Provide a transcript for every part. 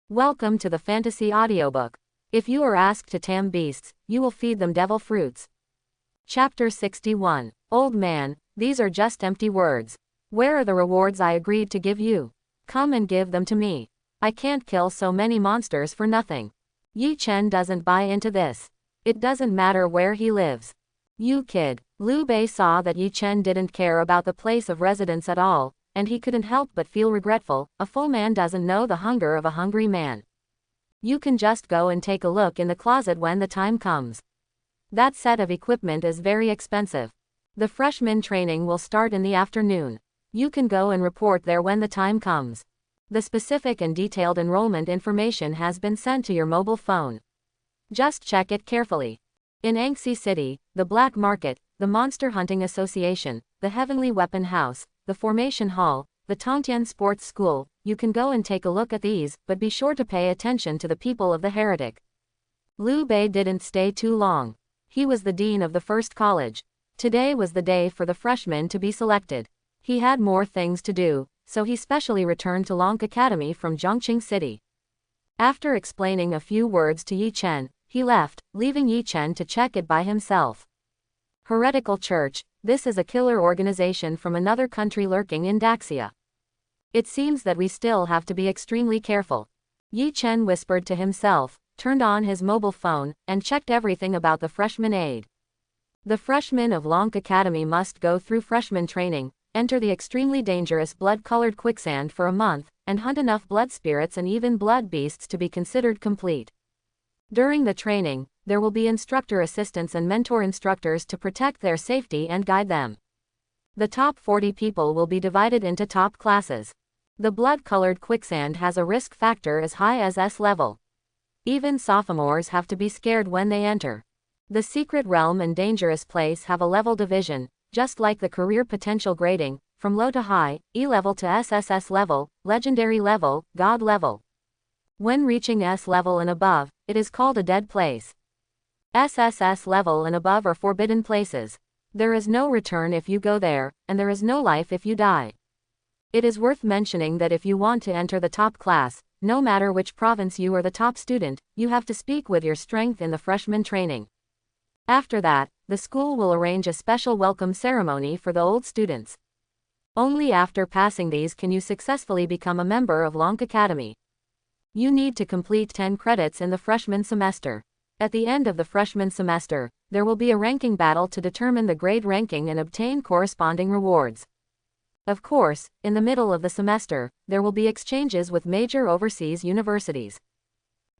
Welcome to the Fantasy Audiobook. If you are asked to tame beasts, you will feed them devil fruits. Chapter 61. Old man, these are just empty words. Where are the rewards I agreed to give you? Come and give them to me. I can't kill so many monsters for nothing. Yi Chen doesn't buy into this. It doesn't matter where he lives. You kid. Liu Bei saw that Yi Chen didn't care about the place of residence at all, and he couldn't help but feel regretful. A full man doesn't know the hunger of a hungry man. You can just go and take a look in the closet when the time comes. That set of equipment is very expensive. The freshman training will start in the afternoon. You can go and report there when the time comes. The specific and detailed enrollment information has been sent to your mobile phone. Just check it carefully. In Anxi City, the Black Market, the Monster Hunting Association, the Heavenly Weapon House, the Formation Hall, the Tongtian Sports School, you can go and take a look at these, but be sure to pay attention to the people of the heretic. Liu Bei didn't stay too long. He was the dean of the first college. Today was the day for the freshmen to be selected. He had more things to do, so he specially returned to Long Academy from Zhongqing City. After explaining a few words to Yi Chen, he left, leaving Yi Chen to check it by himself. Heretical Church, this is a killer organization from another country lurking in Daxia. It seems that we still have to be extremely careful. Yi Chen whispered to himself, turned on his mobile phone, and checked everything about the freshman aid. The freshmen of Long Academy must go through freshman training, enter the extremely dangerous blood-colored quicksand for a month, and hunt enough blood spirits and even blood beasts to be considered complete. During the training, there will be instructor assistants and mentor instructors to protect their safety and guide them. The top 40 people will be divided into top classes. The blood-colored quicksand has a risk factor as high as S level. Even sophomores have to be scared when they enter. The secret realm and dangerous place have a level division, just like the career potential grading, from low to high, E level to SSS level, legendary level, god level. When reaching S level and above, it is called a dead place. SSS level and above are forbidden places. There is no return if you go there, and there is no life if you die. It is worth mentioning that if you want to enter the top class, no matter which province you are the top student, you have to speak with your strength in the freshman training. After that, the school will arrange a special welcome ceremony for the old students. Only after passing these can you successfully become a member of Long Academy. You need to complete 10 credits in the freshman semester. At the end of the freshman semester, there will be a ranking battle to determine the grade ranking and obtain corresponding rewards. Of course, in the middle of the semester, there will be exchanges with major overseas universities.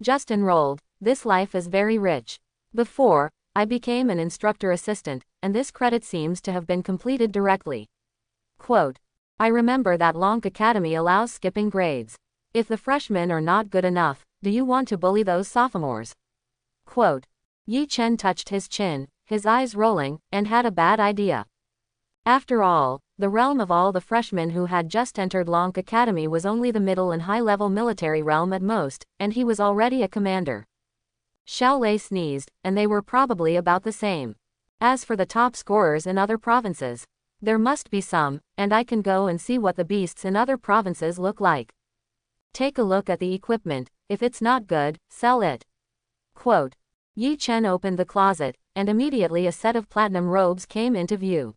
Just enrolled, this life is very rich. Before, I became an instructor assistant, and this credit seems to have been completed directly. Quote, I remember that Long Academy allows skipping grades. If the freshmen are not good enough, do you want to bully those sophomores? Quote, Yi Chen touched his chin, his eyes rolling, and had a bad idea. After all, the realm of all the freshmen who had just entered Long Academy was only the middle and high-level military realm at most, and he was already a commander. Xiao Lei sneezed, and they were probably about the same. As for the top scorers in other provinces, there must be some, and I can go and see what the beasts in other provinces look like. Take a look at the equipment. If it's not good, sell it. Quote, Yi Chen opened the closet, and immediately a set of platinum robes came into view.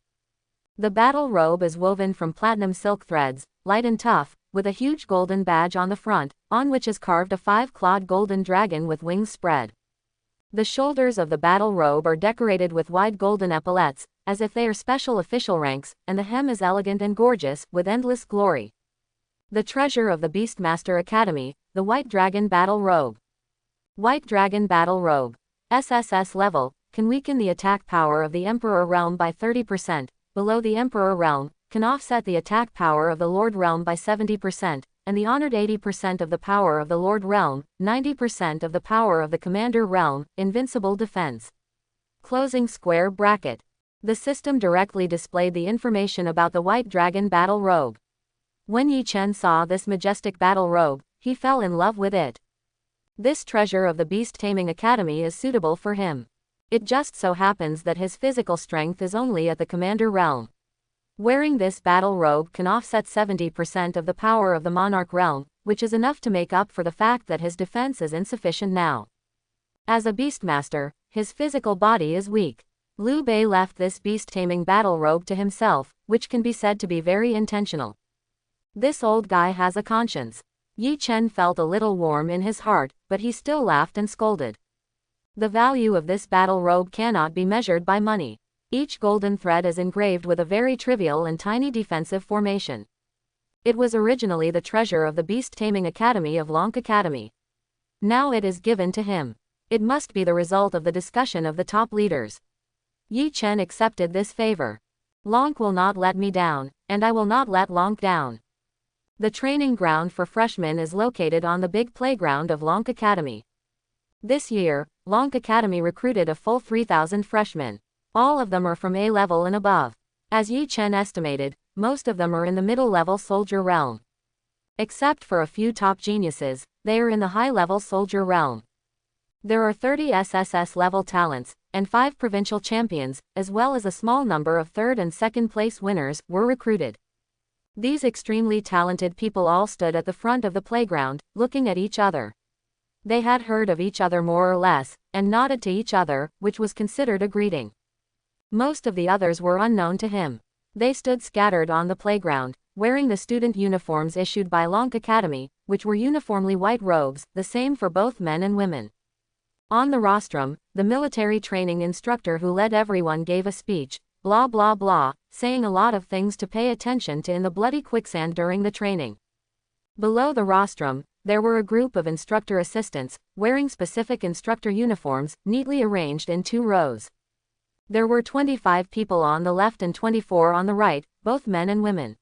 The battle robe is woven from platinum silk threads, light and tough, with a huge golden badge on the front, on which is carved a 5-clawed golden dragon with wings spread. The shoulders of the battle robe are decorated with wide golden epaulettes, as if they are special official ranks, and the hem is elegant and gorgeous, with endless glory. The treasure of the Beastmaster Academy, the White Dragon Battle Robe. White Dragon Battle Robe. SSS level, can weaken the attack power of the Emperor Realm by 30%, below the Emperor Realm, can offset the attack power of the Lord Realm by 70%, and the honored 80% of the power of the Lord Realm, 90% of the power of the Commander Realm, invincible defense. Closing square bracket. The system directly displayed the information about the White Dragon Battle Robe. When Yi Chen saw this majestic battle robe, he fell in love with it. This treasure of the Beast Taming Academy is suitable for him. It just so happens that his physical strength is only at the Commander Realm. Wearing this battle robe can offset 70% of the power of the Monarch Realm, which is enough to make up for the fact that his defense is insufficient now. As a beastmaster, his physical body is weak. Liu Bei left this beast-taming battle robe to himself, which can be said to be very intentional. This old guy has a conscience. Yi Chen felt a little warm in his heart, but he still laughed and scolded. The value of this battle robe cannot be measured by money. Each golden thread is engraved with a very trivial and tiny defensive formation. It was originally the treasure of the beast-taming academy of Lonk Academy. Now it is given to him. It must be the result of the discussion of the top leaders. Yi Chen accepted this favor. Lonk will not let me down, and I will not let Lonk down. The training ground for freshmen is located on the big playground of Lonk Academy. This year, Lonk Academy recruited a full 3,000 freshmen. All of them are from A level and above. As Yi Chen estimated, most of them are in the middle-level soldier realm. Except for a few top geniuses, they are in the high-level soldier realm. There are 30 SSS-level talents, and 5 provincial champions, as well as a small number of third and second place winners, were recruited. These extremely talented people all stood at the front of the playground, looking at each other. They had heard of each other more or less, and nodded to each other, which was considered a greeting. Most of the others were unknown to him. They stood scattered on the playground, wearing the student uniforms issued by Lonk Academy, which were uniformly white robes, the same for both men and women. On the rostrum, the military training instructor who led everyone gave a speech, blah blah blah, saying a lot of things to pay attention to in the bloody quicksand during the training. Below the rostrum, there were a group of instructor assistants, wearing specific instructor uniforms, neatly arranged in 2 rows. There were 25 people on the left and 24 on the right, both men and women.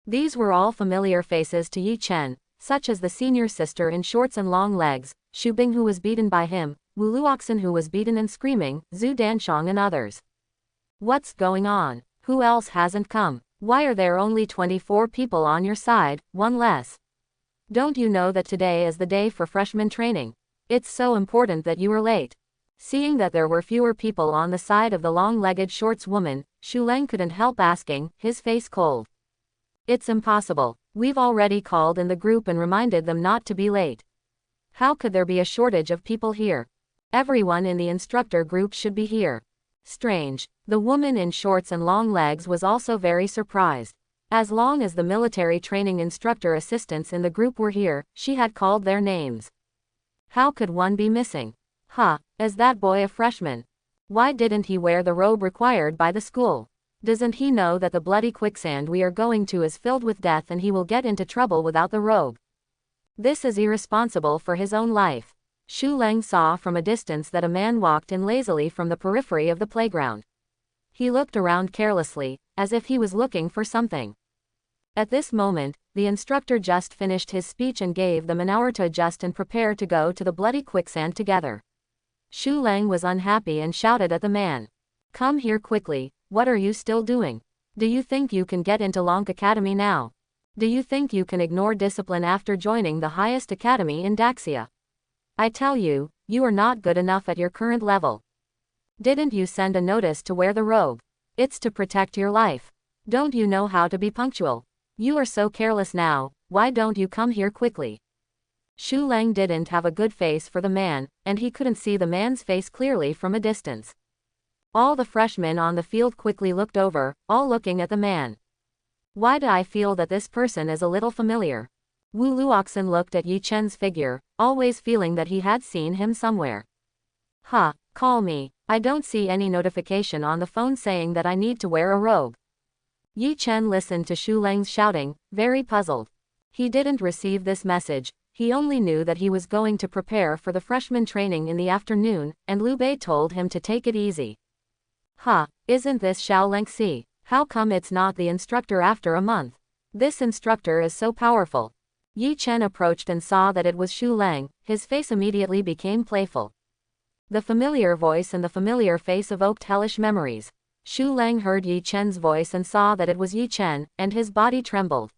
These were all familiar faces to Yi Chen, such as the senior sister in shorts and long legs, Xu Bing who was beaten by him, Wu Luoxin who was beaten and screaming, Zhu Danshong and others. What's going on? Who else hasn't come? Why are there only 24 people on your side, 1 less? Don't you know that today is the day for freshman training? It's so important that you are late. Seeing that there were fewer people on the side of the long-legged shorts woman, Shu Leng couldn't help asking, his face cold. It's impossible. We've already called in the group and reminded them not to be late. How could there be a shortage of people here? Everyone in the instructor group should be here. Strange. The woman in shorts and long legs was also very surprised. As long as the military training instructor assistants in the group were here, she had called their names. How could one be missing? Is that boy a freshman? Why didn't he wear the robe required by the school? Doesn't he know that the bloody quicksand we are going to is filled with death and he will get into trouble without the robe? This is irresponsible for his own life. Shu Leng saw from a distance that a man walked in lazily from the periphery of the playground. He looked around carelessly, as if he was looking for something. At this moment, the instructor just finished his speech and gave them an hour to adjust and prepare to go to the bloody quicksand together. Shu Leng was unhappy and shouted at the man. Come here quickly, what are you still doing? Do you think you can get into Lonk Academy now? Do you think you can ignore discipline after joining the highest academy in Daxia? I tell you, you are not good enough at your current level. Didn't you send a notice to wear the robe? It's to protect your life. Don't you know how to be punctual? You are so careless now, why don't you come here quickly? Shu Leng didn't have a good face for the man, and he couldn't see the man's face clearly from a distance. All the freshmen on the field quickly looked over, all looking at the man. Why do I feel that this person is a little familiar? Wu Luoxin looked at Yi Chen's figure, always feeling that he had seen him somewhere. Call me. I don't see any notification on the phone saying that I need to wear a robe. Yi Chen listened to Shu Leng's shouting, very puzzled. He didn't receive this message, he only knew that he was going to prepare for the freshman training in the afternoon, and Liu Bei told him to take it easy. Isn't this Xiao Lengxi? How come it's not the instructor after a month? This instructor is so powerful. Yi Chen approached and saw that it was Shu Leng, his face immediately became playful. The familiar voice and the familiar face evoked hellish memories. Shu Leng heard Yi Chen's voice and saw that it was Yi Chen, and his body trembled.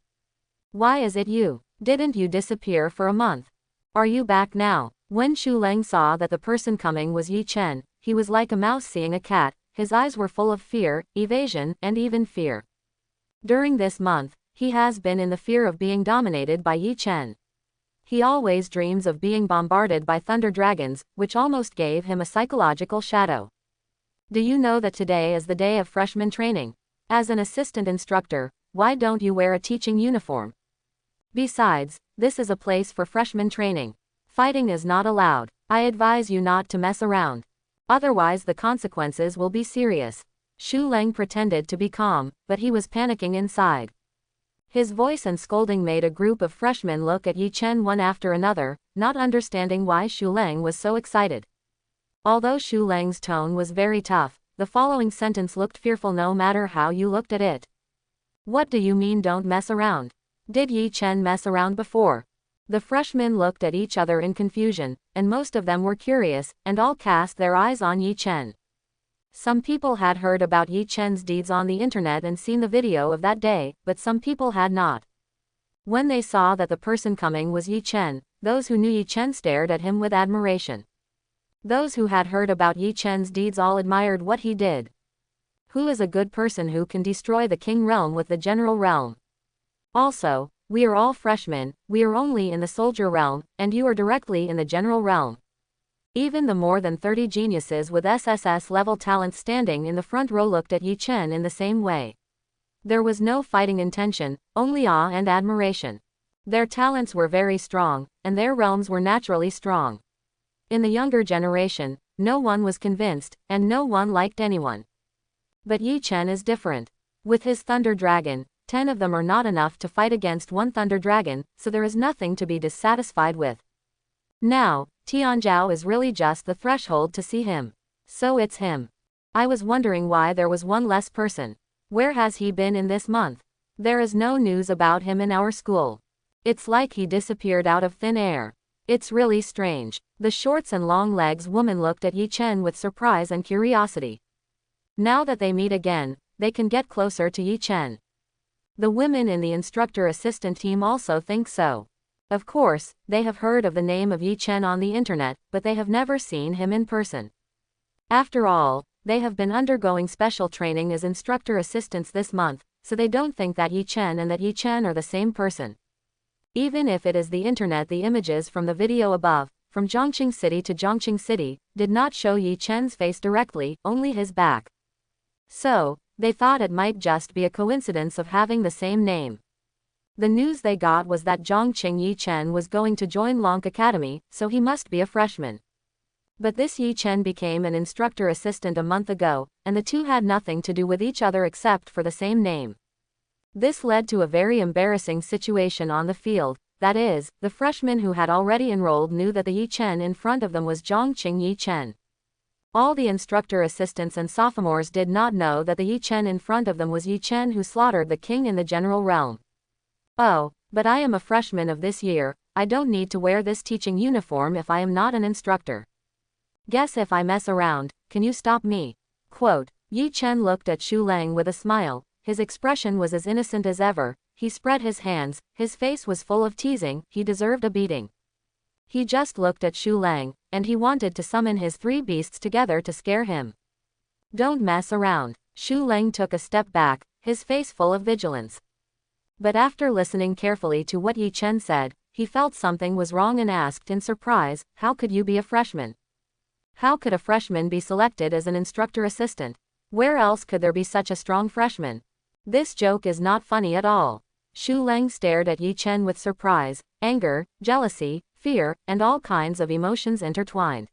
Why is it you? Didn't you disappear for a month? Are you back now? When Shu Leng saw that the person coming was Yi Chen, he was like a mouse seeing a cat, his eyes were full of fear, evasion, and even fear. During this month, he has been in the fear of being dominated by Yi Chen. He always dreams of being bombarded by thunder dragons, which almost gave him a psychological shadow. Do you know that today is the day of freshman training? As an assistant instructor, why don't you wear a teaching uniform? Besides, this is a place for freshman training. Fighting is not allowed. I advise you not to mess around. Otherwise the consequences will be serious. Shu Leng pretended to be calm, but he was panicking inside. His voice and scolding made a group of freshmen look at Yi Chen one after another, not understanding why Shu Leng was so excited. Although Shu Leng's tone was very tough, the following sentence looked fearful no matter how you looked at it. What do you mean don't mess around? Did Yi Chen mess around before? The freshmen looked at each other in confusion, and most of them were curious, and all cast their eyes on Yi Chen. Some people had heard about Yi Chen's deeds on the internet and seen the video of that day, but some people had not. When they saw that the person coming was Yi Chen, those who knew Yi Chen stared at him with admiration. Those who had heard about Yi Chen's deeds all admired what he did. Who is a good person who can destroy the king realm with the general realm? Also, we are all freshmen, we are only in the soldier realm, and you are directly in the general realm. Even the more than 30 geniuses with SSS-level talent standing in the front row looked at Yi Chen in the same way. There was no fighting intention, only awe and admiration. Their talents were very strong, and their realms were naturally strong. In the younger generation, no one was convinced, and no one liked anyone. But Yi Chen is different. With his Thunder Dragon, 10 of them are not enough to fight against one Thunder Dragon, so there is nothing to be dissatisfied with. Now, Tianzhao is really just the threshold to see him. So it's him. I was wondering why there was one less person. Where has he been in this month? There is no news about him in our school. It's like he disappeared out of thin air. It's really strange. The shorts and long legs woman looked at Yi Chen with surprise and curiosity. Now that they meet again, they can get closer to Yi Chen. The women in the instructor-assistant team also think so. Of course, they have heard of the name of Yi Chen on the internet, but they have never seen him in person. After all, they have been undergoing special training as instructor assistants this month, so they don't think that Yi Chen and that Yi Chen are the same person. Even if it is the internet, the images from the video above, from Zhongqing City to Zhongqing City, did not show Yi Chen's face directly, only his back. So, they thought it might just be a coincidence of having the same name. The news they got was that Zhongqing Yi Chen was going to join Lonk Academy, so he must be a freshman. But this Yi Chen became an instructor assistant a month ago, and the two had nothing to do with each other except for the same name. This led to a very embarrassing situation on the field, that is, the freshmen who had already enrolled knew that the Yi Chen in front of them was Zhongqing Yi Chen. All the instructor assistants and sophomores did not know that the Yi Chen in front of them was Yi Chen who slaughtered the king in the general realm. Oh, but I am a freshman of this year, I don't need to wear this teaching uniform if I am not an instructor. Guess if I mess around, can you stop me? Quote, Yi Chen looked at Shu Leng with a smile. His expression was as innocent as ever. He spread his hands, his face was full of teasing, he deserved a beating. He just looked at Shu Leng, and he wanted to summon his 3 beasts together to scare him. Don't mess around. Shu Leng took a step back, his face full of vigilance. But after listening carefully to what Yi Chen said, he felt something was wrong and asked in surprise, how could you be a freshman? How could a freshman be selected as an instructor assistant? Where else could there be such a strong freshman? This joke is not funny at all. Shu Leng stared at Yi Chen with surprise, anger, jealousy, fear, and all kinds of emotions intertwined.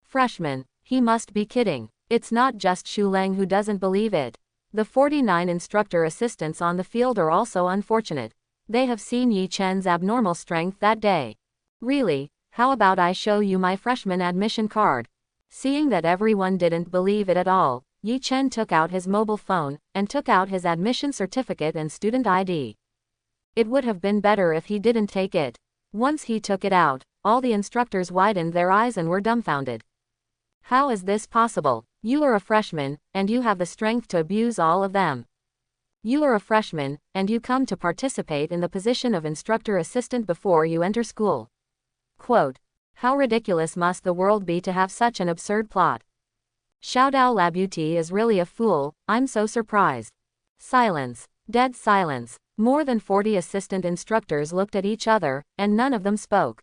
Freshman, he must be kidding. It's not just Shu Leng who doesn't believe it. The 49 instructor assistants on the field are also unfortunate. They have seen Yi Chen's abnormal strength that day. Really, how about I show you my freshman admission card? Seeing that everyone didn't believe it at all, Yi Chen took out his mobile phone, and took out his admission certificate and student ID. It would have been better if he didn't take it. Once he took it out, all the instructors widened their eyes and were dumbfounded. How is this possible? You are a freshman, and you have the strength to abuse all of them. You are a freshman, and you come to participate in the position of instructor assistant before you enter school. Quote, how ridiculous must the world be to have such an absurd plot? Xiaodao Labuti is really a fool, I'm so surprised. Silence. Dead silence. More than 40 assistant instructors looked at each other, and none of them spoke.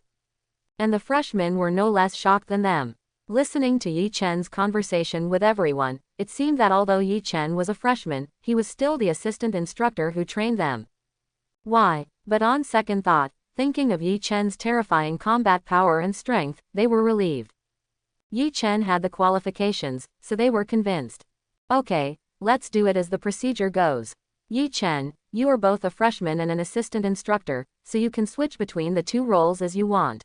And the freshmen were no less shocked than them. Listening to Yi Chen's conversation with everyone, it seemed that although Yi Chen was a freshman, he was still the assistant instructor who trained them. Why? But on second thought, thinking of Yi Chen's terrifying combat power and strength, they were relieved. Yi Chen had the qualifications, so they were convinced. Okay, let's do it as the procedure goes. Yi Chen, you are both a freshman and an assistant instructor, so you can switch between the two roles as you want.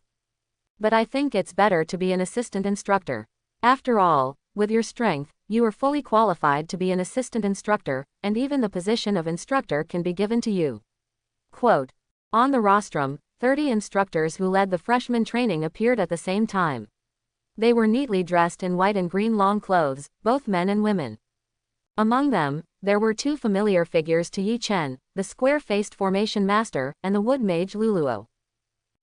But I think it's better to be an assistant instructor. After all, with your strength, you are fully qualified to be an assistant instructor, and even the position of instructor can be given to you. Quote. On the rostrum, 30 instructors who led the freshman training appeared at the same time. They were neatly dressed in white and green long clothes, both men and women. Among them, there were two familiar figures to Yi Chen, the square-faced formation master, and the wood mage Luluo.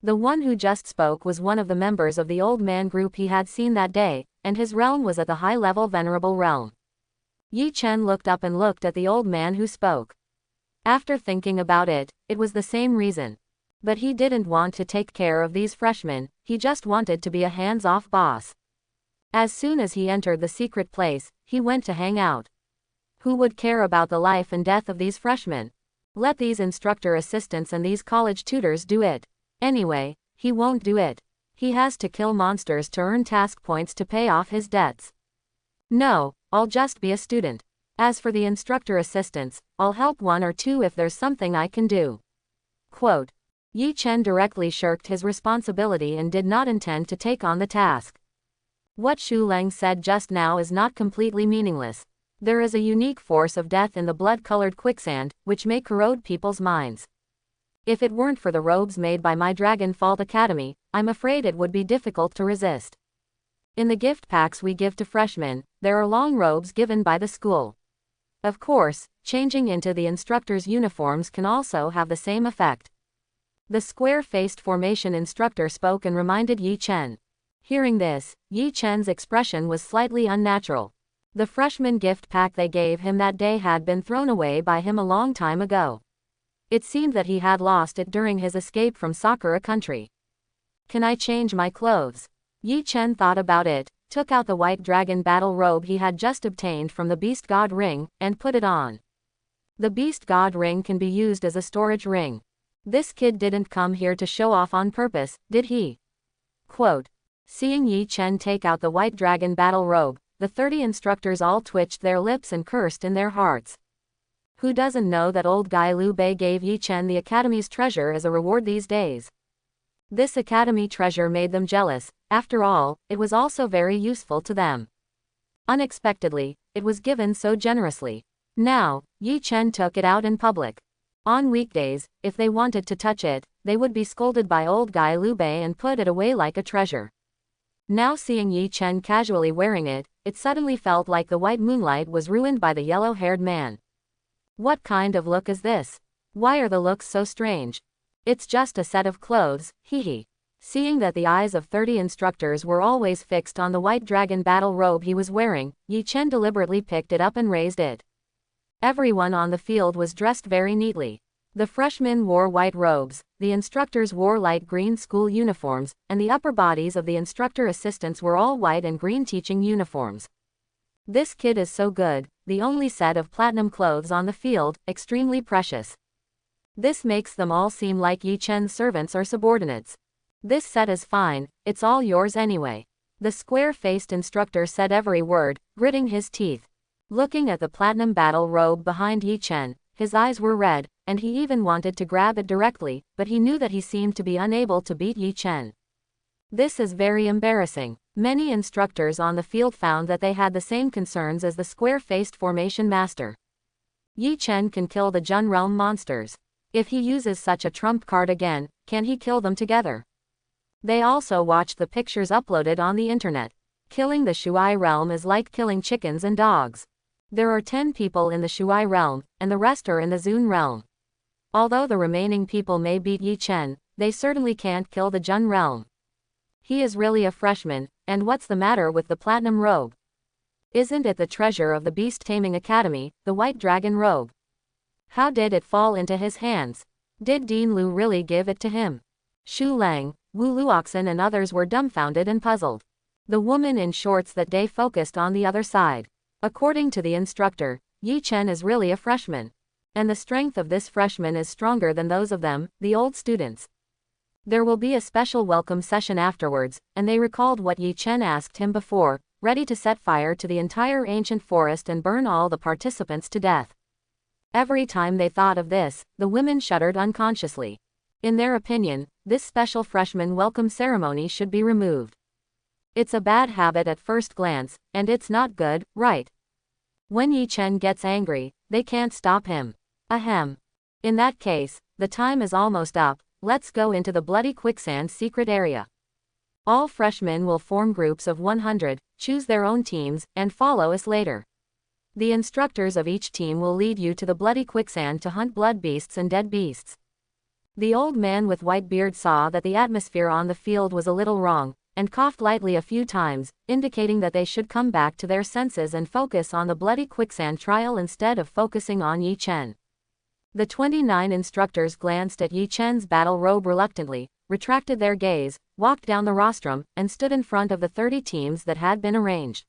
The one who just spoke was one of the members of the old man group he had seen that day, and his realm was at the high-level venerable realm. Yi Chen looked up and looked at the old man who spoke. After thinking about it, it was the same reason. But he didn't want to take care of these freshmen, he just wanted to be a hands-off boss. As soon as he entered the secret place, he went to hang out. Who would care about the life and death of these freshmen? Let these instructor assistants and these college tutors do it. Anyway, he won't do it. He has to kill monsters to earn task points to pay off his debts. No, I'll just be a student. As for the instructor assistants, I'll help one or two if there's something I can do. Quote. Yi Chen directly shirked his responsibility and did not intend to take on the task. What Shu Leng said just now is not completely meaningless. There is a unique force of death in the blood-colored quicksand, which may corrode people's minds. If it weren't for the robes made by my Dragon Fault Academy, I'm afraid it would be difficult to resist. In the gift packs we give to freshmen, there are long robes given by the school. Of course, changing into the instructor's uniforms can also have the same effect. The square-faced formation instructor spoke and reminded Yi Chen. Hearing this, Yi Chen's expression was slightly unnatural. The freshman gift pack they gave him that day had been thrown away by him a long time ago. It seemed that he had lost it during his escape from Sakura country. Can I change my clothes? Yi Chen thought about it, took out the white dragon battle robe he had just obtained from the Beast God ring, and put it on. The Beast God ring can be used as a storage ring. This kid didn't come here to show off on purpose, did he? Quote. Seeing Yi Chen take out the white dragon battle robe, the 30 instructors all twitched their lips and cursed in their hearts. Who doesn't know that old guy Liu Bei gave Yi Chen the academy's treasure as a reward these days? This academy treasure made them jealous. After all, it was also very useful to them. Unexpectedly, it was given so generously. Now, Yi Chen took it out in public. On weekdays, if they wanted to touch it, they would be scolded by old guy Liu Bei and put it away like a treasure. Now seeing Yi Chen casually wearing it, it suddenly felt like the white moonlight was ruined by the yellow-haired man. What kind of look is this? Why are the looks so strange? It's just a set of clothes, hee. Seeing that the eyes of 30 instructors were always fixed on the white dragon battle robe he was wearing, Yi Chen deliberately picked it up and raised it. Everyone on the field was dressed very neatly. The freshmen wore white robes, the instructors wore light green school uniforms, and the upper bodies of the instructor assistants were all white and green teaching uniforms. This kid is so good, the only set of platinum clothes on the field, extremely precious. This makes them all seem like Yi Chen's servants or subordinates. This set is fine, it's all yours anyway. The square-faced instructor said every word, gritting his teeth. Looking at the platinum battle robe behind Yi Chen, his eyes were red, and he even wanted to grab it directly, but he knew that he seemed to be unable to beat Yi Chen. This is very embarrassing. Many instructors on the field found that they had the same concerns as the square-faced formation master. Yi Chen can kill the Jun realm monsters. If he uses such a trump card again, can he kill them together? They also watched the pictures uploaded on the internet. Killing the Shuai realm is like killing chickens and dogs. There are 10 people in the Shuai realm, and the rest are in the Zun realm. Although the remaining people may beat Yi Chen, they certainly can't kill the Jun realm. He is really a freshman, and what's the matter with the platinum robe? Isn't it the treasure of the beast taming academy, the white dragon robe? How did it fall into his hands? Did Dean Lu really give it to him? Xu Lang, Wu Luoxin and others were dumbfounded and puzzled. The woman in shorts that day focused on the other side. According to the instructor, Yi Chen is really a freshman. And the strength of this freshman is stronger than those of them, the old students. There will be a special welcome session afterwards, and they recalled what Yi Chen asked him before, ready to set fire to the entire ancient forest and burn all the participants to death. Every time they thought of this, the women shuddered unconsciously. In their opinion, this special freshman welcome ceremony should be removed. It's a bad habit at first glance, and it's not good, right? When Yi Chen gets angry, they can't stop him. Ahem. In that case, the time is almost up, let's go into the bloody quicksand secret area. All freshmen will form groups of 100, choose their own teams, and follow us later. The instructors of each team will lead you to the bloody quicksand to hunt blood beasts and dead beasts. The old man with white beard saw that the atmosphere on the field was a little wrong, and coughed lightly a few times, indicating that they should come back to their senses and focus on the bloody quicksand trial instead of focusing on Yi Chen. The 29 instructors glanced at Yi Chen's battle robe reluctantly, retracted their gaze, walked down the rostrum, and stood in front of the 30 teams that had been arranged.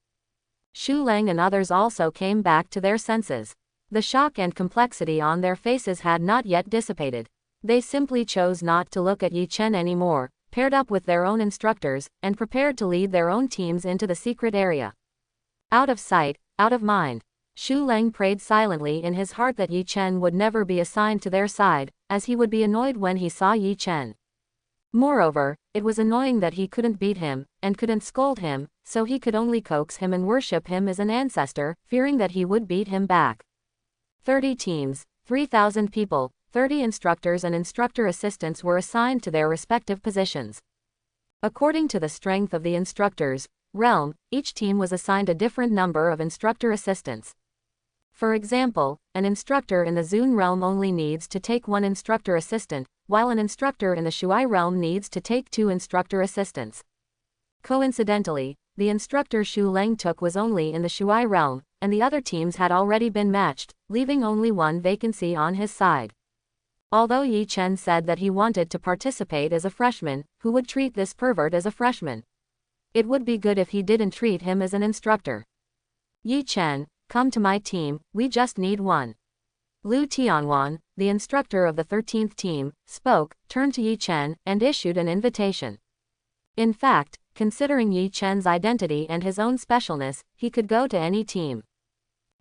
Xu Lang and others also came back to their senses. The shock and complexity on their faces had not yet dissipated. They simply chose not to look at Yi Chen anymore, paired up with their own instructors, and prepared to lead their own teams into the secret area. Out of sight, out of mind. Xu Lang prayed silently in his heart that Yi Chen would never be assigned to their side, as he would be annoyed when he saw Yi Chen. Moreover, it was annoying that he couldn't beat him, and couldn't scold him, so he could only coax him and worship him as an ancestor, fearing that he would beat him back. 30 teams, 3,000 people, 30 instructors and instructor assistants were assigned to their respective positions. According to the strength of the instructors' realm, each team was assigned a different number of instructor assistants. For example, an instructor in the Zun realm only needs to take 1 instructor assistant, while an instructor in the Shuai realm needs to take 2 instructor assistants. Coincidentally, the instructor Xu Lang took was only in the Shuai realm, and the other teams had already been matched, leaving only 1 vacancy on his side. Although Yi Chen said that he wanted to participate as a freshman, who would treat this pervert as a freshman? It would be good if he didn't treat him as an instructor. Yi Chen, come to my team, we just need 1. Lu Tianwan, the instructor of the 13th team, spoke, turned to Yi Chen, and issued an invitation. In fact, considering Yi Chen's identity and his own specialness, he could go to any team.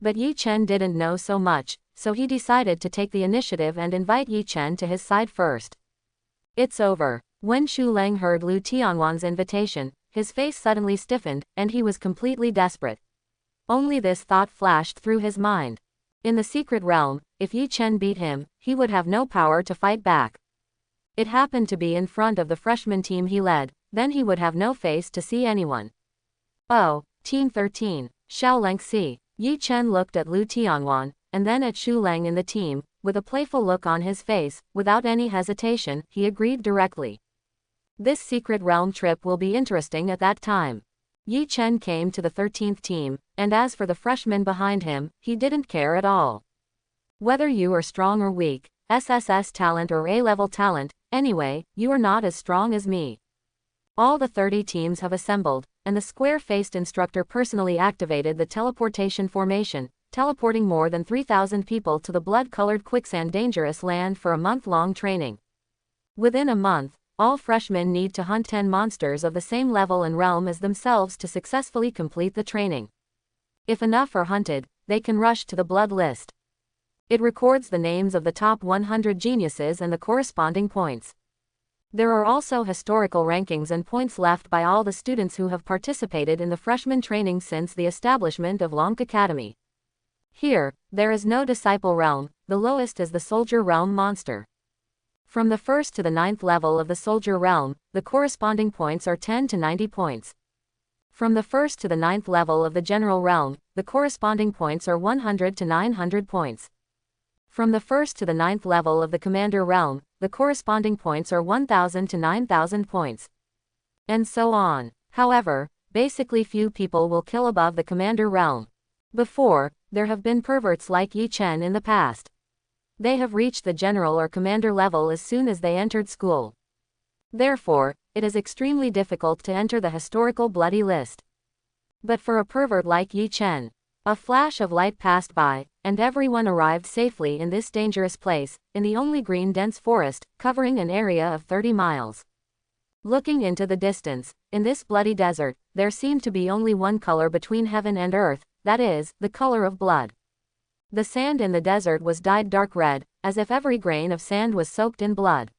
But Yi Chen didn't know so much, so he decided to take the initiative and invite Yi Chen to his side first. It's over. When Xu Lang heard Lu Tianwan's invitation, his face suddenly stiffened, and he was completely desperate. Only this thought flashed through his mind. In the secret realm, if Yi Chen beat him, he would have no power to fight back. It happened to be in front of the freshman team he led, then he would have no face to see anyone. Oh, Team 13, Xiao Lengxi. Yi Chen looked at Lu Tianwan, and then at Xu Lang in the team, with a playful look on his face. Without any hesitation, he agreed directly. This secret realm trip will be interesting at that time. Yi Chen came to the 13th team, and as for the freshman behind him, he didn't care at all. Whether you are strong or weak, SSS talent or A-level talent, anyway, you are not as strong as me. All the 30 teams have assembled, and the square-faced instructor personally activated the teleportation formation, teleporting more than 3,000 people to the blood-colored quicksand dangerous land for a month-long training. Within a month, all freshmen need to hunt 10 monsters of the same level and realm as themselves to successfully complete the training. If enough are hunted, they can rush to the blood list. It records the names of the top 100 geniuses and the corresponding points. There are also historical rankings and points left by all the students who have participated in the freshman training since the establishment of Lonk Academy. Here, there is no disciple realm, the lowest is the soldier realm monster. From the 1st to the 9th level of the soldier realm, the corresponding points are 10 to 90 points. From the 1st to the 9th level of the general realm, the corresponding points are 100 to 900 points. From the 1st to the 9th level of the commander realm, the corresponding points are 1000 to 9000 points. And so on. However, basically few people will kill above the commander realm. Before, there have been perverts like Yi Chen in the past. They have reached the general or commander level as soon as they entered school. Therefore, it is extremely difficult to enter the historical bloody list. But for a pervert like Yi Chen, a flash of light passed by, and everyone arrived safely in this dangerous place, in the only green dense forest, covering an area of 30 miles. Looking into the distance, in this bloody desert, there seemed to be only one color between heaven and earth, that is, the color of blood. The sand in the desert was dyed dark red, as if every grain of sand was soaked in blood.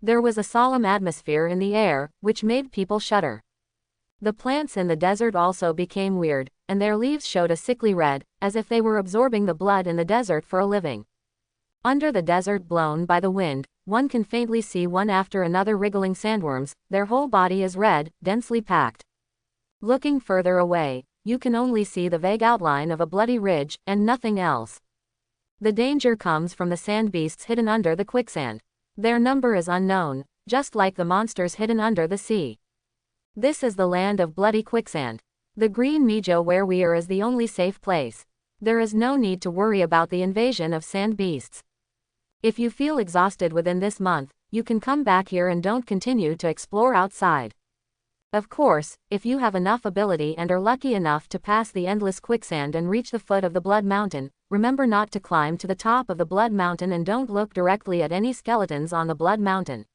There was a solemn atmosphere in the air, which made people shudder. The plants in the desert also became weird, and their leaves showed a sickly red, as if they were absorbing the blood in the desert for a living. Under the desert blown by the wind, one can faintly see one after another wriggling sandworms, their whole body is red, densely packed. Looking further away, you can only see the vague outline of a bloody ridge, and nothing else. The danger comes from the sand beasts hidden under the quicksand. Their number is unknown, just like the monsters hidden under the sea. This is the land of bloody quicksand. The Green Mijo where we are is the only safe place. There is no need to worry about the invasion of sand beasts. If you feel exhausted within this month, you can come back here and don't continue to explore outside. Of course, if you have enough ability and are lucky enough to pass the endless quicksand and reach the foot of the Blood Mountain, remember not to climb to the top of the Blood Mountain and don't look directly at any skeletons on the Blood Mountain.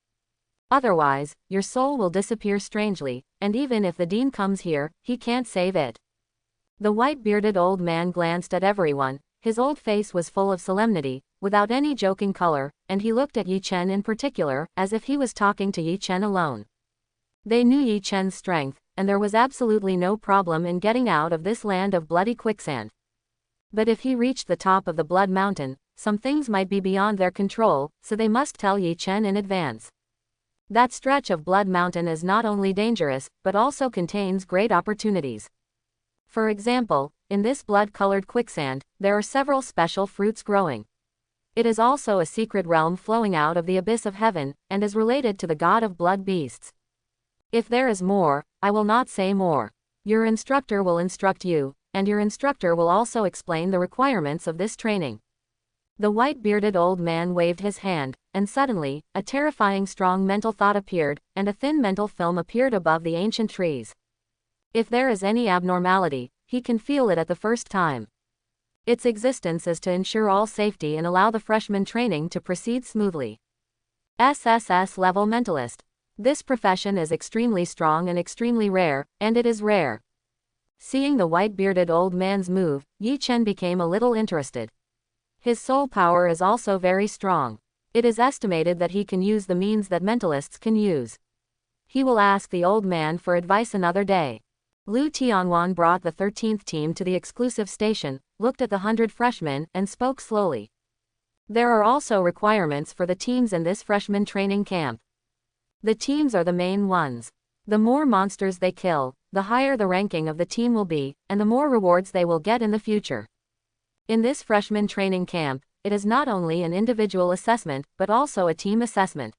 Otherwise, your soul will disappear strangely, and even if the Dean comes here, he can't save it. The white-bearded old man glanced at everyone. His old face was full of solemnity, without any joking color, and he looked at Yi Chen in particular, as if he was talking to Yi Chen alone. They knew Yi Chen's strength, and there was absolutely no problem in getting out of this land of bloody quicksand. But if he reached the top of the Blood Mountain, some things might be beyond their control, so they must tell Yi Chen in advance. That stretch of Blood Mountain is not only dangerous, but also contains great opportunities. For example, in this blood-colored quicksand, there are several special fruits growing. It is also a secret realm flowing out of the abyss of heaven, and is related to the god of blood beasts. If there is more, I will not say more. Your instructor will instruct you, and your instructor will also explain the requirements of this training. The white-bearded old man waved his hand, and suddenly, a terrifying strong mental thought appeared, and a thin mental film appeared above the ancient trees. If there is any abnormality, he can feel it at the first time. Its existence is to ensure all safety and allow the freshman training to proceed smoothly. SSS level mentalist. This profession is extremely strong and extremely rare, and it is rare. Seeing the white-bearded old man's move, Yi Chen became a little interested. His soul power is also very strong. It is estimated that he can use the means that mentalists can use. He will ask the old man for advice another day. Lu Tianwan brought the 13th team to the exclusive station, looked at the 100 freshmen, and spoke slowly. There are also requirements for the teams in this freshman training camp. The teams are the main ones. The more monsters they kill, the higher the ranking of the team will be, and the more rewards they will get in the future. In this freshman training camp, it is not only an individual assessment, but also a team assessment.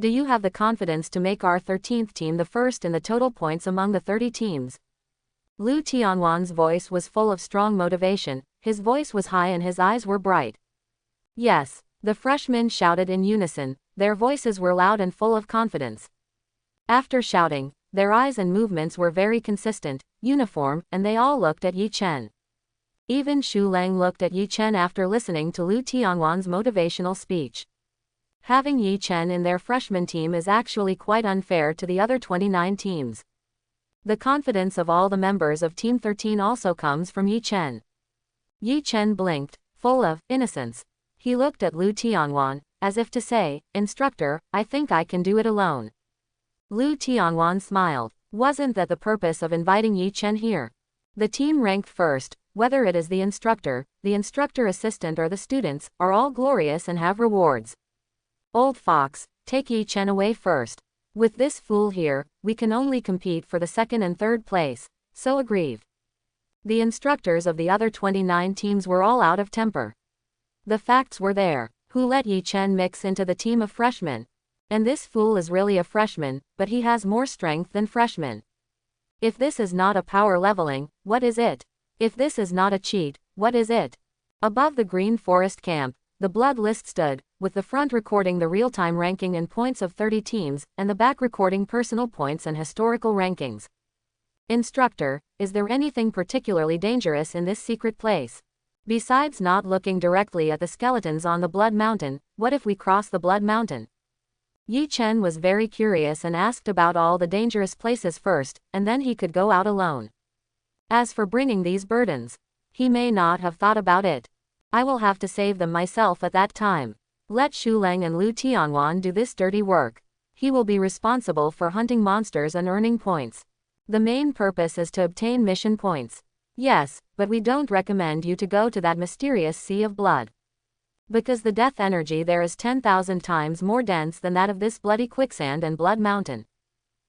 Do you have the confidence to make our 13th team the first in the total points among the 30 teams? Lu Tianwan's voice was full of strong motivation, his voice was high and his eyes were bright. Yes, the freshmen shouted in unison, their voices were loud and full of confidence. After shouting, their eyes and movements were very consistent, uniform, and they all looked at Yi Chen. Even Shu Lang looked at Yi Chen after listening to Lu Tianwan's motivational speech. Having Yi Chen in their freshman team is actually quite unfair to the other 29 teams. The confidence of all the members of Team 13 also comes from Yi Chen. Yi Chen blinked, full of innocence. He looked at Lu Tianwan, as if to say, "Instructor, I think I can do it alone." Lu Tianwan smiled. Wasn't that the purpose of inviting Yi Chen here? The team ranked first, whether it is the instructor assistant or the students, are all glorious and have rewards. Old fox, take Yi Chen away first. With this fool here, we can only compete for the second and third place, so aggrieve. The instructors of the other 29 teams were all out of temper. The facts were there. Who let Yi Chen mix into the team of freshmen? And this fool is really a freshman, but he has more strength than freshmen. If this is not a power leveling, what is it? If this is not a cheat, what is it? Above the green forest camp, the blood list stood, with the front recording the real-time ranking and points of 30 teams, and the back recording personal points and historical rankings. Instructor, is there anything particularly dangerous in this secret place? Besides not looking directly at the skeletons on the Blood Mountain, what if we cross the Blood Mountain? Yi Chen was very curious and asked about all the dangerous places first, and then he could go out alone. As for bringing these burdens, he may not have thought about it. I will have to save them myself at that time. Let Xu Leng and Lu Tianwan do this dirty work. He will be responsible for hunting monsters and earning points. The main purpose is to obtain mission points. Yes, but we don't recommend you to go to that mysterious sea of blood. Because the death energy there is 10,000 times more dense than that of this bloody quicksand and blood mountain.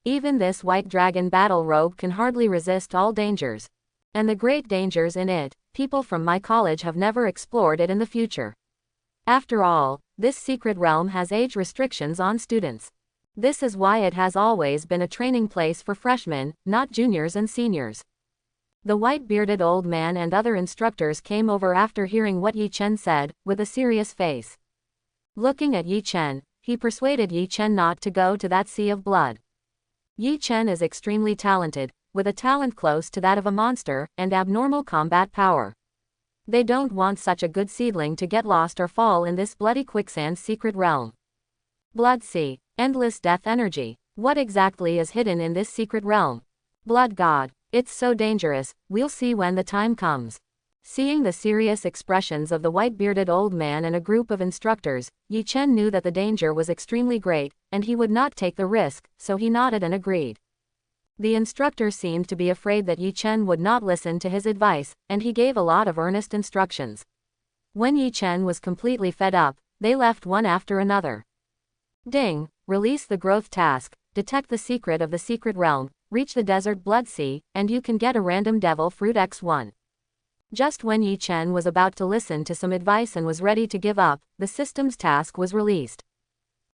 Even this white dragon battle robe can hardly resist all dangers. And the great dangers in it, people from my college have never explored it in the future. After all, this secret realm has age restrictions on students. This is why it has always been a training place for freshmen, not juniors and seniors. The white-bearded old man and other instructors came over after hearing what Yi Chen said, with a serious face. Looking at Yi Chen, he persuaded Yi Chen not to go to that sea of blood. Yi Chen is extremely talented, with a talent close to that of a monster, and abnormal combat power. They don't want such a good seedling to get lost or fall in this bloody quicksand secret realm. Blood Sea. Endless death energy. What exactly is hidden in this secret realm? Blood God. It's so dangerous, we'll see when the time comes. Seeing the serious expressions of the white-bearded old man and a group of instructors, Yi Chen knew that the danger was extremely great, and he would not take the risk, so he nodded and agreed. The instructor seemed to be afraid that Yi Chen would not listen to his advice, and he gave a lot of earnest instructions. When Yi Chen was completely fed up, they left one after another. Ding! Release the growth task, detect the secret of the secret realm, reach the desert blood sea, and you can get a random devil fruit X1. Just when Yi Chen was about to listen to some advice and was ready to give up, the system's task was released.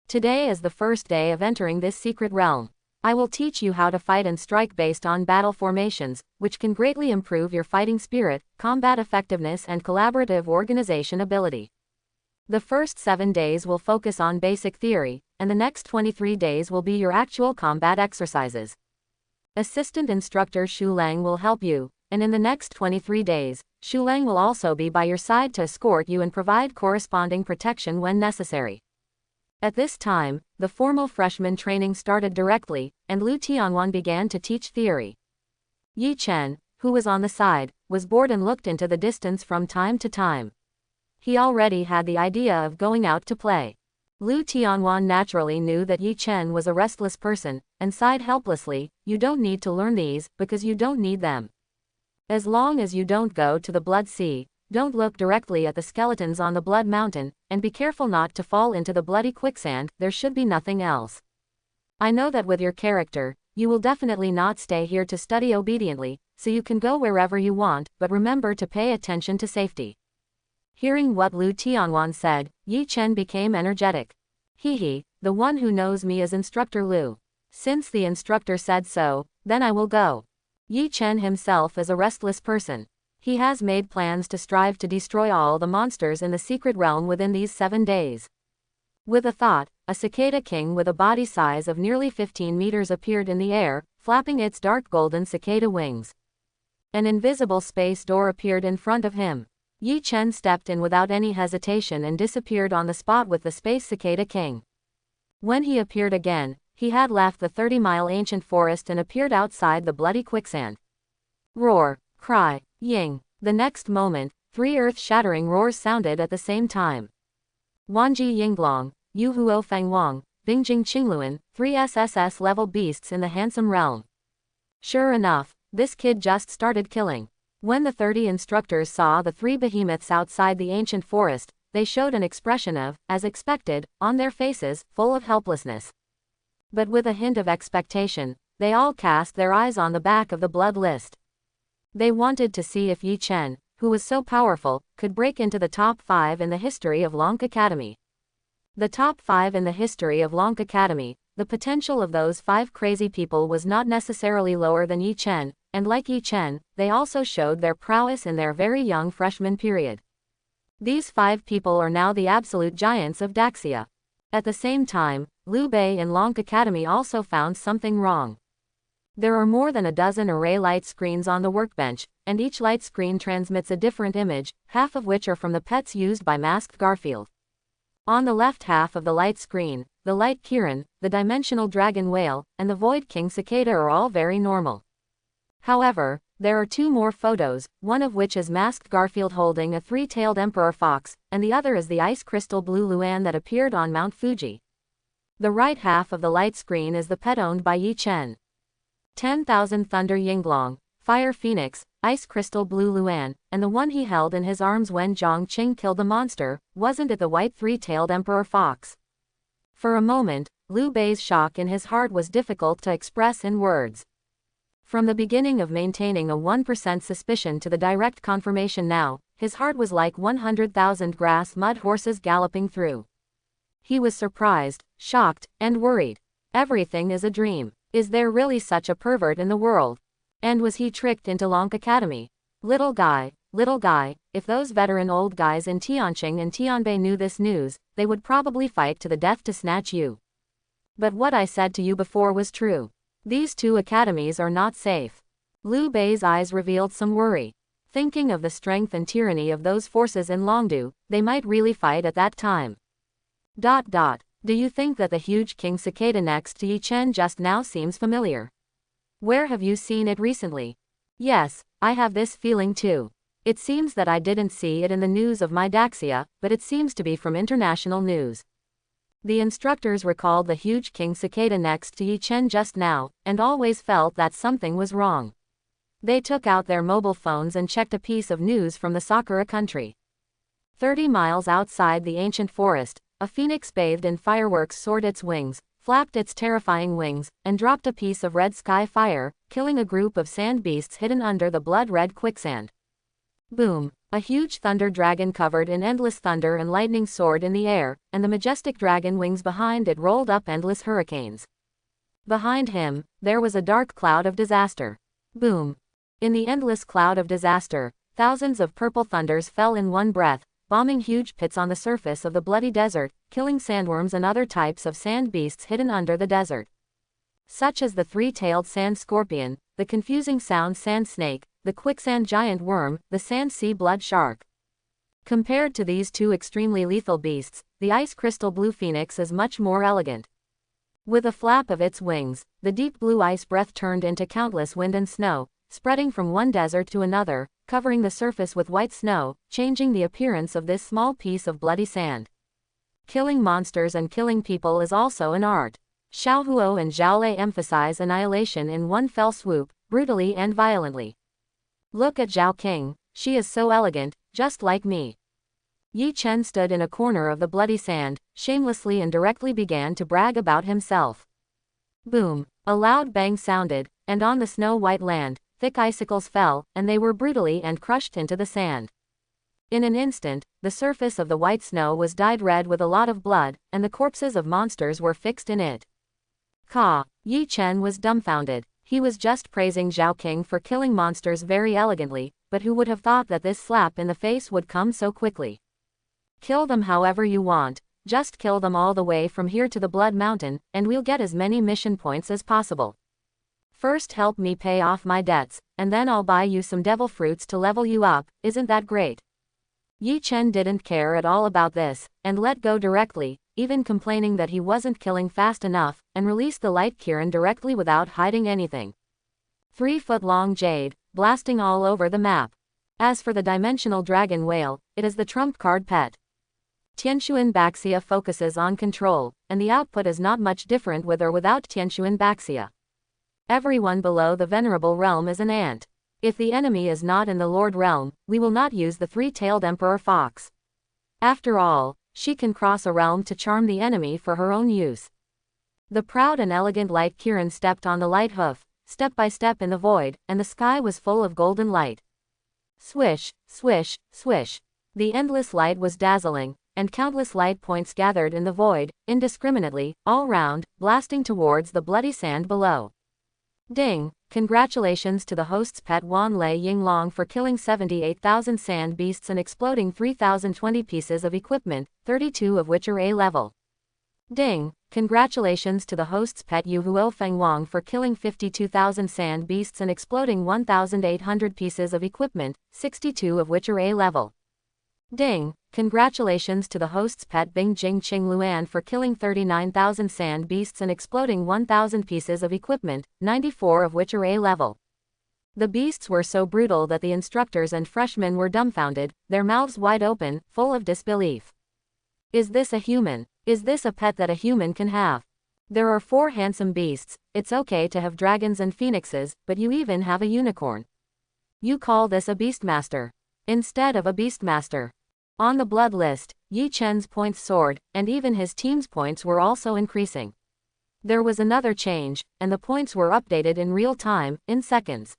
Today is the first day of entering this secret realm. I will teach you how to fight and strike based on battle formations, which can greatly improve your fighting spirit, combat effectiveness and collaborative organization ability. The first 7 days will focus on basic theory, and the next 23 days will be your actual combat exercises. Assistant instructor Xu Leng will help you, and in the next 23 days, Xu Leng will also be by your side to escort you and provide corresponding protection when necessary. At this time, the formal freshman training started directly, and Lu Tianwan began to teach theory. Yi Chen, who was on the side, was bored and looked into the distance from time to time. He already had the idea of going out to play. Lu Tianwan naturally knew that Yi Chen was a restless person, and sighed helplessly, "You don't need to learn these, because you don't need them. As long as you don't go to the Blood Sea, don't look directly at the skeletons on the Blood Mountain, and be careful not to fall into the bloody quicksand, there should be nothing else. I know that with your character, you will definitely not stay here to study obediently, so you can go wherever you want, but remember to pay attention to safety." Hearing what Lu Tianwan said, Yi Chen became energetic. "He, the one who knows me is Instructor Lu. Since the instructor said so, then I will go." Yi Chen himself is a restless person. He has made plans to strive to destroy all the monsters in the secret realm within these 7 days. With a thought, a cicada king with a body size of nearly 15 meters appeared in the air, flapping its dark golden cicada wings. An invisible space door appeared in front of him. Yi Chen stepped in without any hesitation and disappeared on the spot with the Space Cicada King. When he appeared again, he had left the 30-mile ancient forest and appeared outside the bloody quicksand. Roar, cry, ying. The next moment, 3 earth-shattering roars sounded at the same time. Wanji Yinglong, Yu Huo Fangwang, Bingjing Qingluan, 3 SSS-level beasts in the handsome realm. Sure enough, this kid just started killing. When the 30 instructors saw the 3 behemoths outside the ancient forest, they showed an expression of, as expected, on their faces, full of helplessness. But with a hint of expectation, they all cast their eyes on the back of the blood list. They wanted to see if Yi Chen, who was so powerful, could break into the top 5 in the history of Lonk Academy. The top 5 in the history of Lonk Academy, the potential of those 5 crazy people was not necessarily lower than Yi Chen, and like Yi Chen, they also showed their prowess in their very young freshman period. These 5 people are now the absolute giants of Daxia. At the same time, Liu Bei and Long Academy also found something wrong. There are more than a dozen array light screens on the workbench, and each light screen transmits a different image, half of which are from the pets used by Masked Garfield. On the left half of the light screen, the Light Kirin, the Dimensional Dragon Whale, and the Void King Cicada are all very normal. However, there are 2 more photos, one of which is Masked Garfield holding a 3-tailed Emperor Fox, and the other is the ice crystal blue Luan that appeared on Mount Fuji. The right half of the light screen is the pet owned by Yi Chen. 10,000 Thunder Yinglong, Fire Phoenix, Ice Crystal Blue Luan, and the one he held in his arms when Zhang Qing killed the monster, wasn't it the white 3-tailed Emperor Fox? For a moment, Liu Bei's shock in his heart was difficult to express in words. From the beginning of maintaining a 1% suspicion to the direct confirmation now, his heart was like 100,000 grass mud horses galloping through. He was surprised, shocked, and worried. Everything is a dream. Is there really such a pervert in the world? And was he tricked into Long Academy? Little guy, if those veteran old guys in Tianqing and Tianbei knew this news, they would probably fight to the death to snatch you. But what I said to you before was true. These 2 academies are not safe. Liu Bei's eyes revealed some worry. Thinking of the strength and tyranny of those forces in Longdu, they might really fight at that time. Do you think that the huge King Cicada next to Yi Chen just now seems familiar? Where have you seen it recently? Yes, I have this feeling too. It seems that I didn't see it in the news of my Daxia, but it seems to be from international news. The instructors recalled the huge King Cicada next to Yi Chen just now, and always felt that something was wrong. They took out their mobile phones and checked a piece of news from the Sakura country. 30 miles outside the ancient forest, a phoenix bathed in fireworks soared its wings, flapped its terrifying wings, and dropped a piece of red sky fire, killing a group of sand beasts hidden under the blood-red quicksand. Boom! A huge thunder dragon covered in endless thunder and lightning soared in the air, and the majestic dragon wings behind it rolled up endless hurricanes. Behind him, there was a dark cloud of disaster. Boom! In the endless cloud of disaster, thousands of purple thunders fell in one breath, bombing huge pits on the surface of the bloody desert, killing sandworms and other types of sand beasts hidden under the desert. Such as the 3-tailed sand scorpion, the confusing sound sand snake, the quicksand giant worm, the sand sea blood shark. Compared to these 2 extremely lethal beasts, the ice crystal blue phoenix is much more elegant. With a flap of its wings, the deep blue ice breath turned into countless wind and snow, spreading from one desert to another, covering the surface with white snow, changing the appearance of this small piece of bloody sand. Killing monsters and killing people is also an art. Xiaohuo and Zhaolei emphasize annihilation in one fell swoop, brutally and violently. Look at Zhao King, she is so elegant, just like me. Yi Chen stood in a corner of the bloody sand, shamelessly and directly began to brag about himself. Boom! A loud bang sounded, and on the snow-white land, thick icicles fell, and they were brutally and crushed into the sand. In an instant, the surface of the white snow was dyed red with a lot of blood, and the corpses of monsters were fixed in it. Yi Chen was dumbfounded. He was just praising Zhao King for killing monsters very elegantly, but who would have thought that this slap in the face would come so quickly? Kill them however you want, just kill them all the way from here to the Blood Mountain, and we'll get as many mission points as possible. First help me pay off my debts, and then I'll buy you some devil fruits to level you up, isn't that great? Yi Chen didn't care at all about this, and let go directly, even complaining that he wasn't killing fast enough, and released the Light Kirin directly without hiding anything. 3-foot-long jade, blasting all over the map. As for the Dimensional Dragon Whale, it is the trump card pet. Tianshuan Baxia focuses on control, and the output is not much different with or without Tianshuan Baxia. Everyone below the Venerable Realm is an ant. If the enemy is not in the Lord Realm, we will not use the 3-tailed Emperor Fox. After all, she can cross a realm to charm the enemy for her own use. The proud and elegant Light Kirin stepped on the light hoof, step by step in the void, and the sky was full of golden light. Swish, swish, swish. The endless light was dazzling, and countless light points gathered in the void, indiscriminately, all round, blasting towards the bloody sand below. Ding! Congratulations to the host's pet Wan Lei Yinglong for killing 78,000 sand beasts and exploding 3,020 pieces of equipment, 32 of which are A-level. Ding! Congratulations to the host's pet Yu Huo Feng Wang for killing 52,000 sand beasts and exploding 1,800 pieces of equipment, 62 of which are A-level. Ding! Congratulations to the host's pet Bing Jing Qing Luan for killing 39,000 sand beasts and exploding 1,000 pieces of equipment, 94 of which are A-level. The beasts were so brutal that the instructors and freshmen were dumbfounded, their mouths wide open, full of disbelief. Is this a human? Is this a pet that a human can have? There are 4 handsome beasts, it's okay to have dragons and phoenixes, but you even have a unicorn. You call this a beastmaster? Instead of a beastmaster. On the blood list, Yi Chen's points soared, and even his team's points were also increasing. There was another change, and the points were updated in real time, in seconds.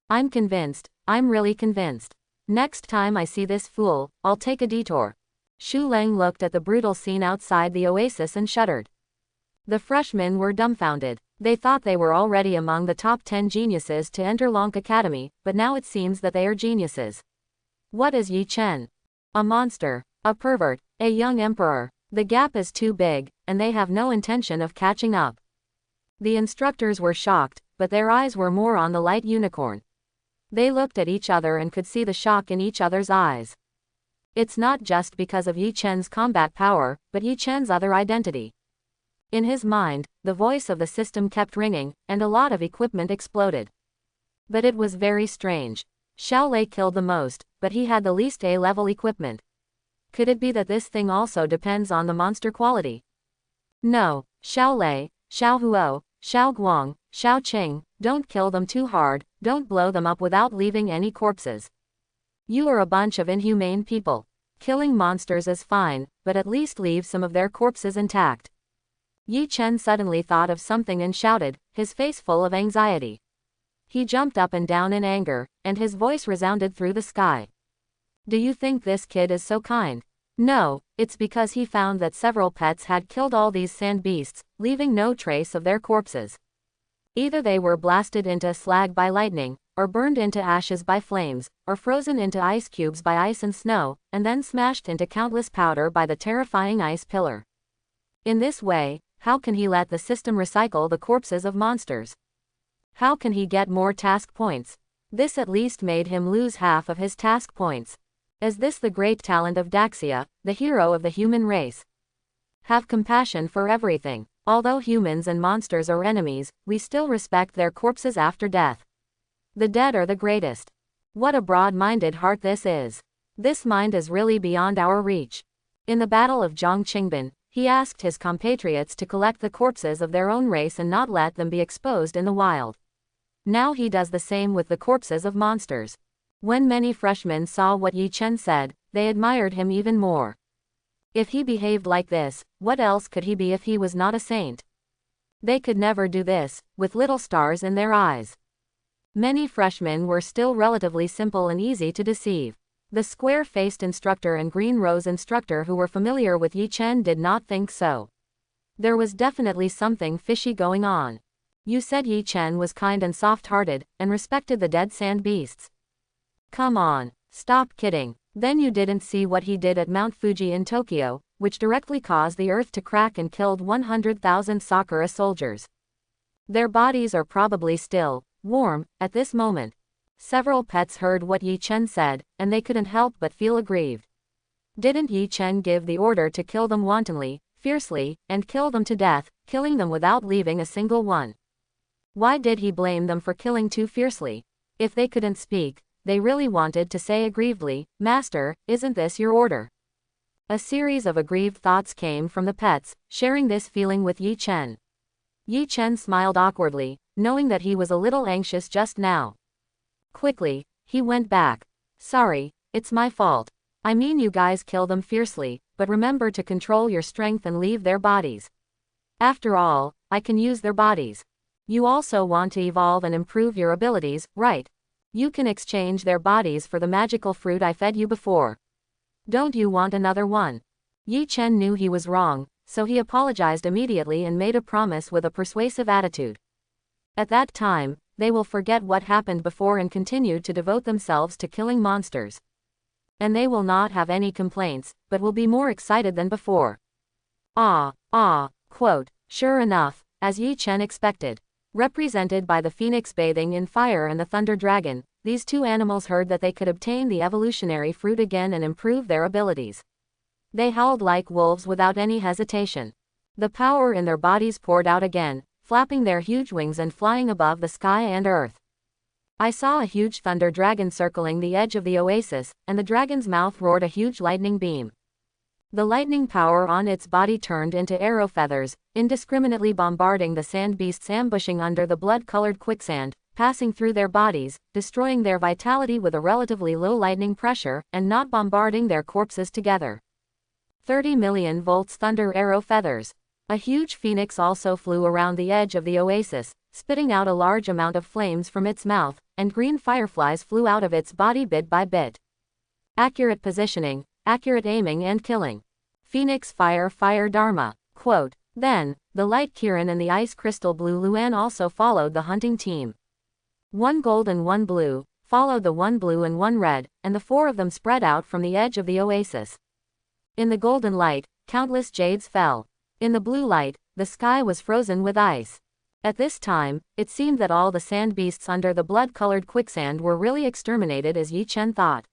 I'm convinced, I'm really convinced. Next time I see this fool, I'll take a detour. Shu Leng looked at the brutal scene outside the oasis and shuddered. The freshmen were dumbfounded. They thought they were already among the top 10 geniuses to enter Lonk Academy, but now it seems that they are geniuses. What is Yi Chen? A monster, a pervert, a young emperor. The gap is too big, and they have no intention of catching up. The instructors were shocked, but their eyes were more on the light unicorn. They looked at each other and could see the shock in each other's eyes. It's not just because of Yi Chen's combat power, but Yi Chen's other identity. In his mind, the voice of the system kept ringing, and a lot of equipment exploded. But it was very strange. Xiao Lei killed the most, but he had the least A-level equipment. Could it be that this thing also depends on the monster quality? No, Xiao Lei, Xiao Huo, Xiao Guang, Xiao Qing, don't kill them too hard, don't blow them up without leaving any corpses. You are a bunch of inhumane people. Killing monsters is fine, but at least leave some of their corpses intact. Yi Chen suddenly thought of something and shouted, his face full of anxiety. He jumped up and down in anger, and his voice resounded through the sky. Do you think this kid is so kind? No, it's because he found that several pets had killed all these sand beasts, leaving no trace of their corpses. Either they were blasted into slag by lightning, or burned into ashes by flames, or frozen into ice cubes by ice and snow, and then smashed into countless powder by the terrifying ice pillar. In this way, how can he let the system recycle the corpses of monsters? How can he get more task points? This at least made him lose half of his task points. Is this the great talent of Daxia, the hero of the human race? Have compassion for everything. Although humans and monsters are enemies, we still respect their corpses after death. The dead are the greatest. What a broad-minded heart this is. This mind is really beyond our reach. In the Battle of Zhongqingbin, he asked his compatriots to collect the corpses of their own race and not let them be exposed in the wild. Now he does the same with the corpses of monsters. When many freshmen saw what Yi Chen said, they admired him even more. If he behaved like this, what else could he be if he was not a saint? They could never do this, with little stars in their eyes. Many freshmen were still relatively simple and easy to deceive. The square-faced instructor and green rose instructor who were familiar with Yi Chen did not think so. There was definitely something fishy going on. You said Yi Chen was kind and soft-hearted, and respected the dead sand beasts. Come on, stop kidding. Then you didn't see what he did at Mount Fuji in Tokyo, which directly caused the earth to crack and killed 100,000 Sakura soldiers. Their bodies are probably still warm at this moment. Several pets heard what Yi Chen said, and they couldn't help but feel aggrieved. Didn't Yi Chen give the order to kill them wantonly, fiercely, and kill them to death, killing them without leaving a single one? Why did he blame them for killing too fiercely? If they couldn't speak, they really wanted to say aggrievedly, "Master, isn't this your order?" A series of aggrieved thoughts came from the pets, sharing this feeling with Yi Chen. Yi Chen smiled awkwardly, knowing that he was a little anxious just now. Quickly, he went back. Sorry, it's my fault. I mean you guys kill them fiercely, but remember to control your strength and leave their bodies. After all, I can use their bodies. You also want to evolve and improve your abilities, right? You can exchange their bodies for the magical fruit I fed you before. Don't you want another one? Yi Chen knew he was wrong, so he apologized immediately and made a promise with a persuasive attitude. At that time, they will forget what happened before and continue to devote themselves to killing monsters. And they will not have any complaints, but will be more excited than before. Quote, sure enough, as Yi Chen expected. Represented by the phoenix bathing in fire and the thunder dragon, these two animals heard that they could obtain the evolutionary fruit again and improve their abilities. They howled like wolves without any hesitation. The power in their bodies poured out again, flapping their huge wings and flying above the sky and earth. I saw a huge thunder dragon circling the edge of the oasis, and the dragon's mouth roared a huge lightning beam. The lightning power on its body turned into arrow feathers, indiscriminately bombarding the sand beasts ambushing under the blood-colored quicksand, passing through their bodies, destroying their vitality with a relatively low lightning pressure, and not bombarding their corpses together. 30 million volts thunder arrow feathers. A huge phoenix also flew around the edge of the oasis, spitting out a large amount of flames from its mouth, and green fireflies flew out of its body bit by bit. Accurate positioning, accurate aiming and killing. Phoenix fire Dharma. Quote, then, the light Kirin and the ice crystal blue Luan also followed the hunting team. One gold and one blue, followed the one blue and one red, and the four of them spread out from the edge of the oasis. In the golden light, countless jades fell. In the blue light, the sky was frozen with ice. At this time, it seemed that all the sand beasts under the blood-colored quicksand were really exterminated as Yi Chen thought.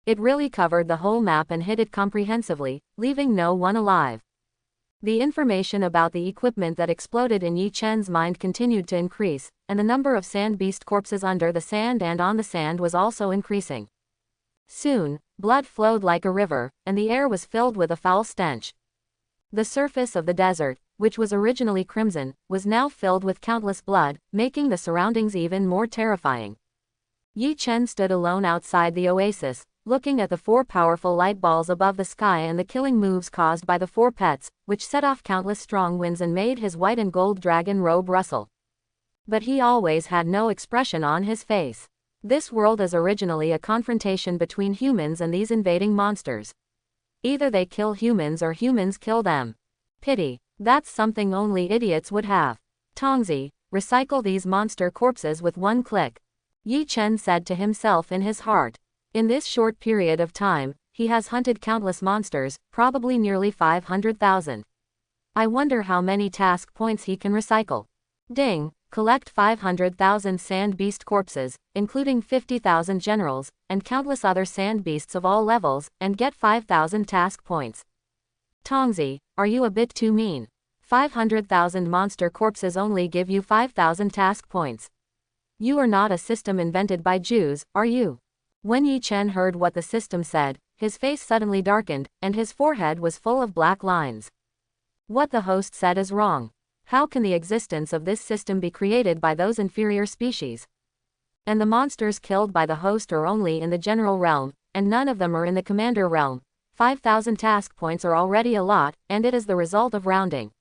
It really covered the whole map and hid it comprehensively, leaving no one alive. The information about the equipment that exploded in Yi Chen's mind continued to increase, and the number of sand beast corpses under the sand and on the sand was also increasing. Soon, blood flowed like a river, and the air was filled with a foul stench. The surface of the desert, which was originally crimson, was now filled with countless blood, making the surroundings even more terrifying. Yi Chen stood alone outside the oasis, looking at the four powerful light balls above the sky and the killing moves caused by the four pets, which set off countless strong winds and made his white and gold dragon robe rustle. But he always had no expression on his face. This world is originally a confrontation between humans and these invading monsters. Either they kill humans or humans kill them. Pity, that's something only idiots would have. Tongzi, recycle these monster corpses with one click. Yi Chen said to himself in his heart. In this short period of time, he has hunted countless monsters, probably nearly 500,000. I wonder how many task points he can recycle. Ding, collect 500,000 sand beast corpses, including 50,000 generals, and countless other sand beasts of all levels, and get 5,000 task points. Tongzi, are you a bit too mean? 500,000 monster corpses only give you 5,000 task points. You are not a system invented by Jews, are you? When Yi Chen heard what the system said, his face suddenly darkened, and his forehead was full of black lines. What the host said is wrong. How can the existence of this system be created by those inferior species? And the monsters killed by the host are only in the general realm, and none of them are in the commander realm. 5,000 task points are already a lot, and it is the result of rounding.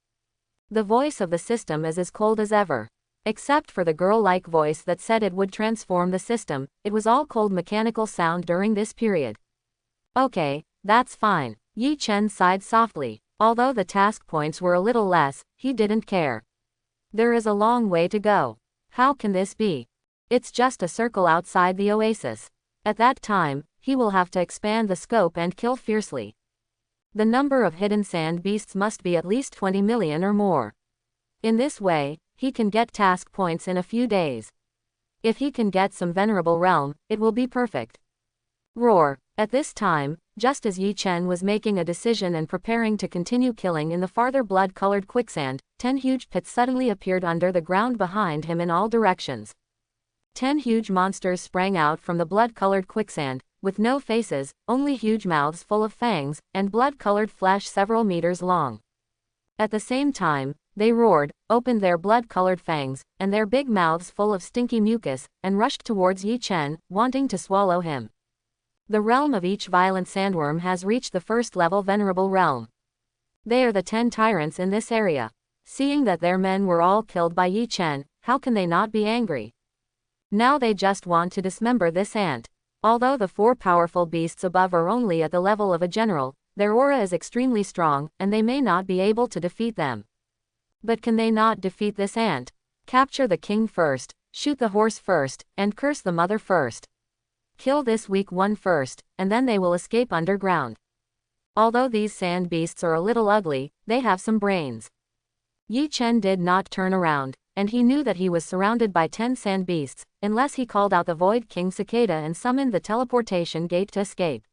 The voice of the system is as cold as ever. Except for the girl-like voice that said it would transform the system, it was all cold mechanical sound during this period. Okay, that's fine. Yi Chen sighed softly. Although the task points were a little less, he didn't care. There is a long way to go. How can this be? It's just a circle outside the oasis. At that time, he will have to expand the scope and kill fiercely. The number of hidden sand beasts must be at least 20 million or more. In this way, he can get task points in a few days. If he can get some venerable realm, it will be perfect. Roar. At this time, just as Yi Chen was making a decision and preparing to continue killing in the farther blood-colored quicksand, 10 huge pits suddenly appeared under the ground behind him in all directions. 10 huge monsters sprang out from the blood-colored quicksand, with no faces, only huge mouths full of fangs, and blood-colored flesh several meters long. At the same time, they roared, opened their blood-colored fangs, and their big mouths full of stinky mucus, and rushed towards Yi Chen, wanting to swallow him. The realm of each violent sandworm has reached the first-level venerable realm. They are the 10 tyrants in this area. Seeing that their men were all killed by Yi Chen, how can they not be angry? Now they just want to dismember this ant. Although the 4 powerful beasts above are only at the level of a general, their aura is extremely strong, and they may not be able to defeat them. But can they not defeat this ant? Capture the king first, shoot the horse first, and curse the mother first. Kill this weak one first, and then they will escape underground. Although these sand beasts are a little ugly, they have some brains. Yi Chen did not turn around, and he knew that he was surrounded by 10 sand beasts, unless he called out the Void King Cicada and summoned the teleportation gate to escape.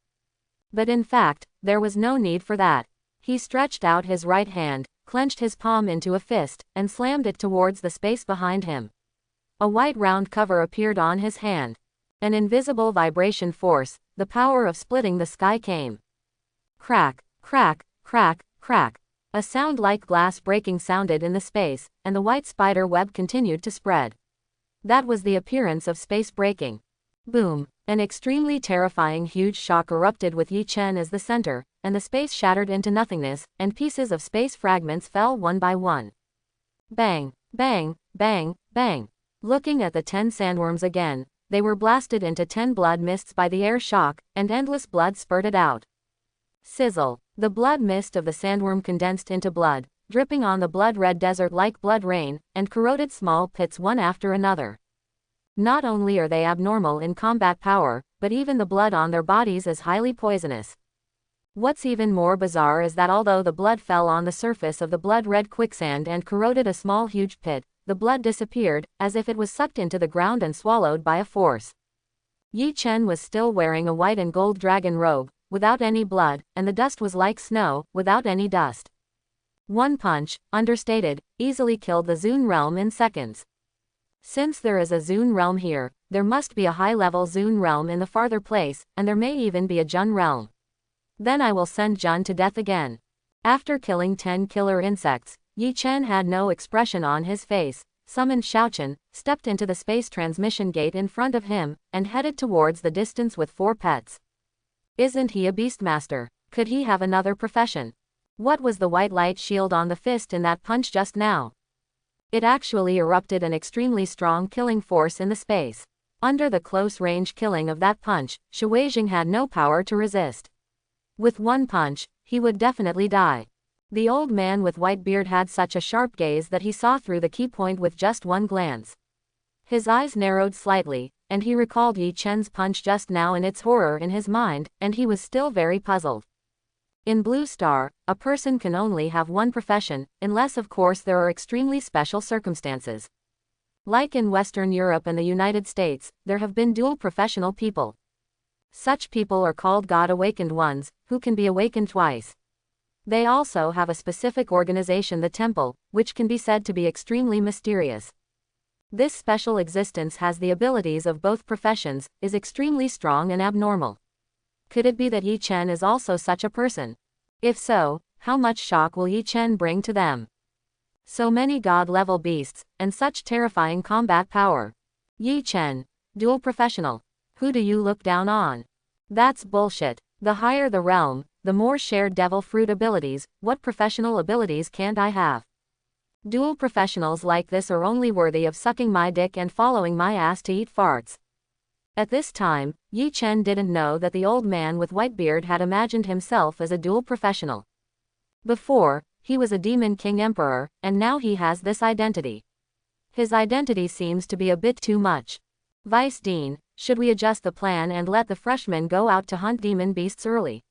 But in fact, there was no need for that. He stretched out his right hand, clenched his palm into a fist, and slammed it towards the space behind him. A white round cover appeared on his hand. An invisible vibration force, the power of splitting the sky came. Crack, crack, crack, crack. A sound like glass breaking sounded in the space, and the white spider web continued to spread. That was the appearance of space breaking. Boom! An extremely terrifying huge shock erupted with Yi Chen as the center, and the space shattered into nothingness, and pieces of space fragments fell one by one. Bang! Bang! Bang! Bang! Looking at the 10 sandworms again, they were blasted into 10 blood mists by the air shock, and endless blood spurted out. Sizzle! The blood mist of the sandworm condensed into blood, dripping on the blood-red desert like blood rain, and corroded small pits one after another. Not only are they abnormal in combat power, but even the blood on their bodies is highly poisonous. What's even more bizarre is that although the blood fell on the surface of the blood-red quicksand and corroded a small huge pit, the blood disappeared, as if it was sucked into the ground and swallowed by a force. Yi Chen was still wearing a white and gold dragon robe, without any blood, and the dust was like snow, without any dust. One punch, understated, easily killed the Zune realm in seconds. Since there is a Zune realm here, there must be a high-level Zune realm in the farther place, and there may even be a Jun realm. Then I will send Jun to death again. After killing 10 killer insects, Yi Chen had no expression on his face, summoned Xiaochen, stepped into the space transmission gate in front of him, and headed towards the distance with 4 pets. Isn't he a beastmaster? Could he have another profession? What was the white light shield on the fist in that punch just now? It actually erupted an extremely strong killing force in the space. Under the close-range killing of that punch, Shuijing had no power to resist. With one punch, he would definitely die. The old man with white beard had such a sharp gaze that he saw through the key point with just one glance. His eyes narrowed slightly, and he recalled Yi Chen's punch just now and its horror in his mind, and he was still very puzzled. In Blue Star, a person can only have one profession, unless of course there are extremely special circumstances. Like in Western Europe and the United States, there have been dual professional people. Such people are called God-awakened ones, who can be awakened twice. They also have a specific organization, the Temple, which can be said to be extremely mysterious. This special existence has the abilities of both professions, is extremely strong and abnormal. Could it be that Yi Chen is also such a person? If so, how much shock will Yi Chen bring to them? So many god-level beasts, and such terrifying combat power. Yi Chen, dual professional. Who do you look down on? That's bullshit. The higher the realm, the more shared devil fruit abilities. What professional abilities can't I have? Dual professionals like this are only worthy of sucking my dick and following my ass to eat farts. At this time, Yi Chen didn't know that the old man with white beard had imagined himself as a dual professional. Before, he was a demon king emperor, and now he has this identity. His identity seems to be a bit too much. Vice Dean, should we adjust the plan and let the freshmen go out to hunt demon beasts early?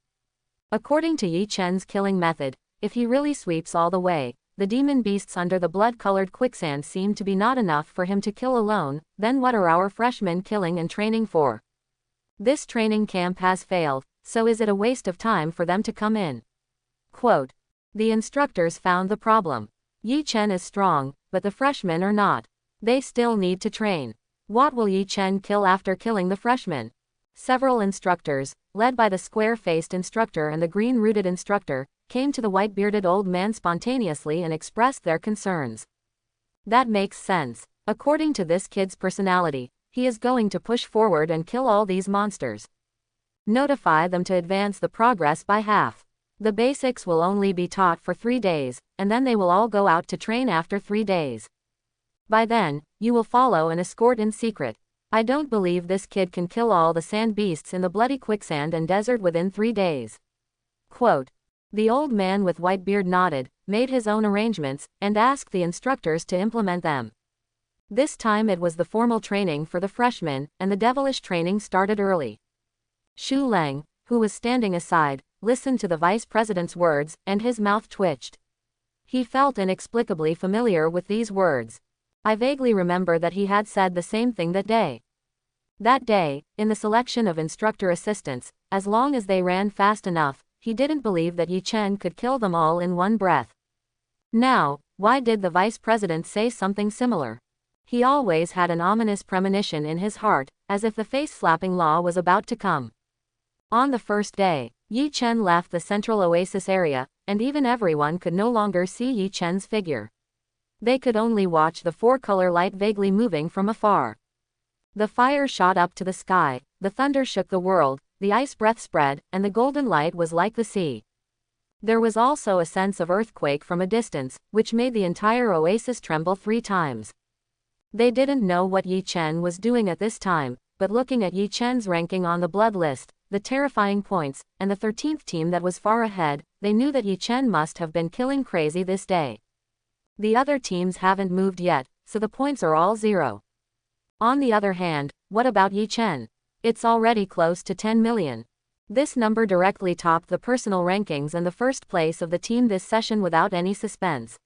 According to Yi Chen's killing method, if he really sweeps all the way, the demon beasts under the blood-colored quicksand seem to be not enough for him to kill alone. Then what are our freshmen killing and training for? This training camp has failed, so is it a waste of time for them to come in? Quote. The instructors found the problem. Yi Chen is strong, but the freshmen are not. They still need to train. What will Yi Chen kill after killing the freshmen? Several instructors, led by the square-faced instructor and the green-rooted instructor, came to the white-bearded old man spontaneously and expressed their concerns. That makes sense. According to this kid's personality, he is going to push forward and kill all these monsters. Notify them to advance the progress by half. The basics will only be taught for 3 days, and then they will all go out to train after 3 days. By then, you will follow and escort in secret. I don't believe this kid can kill all the sand beasts in the bloody quicksand and desert within 3 days. Quote. The old man with white beard nodded, made his own arrangements, and asked the instructors to implement them. This time it was the formal training for the freshmen, and the devilish training started early. Shu Leng, who was standing aside, listened to the vice president's words, and his mouth twitched. He felt inexplicably familiar with these words. I vaguely remember that he had said the same thing that day. That day, in the selection of instructor assistants, as long as they ran fast enough, he didn't believe that Yi Chen could kill them all in one breath. Now, why did the vice president say something similar? He always had an ominous premonition in his heart, as if the face-slapping law was about to come. On the first day, Yi Chen left the central oasis area, and even everyone could no longer see Yi Chen's figure. They could only watch the four-color light vaguely moving from afar. The fire shot up to the sky, the thunder shook the world, the ice breath spread, and the golden light was like the sea. There was also a sense of earthquake from a distance, which made the entire oasis tremble 3 times. They didn't know what Yi Chen was doing at this time, but looking at Yi Chen's ranking on the blood list, the terrifying points, and the 13th team that was far ahead, they knew that Yi Chen must have been killing crazy this day. The other teams haven't moved yet, so the points are all 0. On the other hand, what about Yi Chen? It's already close to 10 million. This number directly topped the personal rankings and the first place of the team this session without any suspense.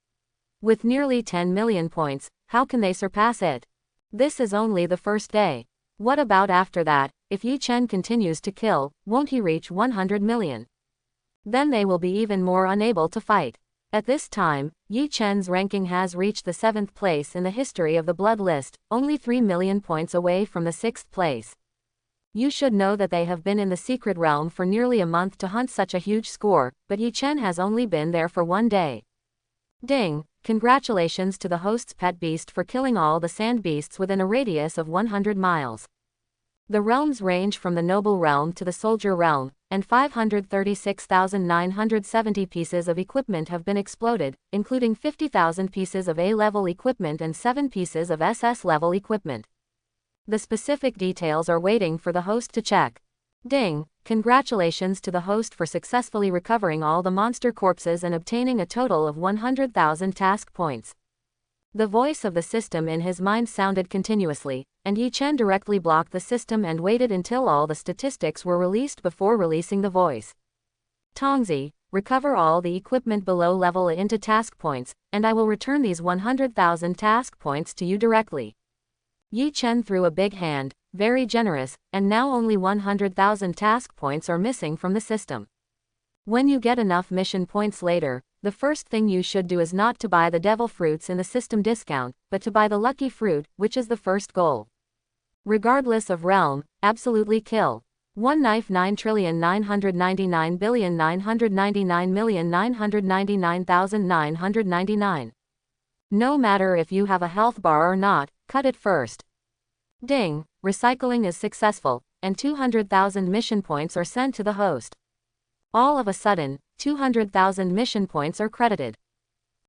With nearly 10 million points, how can they surpass it? This is only the first day. What about after that? If Yi Chen continues to kill, won't he reach 100 million? Then they will be even more unable to fight. At this time, Yi Chen's ranking has reached the 7th place in the history of the blood list, only 3 million points away from the 6th place. You should know that they have been in the secret realm for nearly a month to hunt such a huge score, but Yi Chen has only been there for 1 day. Ding! Congratulations to the host's pet beast for killing all the sand beasts within a radius of 100 miles. The realms range from the noble realm to the soldier realm, and 536,970 pieces of equipment have been exploded, including 50,000 pieces of A-level equipment and 7 pieces of SS-level equipment. The specific details are waiting for the host to check. Ding! Congratulations to the host for successfully recovering all the monster corpses and obtaining a total of 100,000 task points. The voice of the system in his mind sounded continuously, and Yi Chen directly blocked the system and waited until all the statistics were released before releasing the voice. Tongzi, recover all the equipment below level A into task points, and I will return these 100,000 task points to you directly. Yi Chen threw a big hand, very generous, and now only 100,000 task points are missing from the system. When you get enough mission points later, the first thing you should do is not to buy the devil fruits in the system discount, but to buy the lucky fruit, which is the first goal. Regardless of realm, absolutely kill. One knife 9,999,999,999,999. No matter if you have a health bar or not, cut it first. Ding! Recycling is successful, and 200,000 mission points are sent to the host. All of a sudden, 200,000 mission points are credited.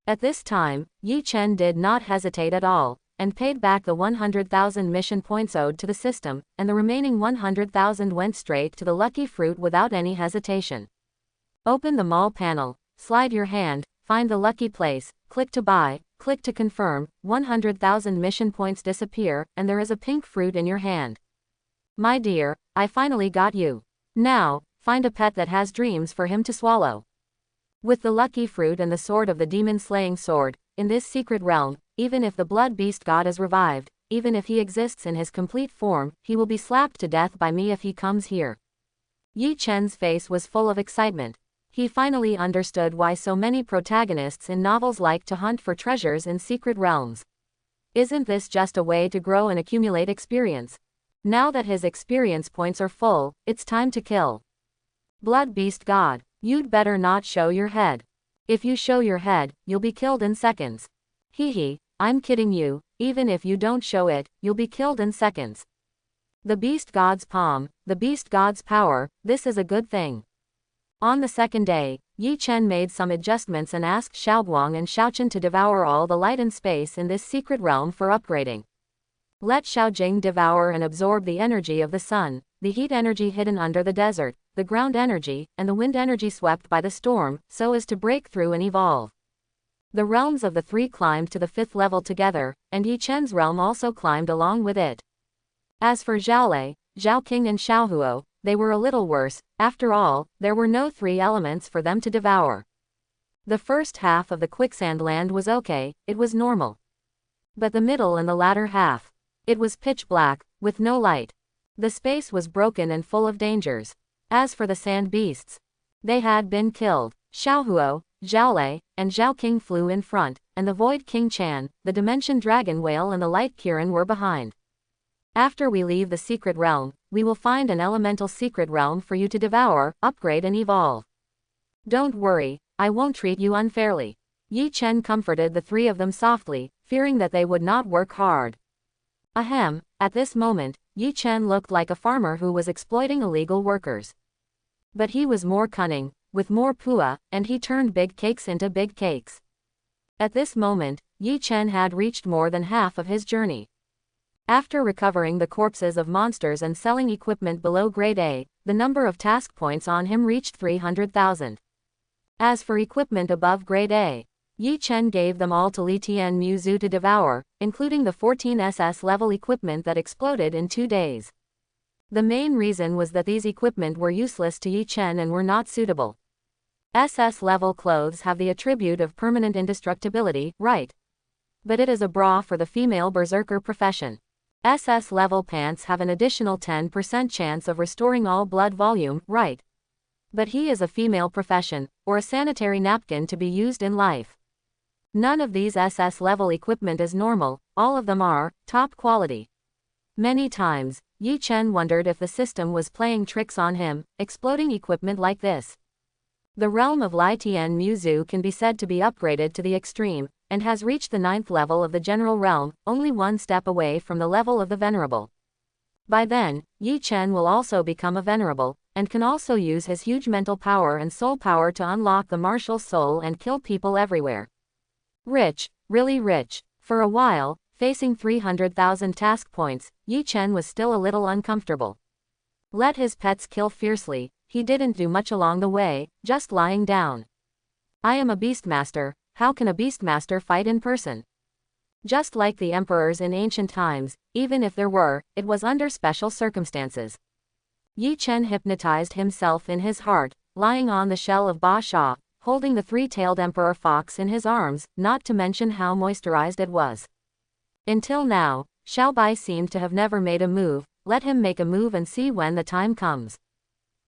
At this time, Yi Chen did not hesitate at all, and paid back the 100,000 mission points owed to the system, and the remaining 100,000 went straight to the lucky fruit without any hesitation. Open the mall panel, slide your hand, find the lucky place, click to buy, click to confirm, 100,000 mission points disappear, and there is a pink fruit in your hand. My dear, I finally got you. Now, find a pet that has dreams for him to swallow. With the lucky fruit and the sword of the demon-slaying sword, in this secret realm, even if the blood beast god is revived, even if he exists in his complete form, he will be slapped to death by me if he comes here. Yi Chen's face was full of excitement. He finally understood why so many protagonists in novels like to hunt for treasures in secret realms. Isn't this just a way to grow and accumulate experience? Now that his experience points are full, it's time to kill. Blood beast god, you'd better not show your head. If you show your head, you'll be killed in seconds. Hee, I'm kidding you, even if you don't show it, you'll be killed in seconds. The beast god's palm, the beast god's power, this is a good thing. On the second day, Yi Chen made some adjustments and asked Xiaoguang and Xiaochen to devour all the light and space in this secret realm for upgrading. Let Xiaojing devour and absorb the energy of the sun, the heat energy hidden under the desert, the ground energy, and the wind energy swept by the storm, so as to break through and evolve. The realms of the three climbed to the 5th level together, and Yi Chen's realm also climbed along with it. As for Xiaolei, Zhaoqing and Xiaohuo, they were a little worse. After all, there were no 3 elements for them to devour. The first half of the quicksand land was okay, it was normal. But the middle and the latter half, it was pitch black, with no light. The space was broken and full of dangers. As for the sand beasts, they had been killed. Xiaohuo, Xiaolei, and Zhaoqing flew in front, and the Void King Chan, the Dimension Dragon Whale and the Light Kirin were behind. After we leave the secret realm, we will find an elemental secret realm for you to devour, upgrade and evolve. Don't worry, I won't treat you unfairly. Yi Chen comforted the 3 of them softly, fearing that they would not work hard. Ahem, at this moment, Yi Chen looked like a farmer who was exploiting illegal workers. But he was more cunning, with more pua, and he turned big cakes into big cakes. At this moment, Yi Chen had reached more than half of his journey. After recovering the corpses of monsters and selling equipment below grade A, the number of task points on him reached 300,000. As for equipment above grade A, Yi Chen gave them all to Li Tian Mu Zhu to devour, including the 14 SS level equipment that exploded in 2 days. The main reason was that these equipment were useless to Yi Chen and were not suitable. SS level clothes have the attribute of permanent indestructibility, right? But it is a bra for the female berserker profession. SS level pants have an additional 10% chance of restoring all blood volume, right? But he is a female profession, or a sanitary napkin to be used in life. None of these SS level equipment is normal, all of them are top quality. Many times, Yi Chen wondered if the system was playing tricks on him, exploding equipment like this. The realm of Li Tian Mu Zhu can be said to be upgraded to the extreme, and has reached the 9th level of the general realm, only 1 step away from the level of the venerable. By then, Yi Chen will also become a venerable, and can also use his huge mental power and soul power to unlock the martial soul and kill people everywhere. Rich, really rich. For a while, facing 300,000 task points, Yi Chen was still a little uncomfortable. Let his pets kill fiercely, he didn't do much along the way, just lying down. I am a beastmaster, how can a beastmaster fight in person? Just like the emperors in ancient times, even if there were, it was under special circumstances. Yi Chen hypnotized himself in his heart, lying on the shell of Ba Sha, holding the 3-tailed emperor fox in his arms, not to mention how moisturized it was. Until now, Xiao Bai seemed to have never made a move. Let him make a move and see when the time comes.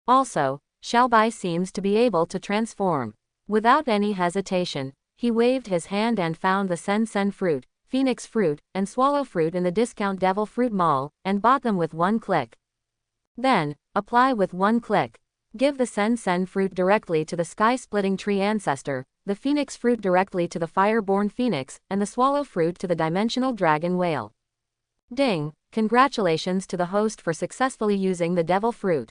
Also, Xiao Bai seems to be able to transform. Without any hesitation, he waved his hand and found the Sen fruit, Phoenix fruit, and Swallow fruit in the Discount Devil Fruit Mall, and bought them with 1 click. Then, apply with 1 click. Give the Sen fruit directly to the Sky-Splitting Tree Ancestor, the Phoenix fruit directly to the Fire-born Phoenix, and the Swallow fruit to the Dimensional Dragon Whale. Ding! Congratulations to the host for successfully using the Devil Fruit.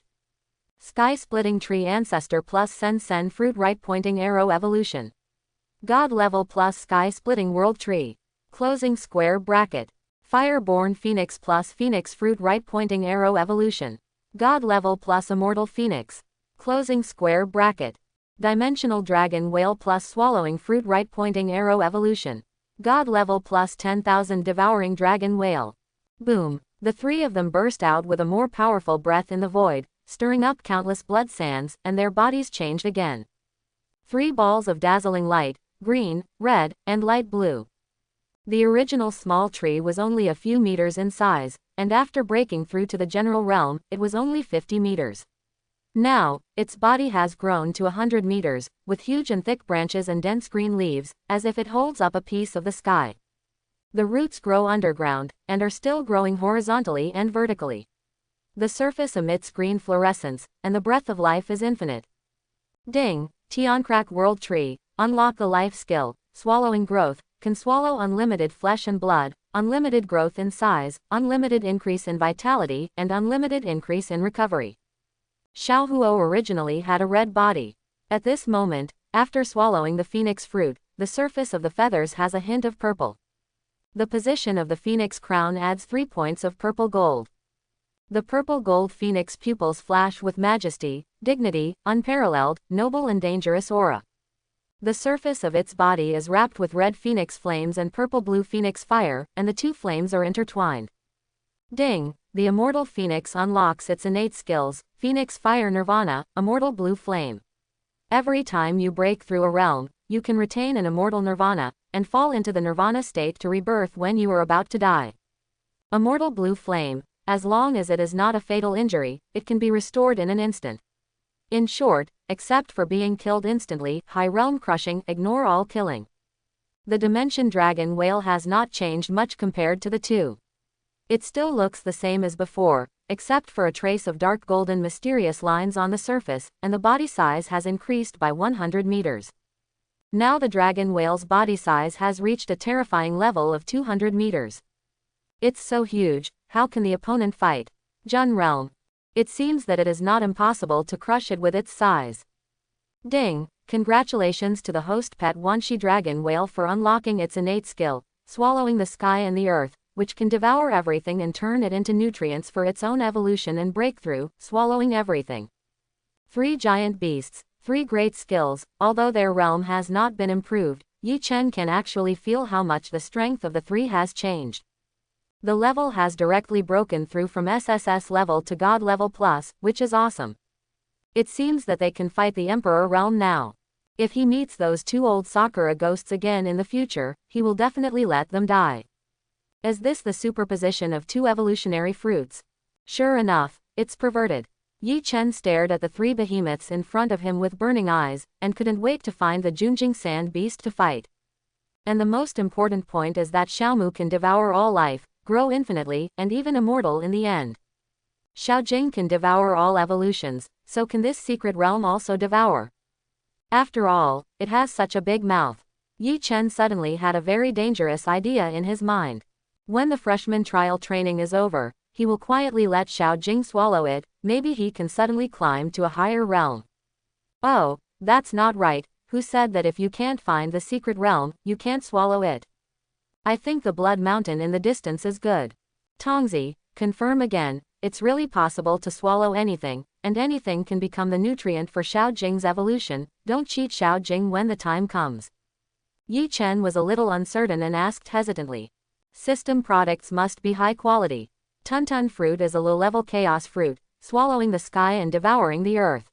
Sky-Splitting Tree Ancestor plus Sen fruit Right-Pointing Arrow Evolution. God level plus Sky-Splitting World Tree. Closing square bracket. Fire-born Phoenix plus Phoenix fruit Right-Pointing Arrow Evolution. God level plus Immortal Phoenix. Closing square bracket. Dimensional Dragon Whale plus Swallowing fruit Right-Pointing Arrow Evolution. God level plus 10,000 Devouring Dragon Whale. Boom. The 3 of them burst out with a more powerful breath in the void, stirring up countless blood sands, and their bodies changed again. 3 balls of dazzling light, green, red, and light blue. The original small tree was only a few meters in size, and after breaking through to the general realm, it was only 50 meters. Now, its body has grown to 100 meters, with huge and thick branches and dense green leaves, as if it holds up a piece of the sky. The roots grow underground, and are still growing horizontally and vertically. The surface emits green fluorescence, and the breath of life is infinite. Ding! Tiancrack World Tree, unlock the life skill, swallowing growth, can swallow unlimited flesh and blood, unlimited growth in size, unlimited increase in vitality, and unlimited increase in recovery. Xiaohuo originally had a red body. At this moment, after swallowing the phoenix fruit, the surface of the feathers has a hint of purple. The position of the phoenix crown adds 3 points of purple gold. The purple gold phoenix pupils flash with majesty, dignity, unparalleled, noble and dangerous aura. The surface of its body is wrapped with red phoenix flames and purple-blue phoenix fire, and the two flames are intertwined. Ding! The immortal phoenix unlocks its innate skills, Phoenix Fire Nirvana, Immortal Blue Flame. Every time you break through a realm, you can retain an immortal nirvana, and fall into the nirvana state to rebirth when you are about to die. Immortal Blue Flame, as long as it is not a fatal injury, it can be restored in an instant. In short, except for being killed instantly, high realm crushing, ignore all killing. The Dimension Dragon Whale has not changed much compared to the two. It still looks the same as before, except for a trace of dark golden mysterious lines on the surface, and the body size has increased by 100 meters. Now the dragon whale's body size has reached a terrifying level of 200 meters. It's so huge, how can the opponent fight? Jun Realm. It seems that it is not impossible to crush it with its size. Ding! Congratulations to the host pet Wanshi dragon whale for unlocking its innate skill, swallowing the sky and the earth, which can devour everything and turn it into nutrients for its own evolution and breakthrough, swallowing everything. 3 giant beasts, 3 great skills. Although their realm has not been improved, Yi Chen can actually feel how much the strength of the 3 has changed. The level has directly broken through from SSS level to God level plus, which is awesome. It seems that they can fight the Emperor realm now. If he meets those 2 old Sakura ghosts again in the future, he will definitely let them die. Is this the superposition of 2 evolutionary fruits? Sure enough, it's perverted. Yi Chen stared at the 3 behemoths in front of him with burning eyes, and couldn't wait to find the Junjing Sand Beast to fight. And the most important point is that Xiaomu can devour all life, grow infinitely, and even immortal in the end. Xiaojing can devour all evolutions, so can this secret realm also devour? After all, it has such a big mouth. Yi Chen suddenly had a very dangerous idea in his mind. When the freshman trial training is over, he will quietly let Xiaojing swallow it, maybe he can suddenly climb to a higher realm. Oh, that's not right. Who said that if you can't find the secret realm, you can't swallow it? I think the blood mountain in the distance is good. Tongzi, confirm again, it's really possible to swallow anything, and anything can become the nutrient for Xiaojing's evolution. Don't cheat Xiaojing when the time comes. Yi Chen was a little uncertain and asked hesitantly. System products must be high quality. Tuntun fruit is a low-level chaos fruit, swallowing the sky and devouring the earth.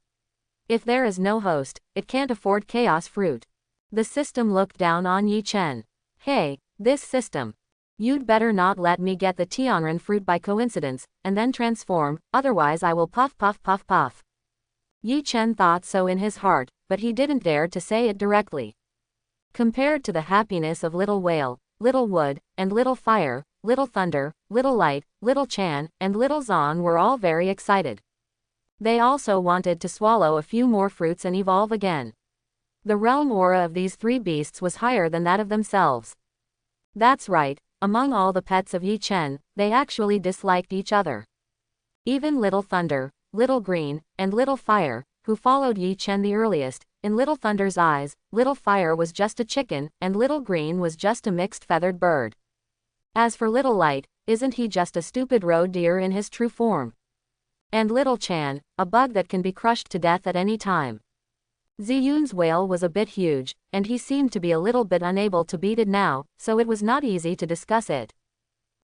If there is no host, it can't afford chaos fruit. The system looked down on Yi Chen. Hey, this system. You'd better not let me get the Tianren fruit by coincidence, and then transform, otherwise I will puff puff puff puff. Yi Chen thought so in his heart, but he didn't dare to say it directly. Compared to the happiness of Little Whale, Little Wood, and Little Fire, Little Thunder, Little Light, Little Chan, and Little Zon were all very excited. They also wanted to swallow a few more fruits and evolve again. The realm aura of these 3 beasts was higher than that of themselves. That's right, among all the pets of Yi Chen, they actually disliked each other. Even Little Thunder, Little Green, and Little Fire, who followed Yi Chen the earliest, in Little Thunder's eyes, Little Fire was just a chicken, and Little Green was just a mixed feathered bird. As for Little Light, isn't he just a stupid road deer in his true form? And Little Chan, a bug that can be crushed to death at any time. Ziyun's whale was a bit huge, and he seemed to be a little bit unable to beat it now, so it was not easy to discuss it.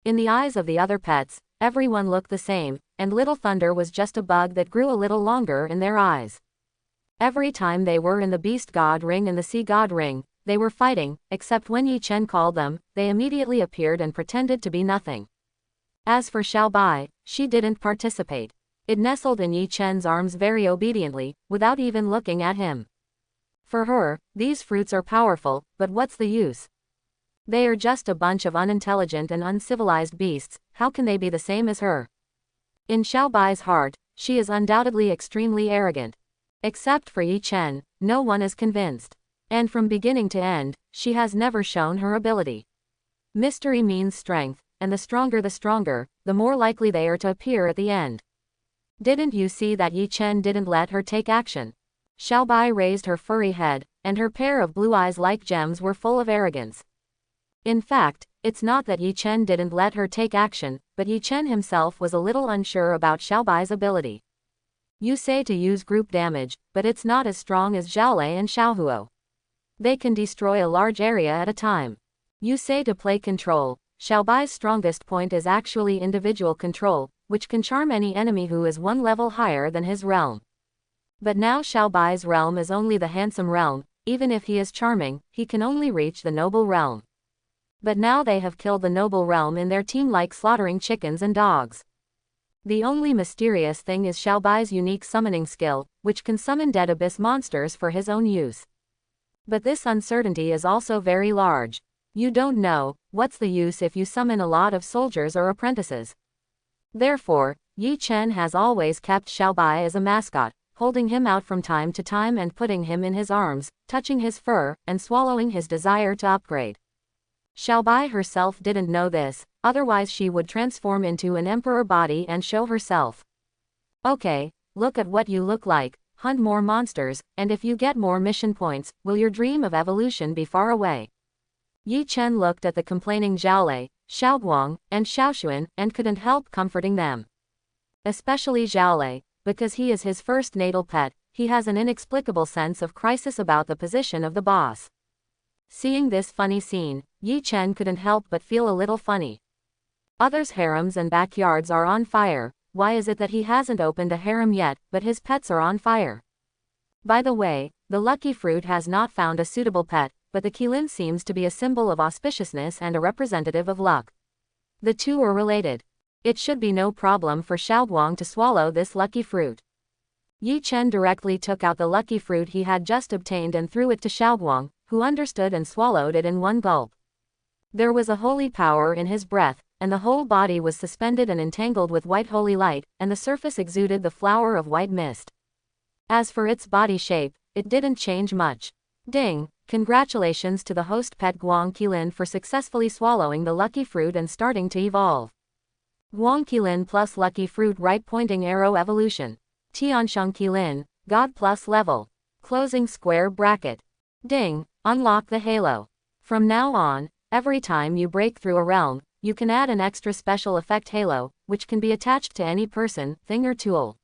In the eyes of the other pets, everyone looked the same, and Little Thunder was just a bug that grew a little longer in their eyes. Every time they were in the Beast God Ring and the Sea God Ring, they were fighting, except when Yi Chen called them, they immediately appeared and pretended to be nothing. As for Xiaobai, she didn't participate. It nestled in Yi Chen's arms very obediently, without even looking at him. For her, these fruits are powerful, but what's the use? They are just a bunch of unintelligent and uncivilized beasts, how can they be the same as her? In Xiaobai's heart, she is undoubtedly extremely arrogant. Except for Yi Chen, no one is convinced. And from beginning to end, she has never shown her ability. Mystery means strength, and the stronger, the more likely they are to appear at the end. Didn't you see that Yi Chen didn't let her take action? Xiaobai raised her furry head, and her pair of blue eyes like gems were full of arrogance. In fact, it's not that Yi Chen didn't let her take action, but Yi Chen himself was a little unsure about Xiaobai's ability. You say to use group damage, but it's not as strong as Xiaolei and Xiaohuo. They can destroy a large area at a time. You say to play control. Xiaobai's strongest point is actually individual control, which can charm any enemy who is one level higher than his realm. But now Xiaobai's realm is only the handsome realm. Even if he is charming, he can only reach the noble realm. But now they have killed the noble realm in their team like slaughtering chickens and dogs. The only mysterious thing is Xiaobai's unique summoning skill, which can summon dead abyss monsters for his own use. But this uncertainty is also very large. You don't know, what's the use if you summon a lot of soldiers or apprentices? Therefore, Yi Chen has always kept Xiaobai as a mascot, holding him out from time to time and putting him in his arms, touching his fur, and swallowing his desire to upgrade. Xiaobai herself didn't know this, otherwise she would transform into an emperor body and show herself. Okay, look at what you look like, hunt more monsters, and if you get more mission points, will your dream of evolution be far away? Yi Chen looked at the complaining Zhaolei, Xiaoguang, and Xiaoxuan, and couldn't help comforting them. Especially Zhaolei, because he is his first natal pet, he has an inexplicable sense of crisis about the position of the boss. Seeing this funny scene, Yi Chen couldn't help but feel a little funny. Others' harems and backyards are on fire. Why is it that he hasn't opened a harem yet, but his pets are on fire? By the way, the lucky fruit has not found a suitable pet, but the qilin seems to be a symbol of auspiciousness and a representative of luck. The two are related. It should be no problem for Xiaoguang to swallow this lucky fruit. Yi Chen directly took out the lucky fruit he had just obtained and threw it to Xiaoguang, who understood and swallowed it in one gulp. There was a holy power in his breath, and the whole body was suspended and entangled with white holy light, and the surface exuded the flower of white mist. As for its body shape, it didn't change much. Ding! Congratulations to the host pet Guang Qilin for successfully swallowing the lucky fruit and starting to evolve. Guang Qilin plus lucky fruit right pointing arrow evolution. Tianshang Qilin, God plus level. Closing square bracket. Ding! Unlock the halo. From now on, every time you break through a realm, you can add an extra special effect halo, which can be attached to any person, thing or tool.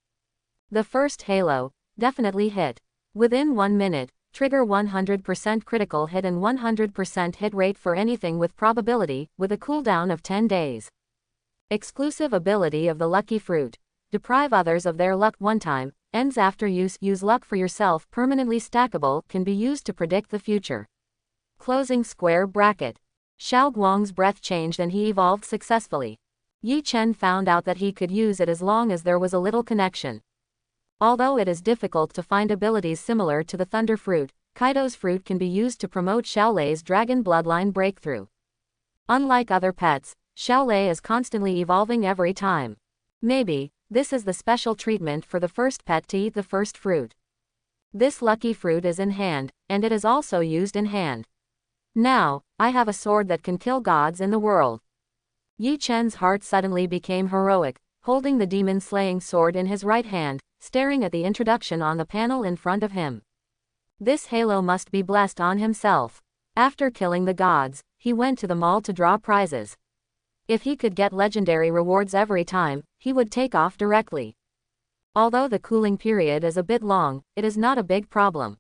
The first halo, definitely hit. Within 1 minute, trigger 100% critical hit and 100% hit rate for anything with probability, with a cooldown of 10 days. Exclusive ability of the lucky fruit. Deprive others of their luck one time, ends after use. Use luck for yourself. Permanently stackable, can be used to predict the future. Closing square bracket. Xiaoguang's breath changed and he evolved successfully. Yi Chen found out that he could use it as long as there was a little connection. Although it is difficult to find abilities similar to the Thunder Fruit, Kaido's fruit can be used to promote Xiaolei's dragon bloodline breakthrough. Unlike other pets, Xiaolei is constantly evolving every time. Maybe, this is the special treatment for the first pet to eat the first fruit. This lucky fruit is in hand, and it is also used in hand. Now, I have a sword that can kill gods in the world. Yi Chen's heart suddenly became heroic, holding the demon-slaying sword in his right hand, staring at the introduction on the panel in front of him. This halo must be blessed on himself. After killing the gods, he went to the mall to draw prizes. If he could get legendary rewards every time, he would take off directly. Although the cooling period is a bit long, it is not a big problem.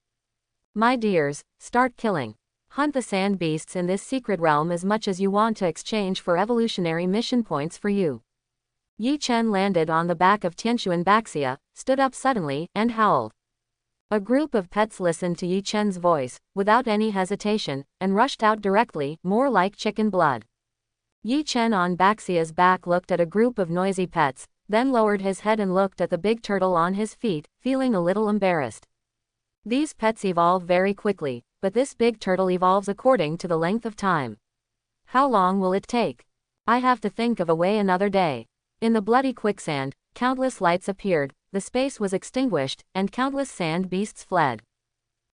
My dears, start killing. Hunt the sand beasts in this secret realm as much as you want to exchange for evolutionary mission points for you. Yi Chen landed on the back of Tianshuan Baxia, stood up suddenly, and howled. A group of pets listened to Yi Chen's voice, without any hesitation, and rushed out directly, more like chicken blood. Yi Chen on Baxia's back looked at a group of noisy pets, then lowered his head and looked at the big turtle on his feet, feeling a little embarrassed. These pets evolve very quickly, but this big turtle evolves according to the length of time. How long will it take? I have to think of a way another day. In the bloody quicksand, countless lights appeared, the space was extinguished, and countless sand beasts fled.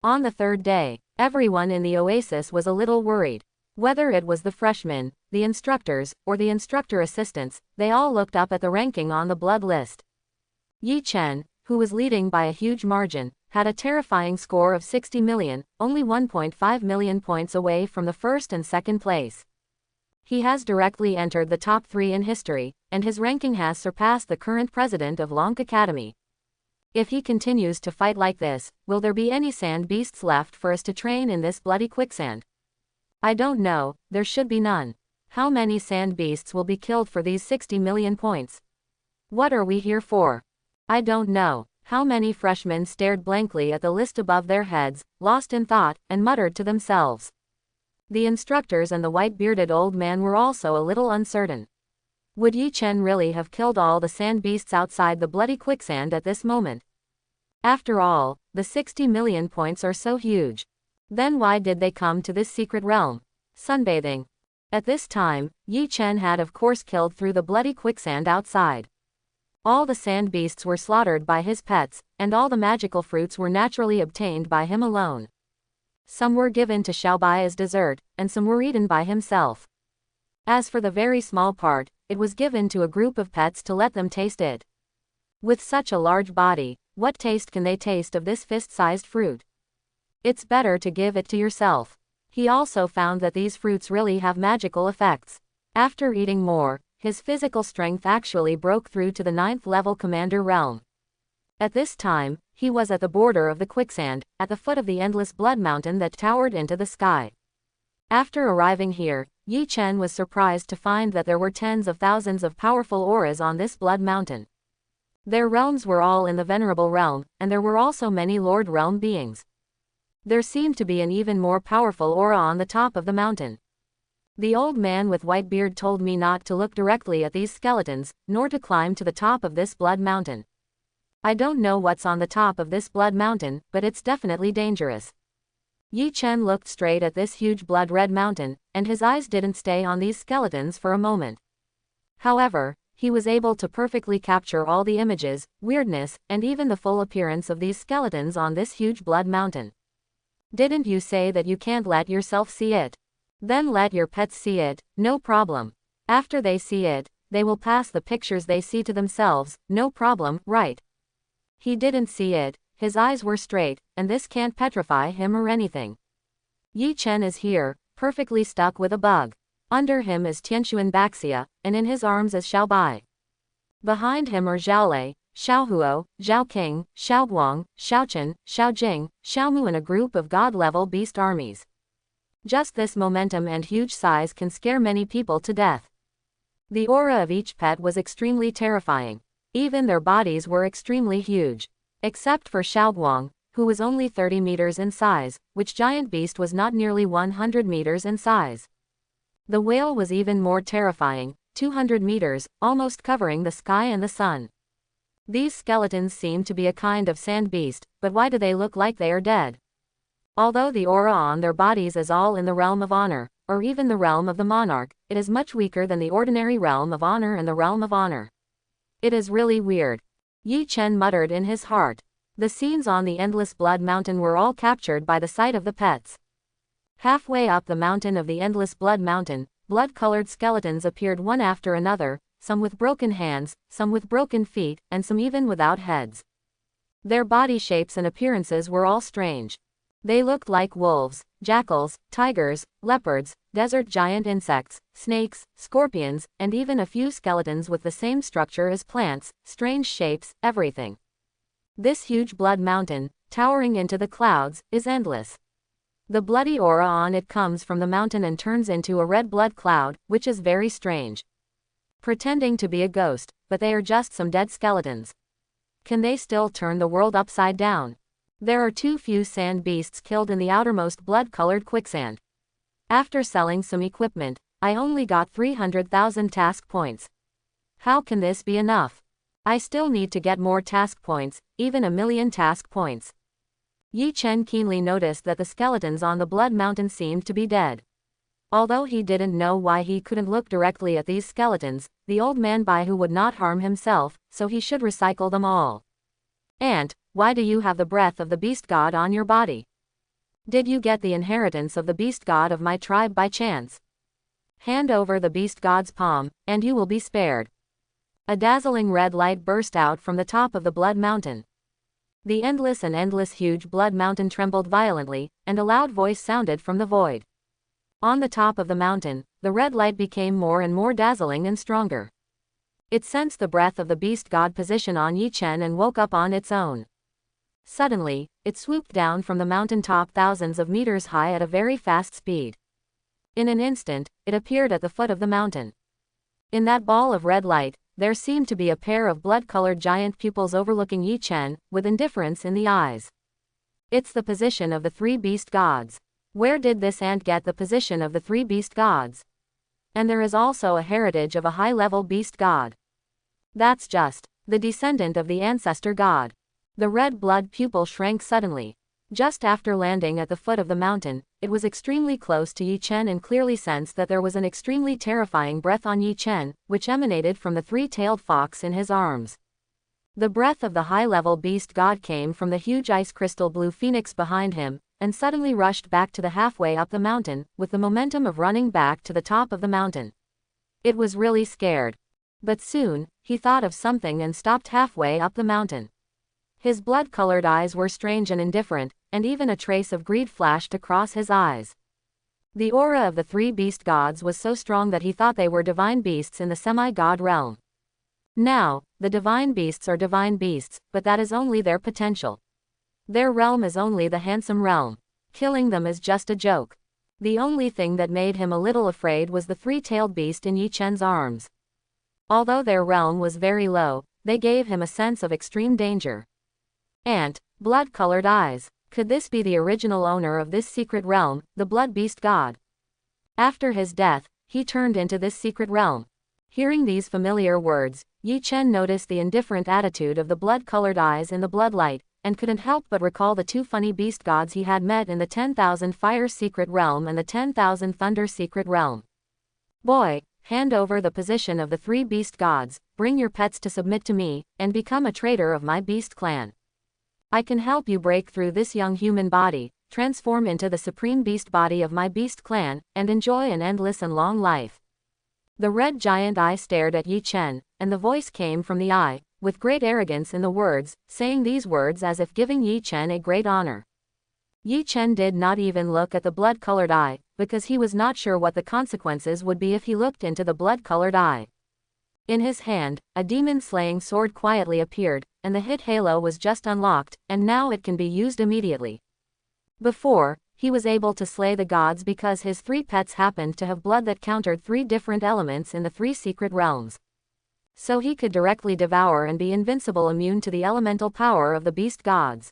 On the third day, everyone in the oasis was a little worried. Whether it was the freshmen, the instructors, or the instructor assistants, they all looked up at the ranking on the blood list. Yi Chen, who was leading by a huge margin, had a terrifying score of 60 million, only 1.5 million points away from the first and second place. He has directly entered the top 3 in history, and his ranking has surpassed the current president of Lonk Academy. If he continues to fight like this, will there be any sand beasts left for us to train in this bloody quicksand? I don't know, there should be none. How many sand beasts will be killed for these 60 million points? What are we here for? I don't know. How many freshmen stared blankly at the list above their heads, lost in thought, and muttered to themselves. The instructors and the white-bearded old man were also a little uncertain. Would Yi Chen really have killed all the sand beasts outside the bloody quicksand at this moment? After all, the 60 million points are so huge. Then why did they come to this secret realm? Sunbathing. At this time, Yi Chen had of course killed through the bloody quicksand outside. All the sand beasts were slaughtered by his pets, and all the magical fruits were naturally obtained by him alone. Some were given to Xiaobai as dessert, and some were eaten by himself. As for the very small part, it was given to a group of pets to let them taste it. With such a large body, what taste can they taste of this fist-sized fruit? It's better to give it to yourself. He also found that these fruits really have magical effects. After eating more, his physical strength actually broke through to the 9th level commander realm. At this time, he was at the border of the quicksand, at the foot of the endless blood mountain that towered into the sky. After arriving here, Yi Chen was surprised to find that there were tens of thousands of powerful auras on this blood mountain. Their realms were all in the venerable realm, and there were also many lord realm beings. There seemed to be an even more powerful aura on the top of the mountain. The old man with white beard told me not to look directly at these skeletons, nor to climb to the top of this blood mountain. I don't know what's on the top of this blood mountain, but it's definitely dangerous. Yi Chen looked straight at this huge blood-red mountain, and his eyes didn't stay on these skeletons for a moment. However, he was able to perfectly capture all the images, weirdness, and even the full appearance of these skeletons on this huge blood mountain. Didn't you say that you can't let yourself see it? Then let your pets see it, no problem. After they see it, they will pass the pictures they see to themselves, no problem, right? He didn't see it, his eyes were straight, and this can't petrify him or anything. Yi Chen is here, perfectly stuck with a bug. Under him is Tianxuan Baxia, and in his arms is Xiaobai. Behind him are Xiaolei, Xiaohuo, Xiaoqing, Xiaoguang, Xiaochen, Xiaojing, Xiaomu and a group of god-level beast armies. Just this momentum and huge size can scare many people to death. The aura of each pet was extremely terrifying. Even their bodies were extremely huge. Except for Xiaoguang, who was only 30 meters in size, which giant beast was not nearly 100 meters in size. The whale was even more terrifying, 200 meters, almost covering the sky and the sun. These skeletons seem to be a kind of sand beast, but why do they look like they are dead? Although the aura on their bodies is all in the realm of honor, or even the realm of the monarch, it is much weaker than the ordinary realm of honor and the realm of honor. It is really weird. Yi Chen muttered in his heart. The scenes on the endless blood mountain were all captured by the sight of the pets. Halfway up the mountain of the endless blood mountain, blood-colored skeletons appeared one after another, some with broken hands, some with broken feet, and some even without heads. Their body shapes and appearances were all strange. They looked like wolves, jackals, tigers, leopards, desert giant insects, snakes, scorpions, and even a few skeletons with the same structure as plants, strange shapes, everything. This huge blood mountain, towering into the clouds, is endless. The bloody aura on it comes from the mountain and turns into a red blood cloud, which is very strange. Pretending to be a ghost, but they are just some dead skeletons. Can they still turn the world upside down? There are too few sand beasts killed in the outermost blood-colored quicksand. After selling some equipment, I only got 300,000 task points. How can this be enough? I still need to get more task points, even 1,000,000 task points. Yi Chen keenly noticed that the skeletons on the blood mountain seemed to be dead. Although he didn't know why he couldn't look directly at these skeletons, the old man Baihu would not harm himself, so he should recycle them all. "Aunt, why do you have the breath of the beast god on your body? Did you get the inheritance of the beast god of my tribe by chance? Hand over the beast god's palm, and you will be spared." A dazzling red light burst out from the top of the blood mountain. The endless huge blood mountain trembled violently, and a loud voice sounded from the void. On the top of the mountain, the red light became more and more dazzling and stronger. It sensed the breath of the beast god position on Yi Chen and woke up on its own. Suddenly, it swooped down from the mountain top thousands of meters high at a very fast speed. In an instant, it appeared at the foot of the mountain. In that ball of red light, there seemed to be a pair of blood-colored giant pupils overlooking Yi Chen, with indifference in the eyes. It's the position of the three beast gods. Where did this ant get the position of the three beast gods? And there is also a heritage of a high-level beast god. That's just the descendant of the ancestor god. The red blood pupil shrank suddenly. Just after landing at the foot of the mountain, it was extremely close to Yi Chen and clearly sensed that there was an extremely terrifying breath on Yi Chen, which emanated from the three-tailed fox in his arms. The breath of the high-level beast god came from the huge ice crystal blue phoenix behind him, and suddenly rushed back to the halfway up the mountain, with the momentum of running back to the top of the mountain. It was really scared. But soon, he thought of something and stopped halfway up the mountain. His blood-colored eyes were strange and indifferent, and even a trace of greed flashed across his eyes. The aura of the three beast gods was so strong that he thought they were divine beasts in the semi-god realm. Now, the divine beasts are divine beasts, but that is only their potential. Their realm is only the handsome realm. Killing them is just a joke. The only thing that made him a little afraid was the three-tailed beast in Yi Chen's arms. Although their realm was very low, they gave him a sense of extreme danger. Ant, blood-colored eyes. Could this be the original owner of this secret realm, the blood beast god? After his death, he turned into this secret realm. Hearing these familiar words, Yi Chen noticed the indifferent attitude of the blood-colored eyes in the bloodlight, and couldn't help but recall the two funny beast gods he had met in the 10,000 Fire Secret Realm and the 10,000 Thunder Secret Realm. Boy, hand over the position of the three beast gods, bring your pets to submit to me, and become a traitor of my beast clan. I can help you break through this young human body, transform into the supreme beast body of my beast clan, and enjoy an endless and long life. The red giant eye stared at Yi Chen, and the voice came from the eye, with great arrogance in the words, saying these words as if giving Yi Chen a great honor. Yi Chen did not even look at the blood-colored eye, because he was not sure what the consequences would be if he looked into the blood-colored eye. In his hand, a demon-slaying sword quietly appeared, and the hit halo was just unlocked, and now it can be used immediately. Before, he was able to slay the gods because his three pets happened to have blood that countered three different elements in the three secret realms. So he could directly devour and be invincible, immune to the elemental power of the beast gods.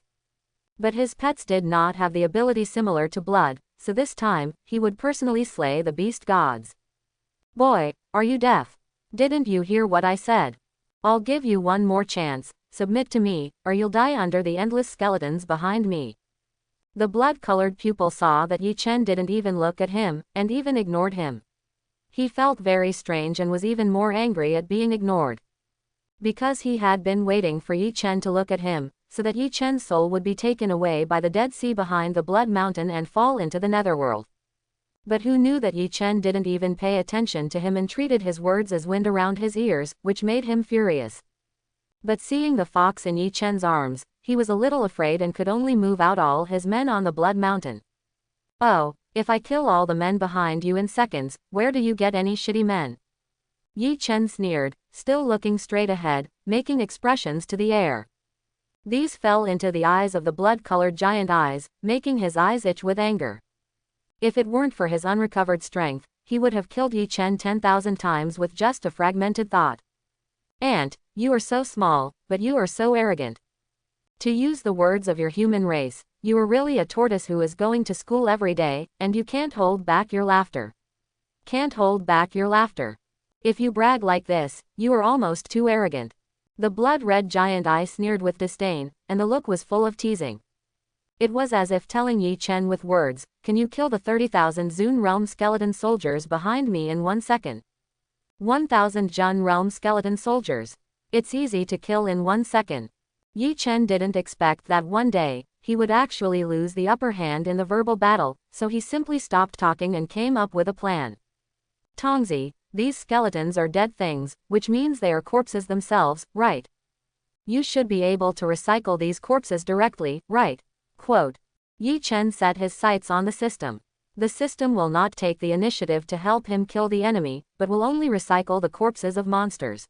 But his pets did not have the ability similar to blood, so this time, he would personally slay the beast gods. Boy, are you deaf? Didn't you hear what I said? I'll give you one more chance, submit to me, or you'll die under the endless skeletons behind me. The blood-colored pupil saw that Yi Chen didn't even look at him, and even ignored him. He felt very strange and was even more angry at being ignored. Because he had been waiting for Yi Chen to look at him, so that Yi Chen's soul would be taken away by the Dead Sea behind the Blood Mountain and fall into the Netherworld. But who knew that Yi Chen didn't even pay attention to him and treated his words as wind around his ears, which made him furious. But seeing the fox in Yi Chen's arms, he was a little afraid and could only move out all his men on the Blood Mountain. Oh, if I kill all the men behind you in seconds, where do you get any shitty men? Yi Chen sneered, still looking straight ahead, making expressions to the air. These fell into the eyes of the blood-colored giant eyes, making his eyes itch with anger. If it weren't for his unrecovered strength, he would have killed Yi Chen 10,000 times with just a fragmented thought. Ant, you are so small, but you are so arrogant. To use the words of your human race, you are really a tortoise who is going to school every day, and you can't hold back your laughter. Can't hold back your laughter. If you brag like this, you are almost too arrogant. The blood-red giant eye sneered with disdain, and the look was full of teasing. It was as if telling Yi Chen with words, can you kill the 30,000 Zun Realm skeleton soldiers behind me in 1 second? 1,000 Jun Realm skeleton soldiers. It's easy to kill in 1 second. Yi Chen didn't expect that one day, he would actually lose the upper hand in the verbal battle, so he simply stopped talking and came up with a plan. Tongzi, these skeletons are dead things, which means they are corpses themselves, right? You should be able to recycle these corpses directly, right? Quote. Yi Chen set his sights on the system. The system will not take the initiative to help him kill the enemy, but will only recycle the corpses of monsters.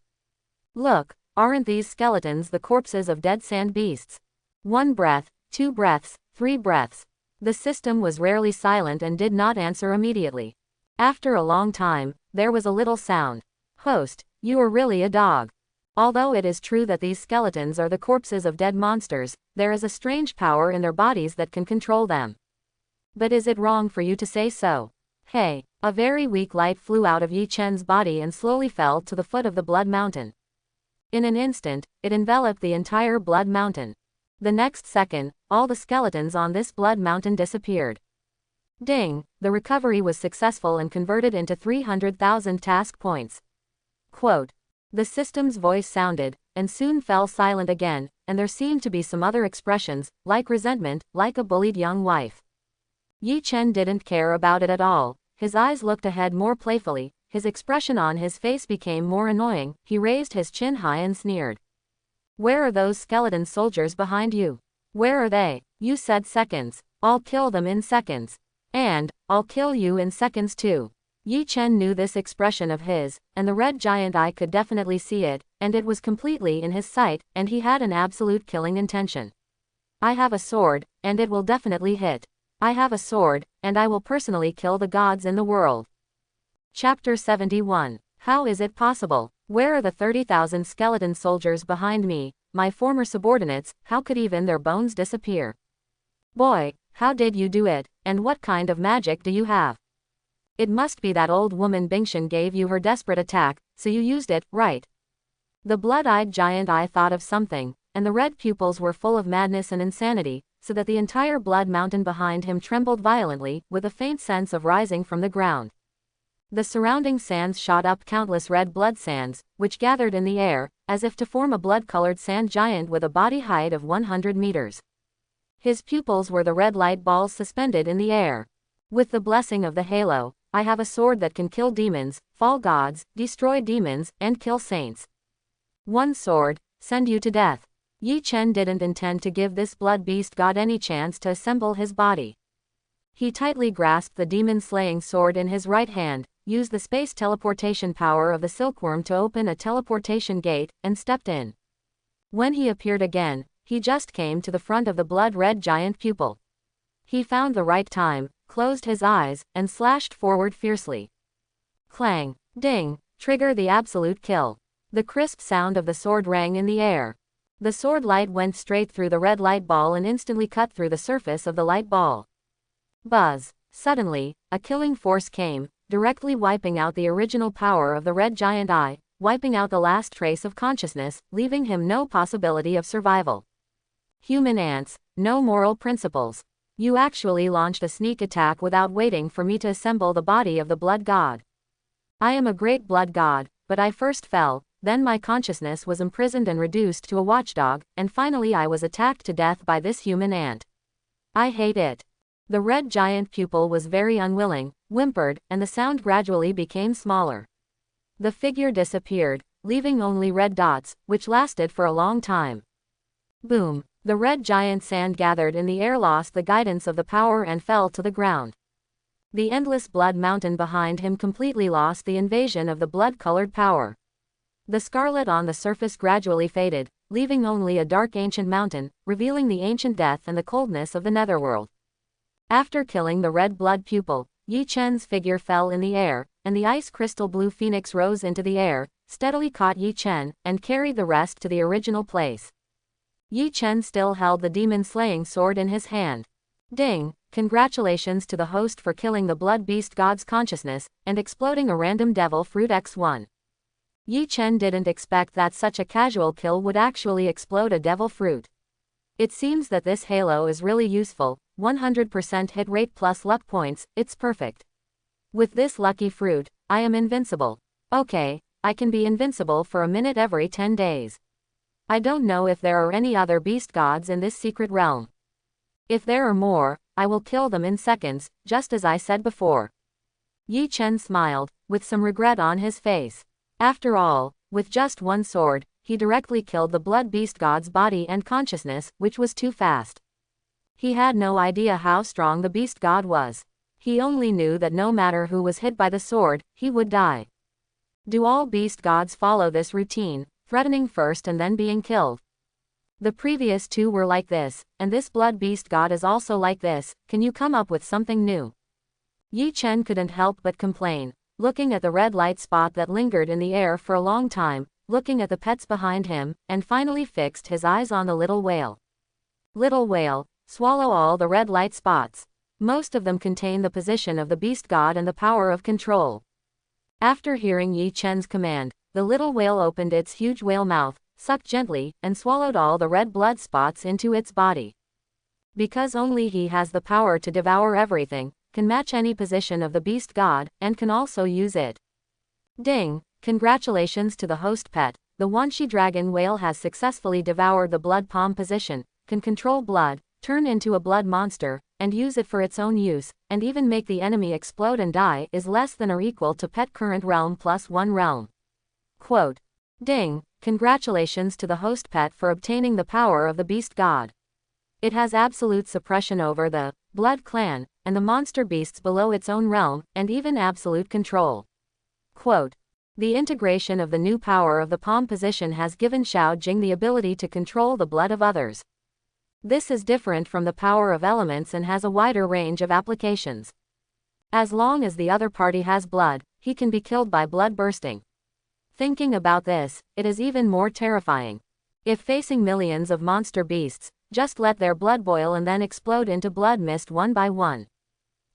Look, aren't these skeletons the corpses of dead sand beasts? 1 breath, 2 breaths, 3 breaths. The system was rarely silent and did not answer immediately. After a long time, there was a little sound. Host, you are really a dog. Although it is true that these skeletons are the corpses of dead monsters, there is a strange power in their bodies that can control them. But is it wrong for you to say so? Hey, a very weak light flew out of Yi Chen's body and slowly fell to the foot of the Blood Mountain. In an instant, it enveloped the entire Blood Mountain. The next second, all the skeletons on this Blood Mountain disappeared. Ding, the recovery was successful and converted into 300,000 task points. Quote. The system's voice sounded, and soon fell silent again, and there seemed to be some other expressions, like resentment, like a bullied young wife. Yi Chen didn't care about it at all. His eyes looked ahead more playfully, his expression on his face became more annoying, he raised his chin high and sneered. Where are those skeleton soldiers behind you? Where are they? You said seconds. I'll kill them in seconds. And, I'll kill you in seconds too. Yi Chen knew this expression of his, and the red giant eye could definitely see it, and it was completely in his sight, and he had an absolute killing intention. I have a sword, and it will definitely hit. I have a sword, and I will personally kill the gods in the world. Chapter 71. How is it possible? Where are the 30,000 skeleton soldiers behind me, my former subordinates, how could even their bones disappear? Boy, how did you do it, and what kind of magic do you have? It must be that old woman Bingshan gave you her desperate attack, so you used it, right? The blood-eyed giant eye thought of something, and the red pupils were full of madness and insanity, so that the entire Blood Mountain behind him trembled violently, with a faint sense of rising from the ground. The surrounding sands shot up countless red blood sands, which gathered in the air, as if to form a blood-colored sand giant with a body height of 100 meters. His pupils were the red light balls suspended in the air. With the blessing of the halo, I have a sword that can kill demons, fall gods, destroy demons, and kill saints. One sword, send you to death. Yi Chen didn't intend to give this blood beast god any chance to assemble his body. He tightly grasped the demon-slaying sword in his right hand, used the space teleportation power of the silkworm to open a teleportation gate, and stepped in. When he appeared again, he just came to the front of the blood-red giant pupil. He found the right time, closed his eyes, and slashed forward fiercely. Clang, ding, trigger the absolute kill. The crisp sound of the sword rang in the air. The sword light went straight through the red light ball and instantly cut through the surface of the light ball. Buzz. Suddenly, a killing force came, directly wiping out the original power of the red giant eye, wiping out the last trace of consciousness, leaving him no possibility of survival. Human ants, no moral principles. You actually launched a sneak attack without waiting for me to assemble the body of the blood god. I am a great blood god, but I first fell, then my consciousness was imprisoned and reduced to a watchdog, and finally I was attacked to death by this human ant. I hate it. The red giant pupil was very unwilling, whimpered, and the sound gradually became smaller. The figure disappeared, leaving only red dots, which lasted for a long time. Boom. The red giant sand gathered in the air lost the guidance of the power and fell to the ground. The endless blood mountain behind him completely lost the invasion of the blood-colored power. The scarlet on the surface gradually faded, leaving only a dark ancient mountain, revealing the ancient death and the coldness of the netherworld. After killing the red blood pupil, Yi Chen's figure fell in the air, and the ice crystal blue phoenix rose into the air, steadily caught Yi Chen, and carried the rest to the original place. Yi Chen still held the demon-slaying sword in his hand. Ding! Congratulations to the host for killing the blood beast god's consciousness, and exploding a random devil fruit X1. Yi Chen didn't expect that such a casual kill would actually explode a devil fruit. It seems that this halo is really useful, 100% hit rate plus luck points, it's perfect. With this lucky fruit, I am invincible. Okay, I can be invincible for a minute every 10 days. I don't know if there are any other beast gods in this secret realm. If there are more, I will kill them in seconds, just as I said before. Yi Chen smiled, with some regret on his face. After all, with just one sword, he directly killed the blood beast god's body and consciousness, which was too fast. He had no idea how strong the beast god was. He only knew that no matter who was hit by the sword, he would die. Do all beast gods follow this routine? threatening first and then being killed. The previous two were like this, and this blood beast god is also like this. Can you come up with something new? Yi Chen couldn't help but complain, looking at the red light spot that lingered in the air for a long time, looking at the pets behind him, and finally fixed his eyes on the little whale. Little whale, swallow all the red light spots. Most of them contain the position of the beast god and the power of control. After hearing Yi Chen's command, the little whale opened its huge whale mouth, sucked gently, and swallowed all the red blood spots into its body. Because only he has the power to devour everything, can match any position of the beast god, and can also use it. Ding! Congratulations to the host pet. The Wanshi dragon whale has successfully devoured the blood palm position, can control blood, turn into a blood monster, and use it for its own use, and even make the enemy explode and die is less than or equal to pet current realm plus 1 realm. Quote. Ding! Congratulations to the host pet for obtaining the power of the beast god. It has absolute suppression over the blood clan, and the monster beasts below its own realm, and even absolute control. Quote. The integration of the new power of the palm position has given Xiao Jing the ability to control the blood of others. This is different from the power of elements and has a wider range of applications. As long as the other party has blood, he can be killed by blood bursting. Thinking about this, it is even more terrifying. If facing millions of monster beasts, just let their blood boil and then explode into blood mist one by one.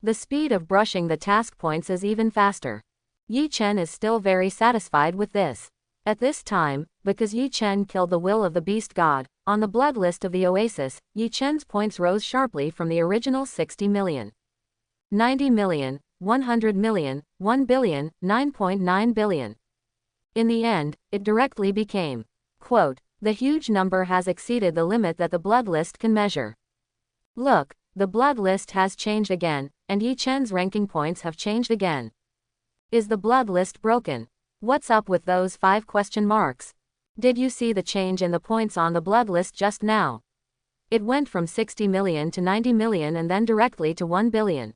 The speed of brushing the task points is even faster. Yi Chen is still very satisfied with this. At this time, because Yi Chen killed the will of the beast god, on the blood list of the oasis, Yi Chen's points rose sharply from the original 60 million. 90 million, 100 million, 1 billion, 9.9 billion. In the end, it directly became, quote, the huge number has exceeded the limit that the blood list can measure. Look, the blood list has changed again, and Yi Chen's ranking points have changed again. Is the blood list broken? What's up with those 5 question marks? Did you see the change in the points on the blood list just now? It went from 60 million to 90 million and then directly to 1 billion.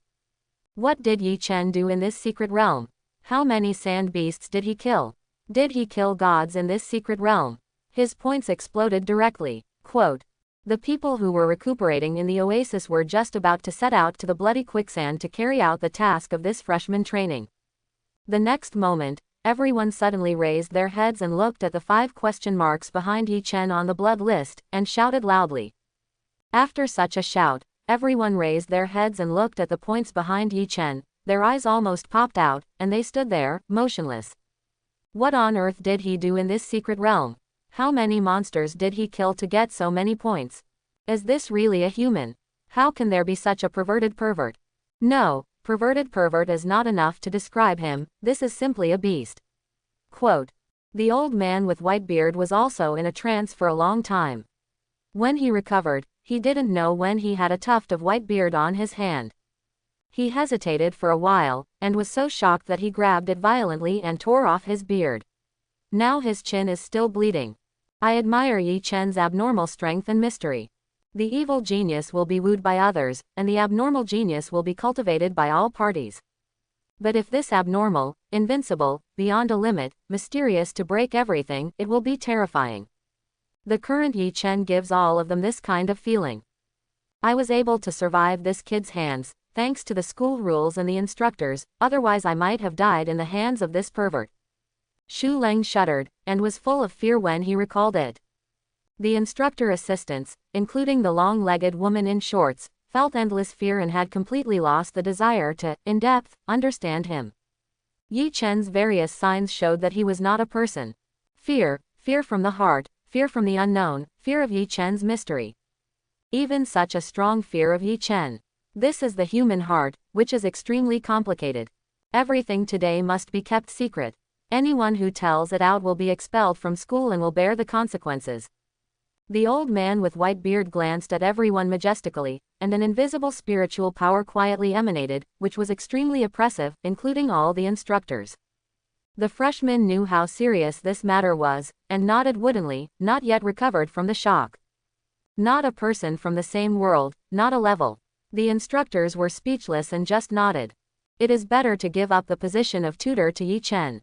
What did Yi Chen do in this secret realm? How many sand beasts did he kill? Did he kill gods in this secret realm? His points exploded directly. Quote. The people who were recuperating in the oasis were just about to set out to the bloody quicksand to carry out the task of this freshman training. The next moment, everyone suddenly raised their heads and looked at the 5 question marks behind Yi Chen on the blood list, and shouted loudly. After such a shout, everyone raised their heads and looked at the points behind Yi Chen, their eyes almost popped out, and they stood there, motionless. What on earth did he do in this secret realm? How many monsters did he kill to get so many points? Is this really a human? How can there be such a perverted pervert? No, perverted pervert is not enough to describe him, this is simply a beast. Quote. The old man with white beard was also in a trance for a long time. When he recovered, he didn't know when he had a tuft of white beard on his hand. He hesitated for a while, and was so shocked that he grabbed it violently and tore off his beard. Now his chin is still bleeding. I admire Yi Chen's abnormal strength and mystery. The evil genius will be wooed by others, and the abnormal genius will be cultivated by all parties. But if this abnormal, invincible, beyond a limit, mysterious to break everything, it will be terrifying. The current Yi Chen gives all of them this kind of feeling. I was able to survive this kid's hands, thanks to the school rules and the instructors, otherwise I might have died in the hands of this pervert. Xu Leng shuddered, and was full of fear when he recalled it. The instructor assistants, including the long-legged woman in shorts, felt endless fear and had completely lost the desire to, in depth, understand him. Yi Chen's various signs showed that he was not a person. Fear from the heart, fear from the unknown, fear of Yi Chen's mystery. Even such a strong fear of Yi Chen. This is the human heart, which is extremely complicated. Everything today must be kept secret. Anyone who tells it out will be expelled from school and will bear the consequences. The old man with white beard glanced at everyone majestically, and an invisible spiritual power quietly emanated, which was extremely oppressive, including all the instructors. The freshman knew how serious this matter was, and nodded woodenly, not yet recovered from the shock. Not a person from the same world, not a level. The instructors were speechless and just nodded. It is better to give up the position of tutor to Yi Chen.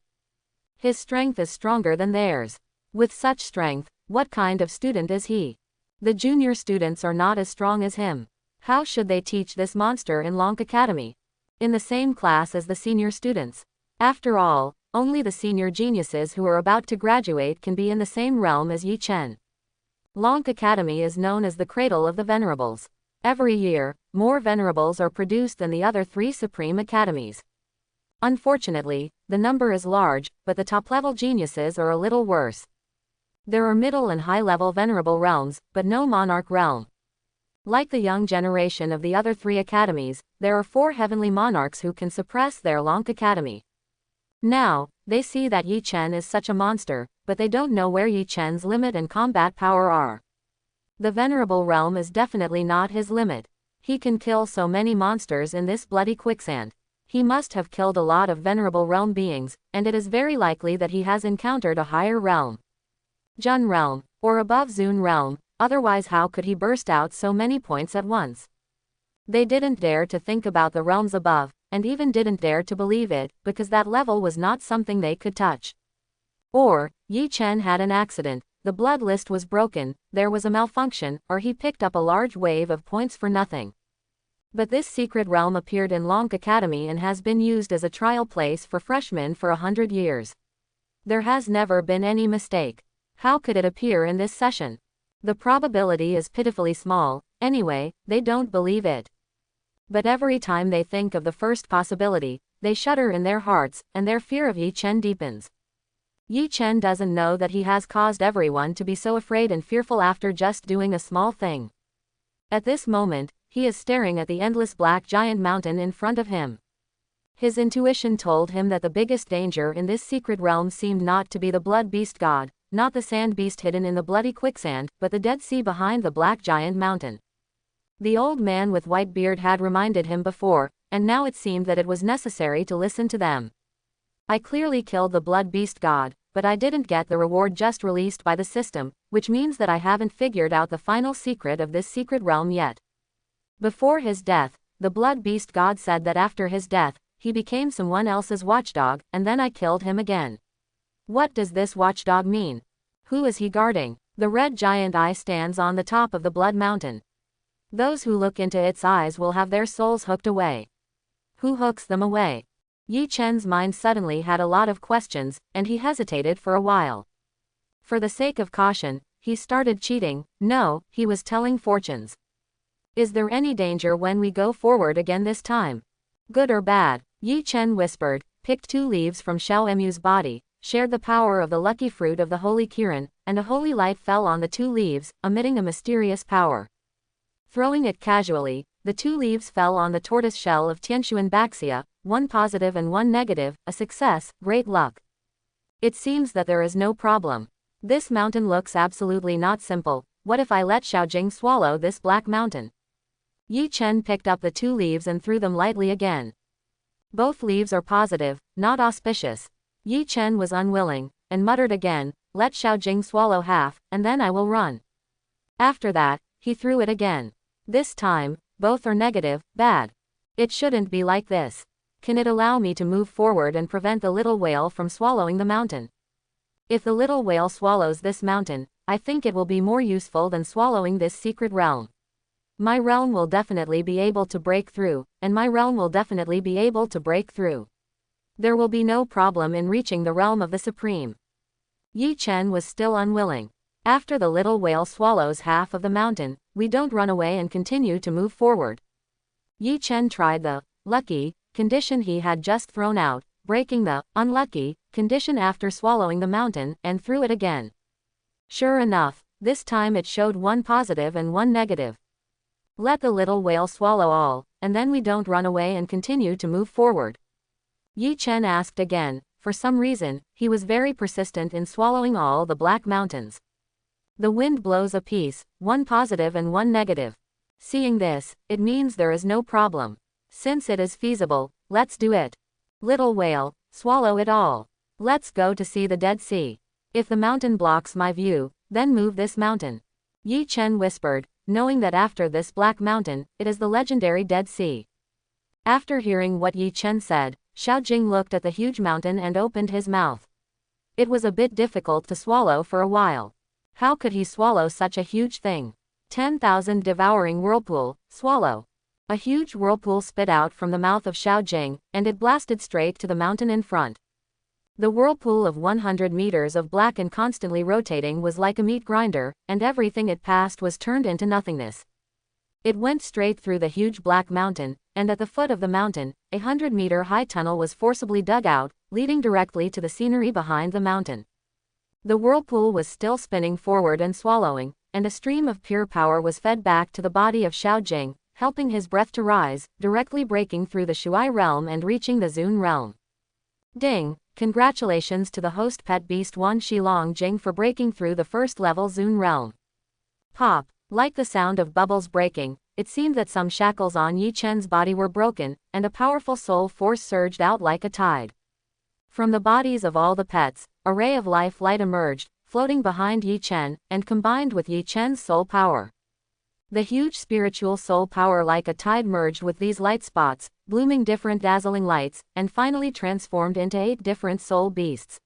His strength is stronger than theirs. With such strength, what kind of student is he? The junior students are not as strong as him. How should they teach this monster in Lonk Academy? In the same class as the senior students. After all, only the senior geniuses who are about to graduate can be in the same realm as Yi Chen. Lonk Academy is known as the cradle of the venerables. Every year, more venerables are produced than the other 3 supreme academies. Unfortunately, the number is large, but the top-level geniuses are a little worse. There are middle and high-level venerable realms, but no monarch realm. Like the young generation of the other 3 academies, there are 4 heavenly monarchs who can suppress their Lonk Academy. Now, they see that Yi Chen is such a monster, but they don't know where Yi Chen's limit and combat power are. The venerable realm is definitely not his limit. He can kill so many monsters in this bloody quicksand. He must have killed a lot of venerable realm beings, and it is very likely that he has encountered a higher realm. Jun realm, or above Zun realm, otherwise how could he burst out so many points at once? They didn't dare to think about the realms above, and even didn't dare to believe it, because that level was not something they could touch. Or, Yi Chen had an accident, the blood list was broken, there was a malfunction, or he picked up a large wave of points for nothing. But this secret realm appeared in Lonk Academy and has been used as a trial place for freshmen for 100 years. There has never been any mistake. How could it appear in this session? The probability is pitifully small, anyway, they don't believe it. But every time they think of the first possibility, they shudder in their hearts, and their fear of Yi Chen deepens. Yi Chen doesn't know that he has caused everyone to be so afraid and fearful after just doing a small thing. At this moment, he is staring at the endless black giant mountain in front of him. His intuition told him that the biggest danger in this secret realm seemed not to be the blood beast god, not the sand beast hidden in the bloody quicksand, but the Dead Sea behind the black giant mountain. The old man with white beard had reminded him before, and now it seemed that it was necessary to listen to them. I clearly killed the blood beast god, but I didn't get the reward just released by the system, which means that I haven't figured out the final secret of this secret realm yet. Before his death, the blood beast god said that after his death, he became someone else's watchdog, and then I killed him again. What does this watchdog mean? Who is he guarding? The red giant eye stands on the top of the blood mountain. Those who look into its eyes will have their souls hooked away. Who hooks them away? Yi Chen's mind suddenly had a lot of questions, and he hesitated for a while. For the sake of caution, he started cheating. No, he was telling fortunes. Is there any danger when we go forward again this time? Good or bad? Yi Chen whispered, picked 2 leaves from Xiao Emu's body, shared the power of the lucky fruit of the holy Kirin, and a holy light fell on the 2 leaves, emitting a mysterious power. Throwing it casually, the 2 leaves fell on the tortoise shell of Tianshuan Baxia, 1 positive and 1 negative, a success, great luck. It seems that there is no problem. This mountain looks absolutely not simple. What if I let Xiaojing swallow this black mountain? Yi Chen picked up the 2 leaves and threw them lightly again. Both leaves are positive, not auspicious. Yi Chen was unwilling, and muttered again, let Xiaojing swallow half, and then I will run. After that, he threw it again. This time, both are negative, bad. It shouldn't be like this. Can it allow me to move forward and prevent the little whale from swallowing the mountain? If the little whale swallows this mountain, I think it will be more useful than swallowing this secret realm. My realm will definitely be able to break through, and my realm will definitely be able to break through. There will be no problem in reaching the realm of the Supreme. Yi Chen was still unwilling. After the little whale swallows half of the mountain, we don't run away and continue to move forward. Yi Chen tried the lucky condition he had just thrown out, breaking the unlucky condition after swallowing the mountain, and threw it again. Sure enough, this time it showed 1 positive and 1 negative. Let the little whale swallow all, and then we don't run away and continue to move forward. Yi Chen asked again. For some reason, he was very persistent in swallowing all the black mountains. The wind blows a piece, 1 positive and 1 negative. Seeing this, it means there is no problem. Since it is feasible, let's do it. Little whale, swallow it all. Let's go to see the Dead Sea. If the mountain blocks my view, then move this mountain. Yi Chen whispered, knowing that after this black mountain, it is the legendary Dead Sea. After hearing what Yi Chen said, Xiaojing looked at the huge mountain and opened his mouth. It was a bit difficult to swallow for a while. How could he swallow such a huge thing? 10,000 devouring whirlpool, swallow. A huge whirlpool spit out from the mouth of Xiao Jing, and it blasted straight to the mountain in front. The whirlpool of 100 meters of black and constantly rotating was like a meat grinder, and everything it passed was turned into nothingness. It went straight through the huge black mountain, and at the foot of the mountain, a 100-meter-high tunnel was forcibly dug out, leading directly to the scenery behind the mountain. The whirlpool was still spinning forward and swallowing, and a stream of pure power was fed back to the body of Xiao Jing, helping his breath to rise, directly breaking through the Shuai realm and reaching the Zun realm. Ding! Congratulations to the host pet beast Wan Shilong Jing for breaking through the first-level Zun realm. Pop! Like the sound of bubbles breaking, it seemed that some shackles on Yi Chen's body were broken, and a powerful soul force surged out like a tide. From the bodies of all the pets, a ray of life light emerged, floating behind Yi Chen, and combined with Yi Chen's soul power. The huge spiritual soul power like a tide merged with these light spots, blooming different dazzling lights, and finally transformed into 8 different soul beasts.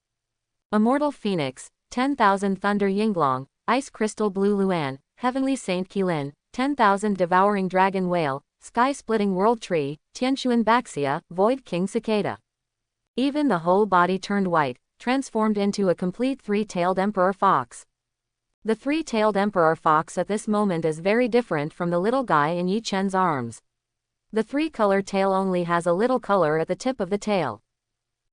Immortal Phoenix, 10,000 Thunder Yinglong, Ice Crystal Blue Luan, Heavenly Saint Qilin, 10,000 Devouring Dragon Whale, Sky-Splitting World Tree, Tianshuan Baxia, Void King Cicada. Even the whole body turned white, transformed into a complete 3-tailed Emperor Fox. The 3-tailed Emperor Fox at this moment is very different from the little guy in Yi Chen's arms. The 3-color tail only has a little color at the tip of the tail.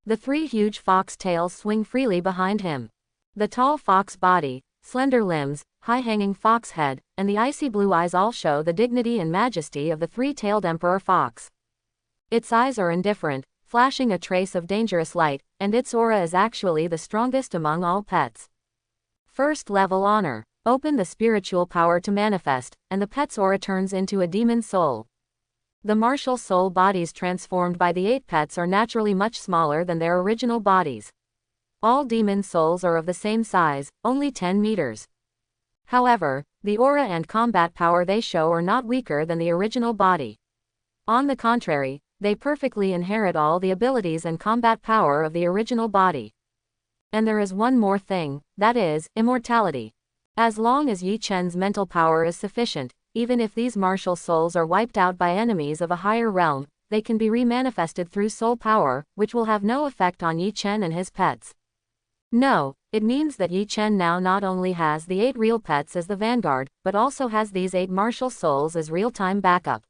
The 3 huge fox tails swing freely behind him. The tall fox body, slender limbs, high-hanging fox head, and the icy blue eyes all show the dignity and majesty of the 3-tailed Emperor Fox. Its eyes are indifferent, flashing a trace of dangerous light, and its aura is actually the strongest among all pets. First level honor. Open the spiritual power to manifest, and the pet's aura turns into a demon soul. The martial soul bodies transformed by the 8 pets are naturally much smaller than their original bodies. All demon souls are of the same size, only 10 meters. However, the aura and combat power they show are not weaker than the original body. On the contrary, they perfectly inherit all the abilities and combat power of the original body. And there is one more thing, that is, immortality. As long as Yi Chen's mental power is sufficient, even if these martial souls are wiped out by enemies of a higher realm, they can be remanifested through soul power, which will have no effect on Yi Chen and his pets. No, it means that Yi Chen now not only has the 8 real pets as the vanguard, but also has these 8 martial souls as real-time backup.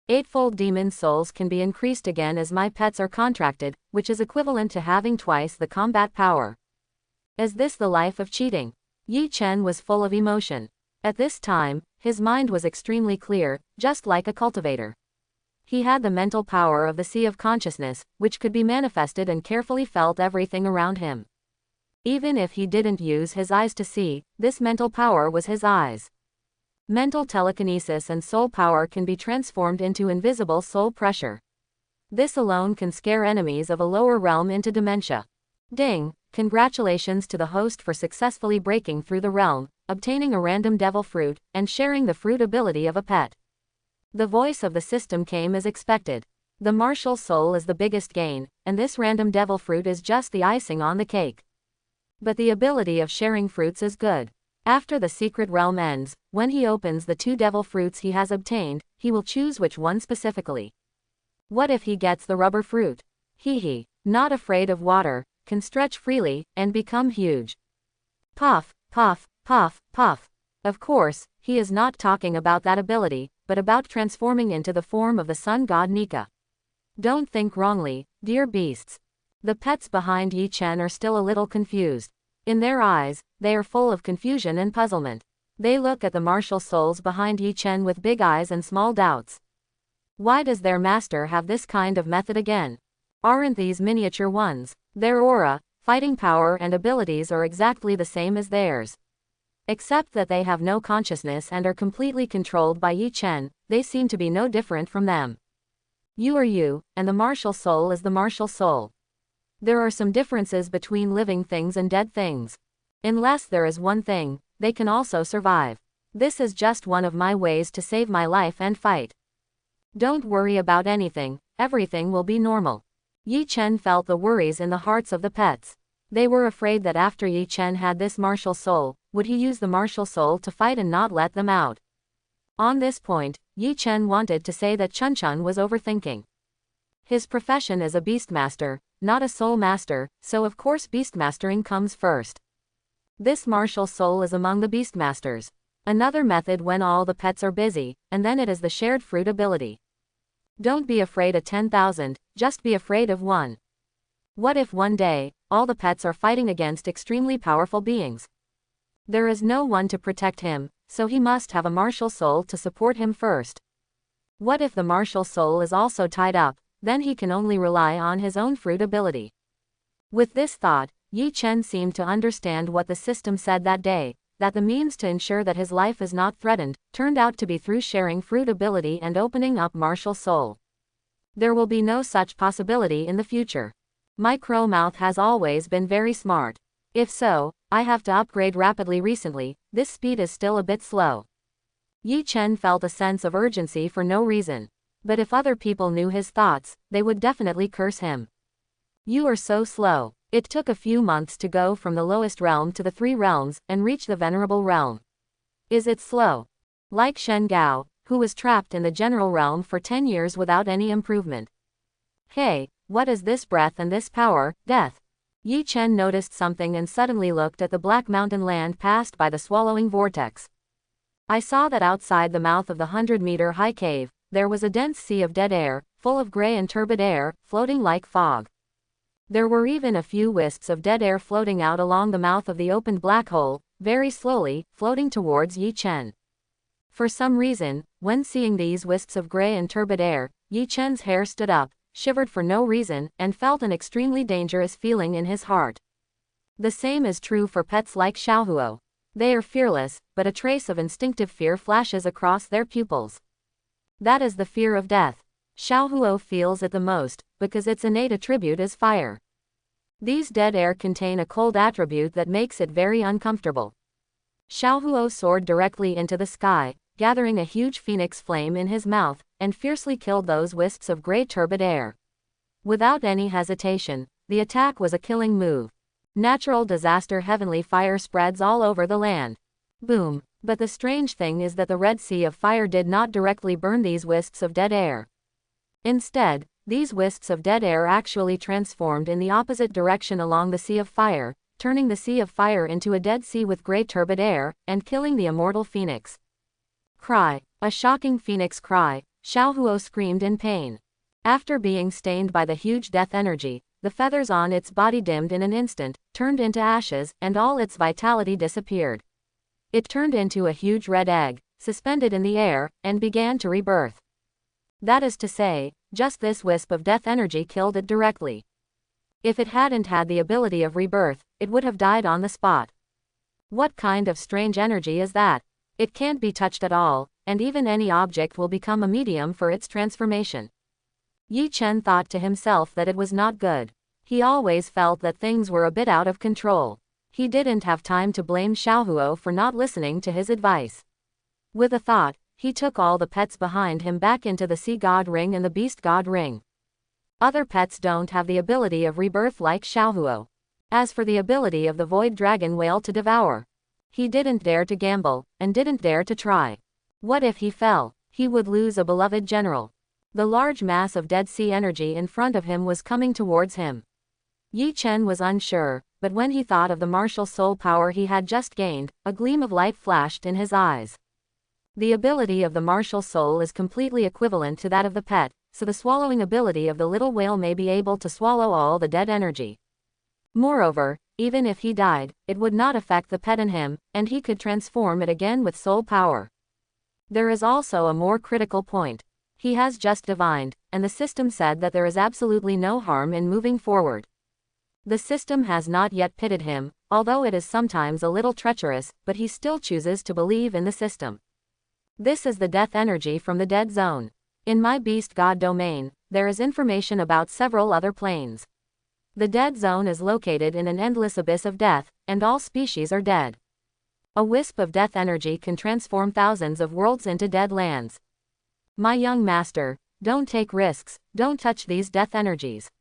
8-fold demon souls can be increased again as my pets are contracted, which is equivalent to having twice the combat power. Is this the life of cheating? Yi Chen was full of emotion. At this time, his mind was extremely clear, just like a cultivator. He had the mental power of the sea of consciousness, which could be manifested and carefully felt everything around him. Even if he didn't use his eyes to see, this mental power was his eyes. Mental telekinesis and soul power can be transformed into invisible soul pressure. This alone can scare enemies of a lower realm into dementia. Ding! Congratulations to the host for successfully breaking through the realm, obtaining a random devil fruit, and sharing the fruit ability of a pet. The voice of the system came as expected. The martial soul is the biggest gain, and this random devil fruit is just the icing on the cake. But the ability of sharing fruits is good. After the secret realm ends, when he opens the 2 devil fruits he has obtained, he will choose which one specifically. What if he gets the rubber fruit? He, not afraid of water, can stretch freely, and become huge. Puff, puff, puff, puff. Of course, he is not talking about that ability, but about transforming into the form of the sun god Nika. Don't think wrongly, dear beasts. The pets behind Yi Chen are still a little confused. In their eyes, they are full of confusion and puzzlement. They look at the martial souls behind Yi Chen with big eyes and small doubts. Why does their master have this kind of method again? Aren't these miniature ones? Their aura, fighting power and abilities are exactly the same as theirs. Except that they have no consciousness and are completely controlled by Yi Chen, they seem to be no different from them. You are you, and the martial soul is the martial soul. There are some differences between living things and dead things. Unless there is one thing, they can also survive. This is just one of my ways to save my life and fight. Don't worry about anything, everything will be normal. Yi Chen felt the worries in the hearts of the pets. They were afraid that after Yi Chen had this martial soul, would he use the martial soul to fight and not let them out? On this point, Yi Chen wanted to say that Chun was overthinking. His profession is a beastmaster, not a soul master, so of course beastmastering comes first. This martial soul is among the beastmasters. Another method when all the pets are busy, and then it is the shared fruit ability. Don't be afraid of 10,000, just be afraid of one. What if one day, all the pets are fighting against extremely powerful beings? There is no one to protect him, so he must have a martial soul to support him first. What if the martial soul is also tied up, then he can only rely on his own fruit ability. With this thought, Yi Chen seemed to understand what the system said that day, that the means to ensure that his life is not threatened, turned out to be through sharing fruit ability and opening up martial soul. There will be no such possibility in the future. My crow mouth has always been very smart. If so, I have to upgrade rapidly recently, this speed is still a bit slow. Yi Chen felt a sense of urgency for no reason. But if other people knew his thoughts, they would definitely curse him. You are so slow. It took a few months to go from the lowest realm to the 3 realms, and reach the venerable realm. Is it slow? Like Shen Gao, who was trapped in the general realm for 10 years without any improvement. Hey, what is this breath and this power, death? Yi Chen noticed something and suddenly looked at the black mountain land passed by the swallowing vortex. I saw that outside the mouth of the 100-meter high cave, there was a dense sea of dead air, full of gray and turbid air, floating like fog. There were even a few wisps of dead air floating out along the mouth of the opened black hole, very slowly, floating towards Yi Chen. For some reason, when seeing these wisps of gray and turbid air, Yi Chen's hair stood up, shivered for no reason, and felt an extremely dangerous feeling in his heart. The same is true for pets like Xiaohuo. They are fearless, but a trace of instinctive fear flashes across their pupils. That is the fear of death. Xiaohuo feels it the most, because its innate attribute is fire. These dead air contain a cold attribute that makes it very uncomfortable. Xiaohuo soared directly into the sky, gathering a huge phoenix flame in his mouth, and fiercely killed those wisps of gray turbid air. Without any hesitation, the attack was a killing move. Natural disaster heavenly fire spreads all over the land. Boom. But the strange thing is that the Red Sea of fire did not directly burn these wisps of dead air. Instead, these wisps of dead air actually transformed in the opposite direction along the Sea of Fire, turning the Sea of Fire into a dead sea with gray turbid air, and killing the immortal phoenix. Cry. A shocking phoenix cry, Xiaohuo screamed in pain. After being stained by the huge death energy, the feathers on its body dimmed in an instant, turned into ashes, and all its vitality disappeared. It turned into a huge red egg, suspended in the air, and began to rebirth. That is to say, just this wisp of death energy killed it directly. If it hadn't had the ability of rebirth, it would have died on the spot. What kind of strange energy is that? It can't be touched at all, and even any object will become a medium for its transformation. Yi Chen thought to himself that it was not good. He always felt that things were a bit out of control. He didn't have time to blame Xiaohuo for not listening to his advice. With a thought, he took all the pets behind him back into the Sea God Ring and the Beast God Ring. Other pets don't have the ability of rebirth like Xiaohuo. As for the ability of the Void Dragon Whale to devour, he didn't dare to gamble, and didn't dare to try. What if he fell? He would lose a beloved general. The large mass of dead sea energy in front of him was coming towards him. Yi Chen was unsure, but when he thought of the martial soul power he had just gained, a gleam of light flashed in his eyes. The ability of the martial soul is completely equivalent to that of the pet, so the swallowing ability of the little whale may be able to swallow all the dead energy. Moreover, even if he died, it would not affect the pet in him, and he could transform it again with soul power. There is also a more critical point. He has just divined, and the system said that there is absolutely no harm in moving forward. The system has not yet pitted him, although it is sometimes a little treacherous, but he still chooses to believe in the system. This is the death energy from the dead zone. In my beast god domain, there is information about several other planes. The dead zone is located in an endless abyss of death, and all species are dead. A wisp of death energy can transform thousands of worlds into dead lands. My young master, don't take risks, don't touch these death energies.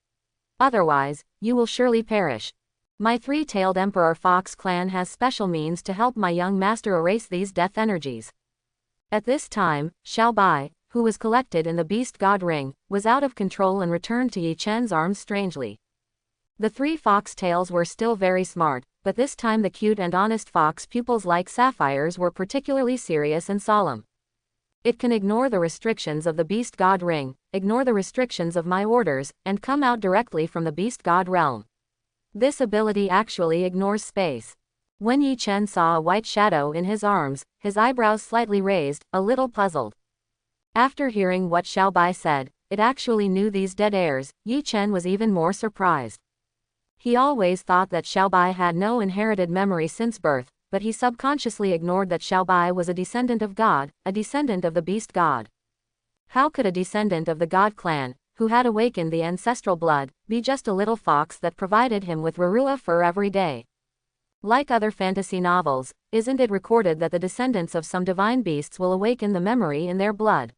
Otherwise, you will surely perish. My three-tailed Emperor Fox clan has special means to help my young master erase these death energies. At this time, Xiao Bai, who was collected in the Beast God Ring, was out of control and returned to Yi Chen's arms strangely. The three fox tails were still very smart, but this time the cute and honest fox pupils like sapphires were particularly serious and solemn. It can ignore the restrictions of the Beast God Ring, ignore the restrictions of my orders, and come out directly from the Beast God realm. This ability actually ignores space. When Yi Chen saw a white shadow in his arms, his eyebrows slightly raised, a little puzzled. After hearing what Xiao Bai said, it actually knew these dead heirs, Yi Chen was even more surprised. He always thought that Xiao Bai had no inherited memory since birth, but he subconsciously ignored that Xiao Bai was a descendant of God, a descendant of the Beast God. How could a descendant of the God clan, who had awakened the ancestral blood, be just a little fox that provided him with Rarua fur every day? Like other fantasy novels, isn't it recorded that the descendants of some divine beasts will awaken the memory in their blood?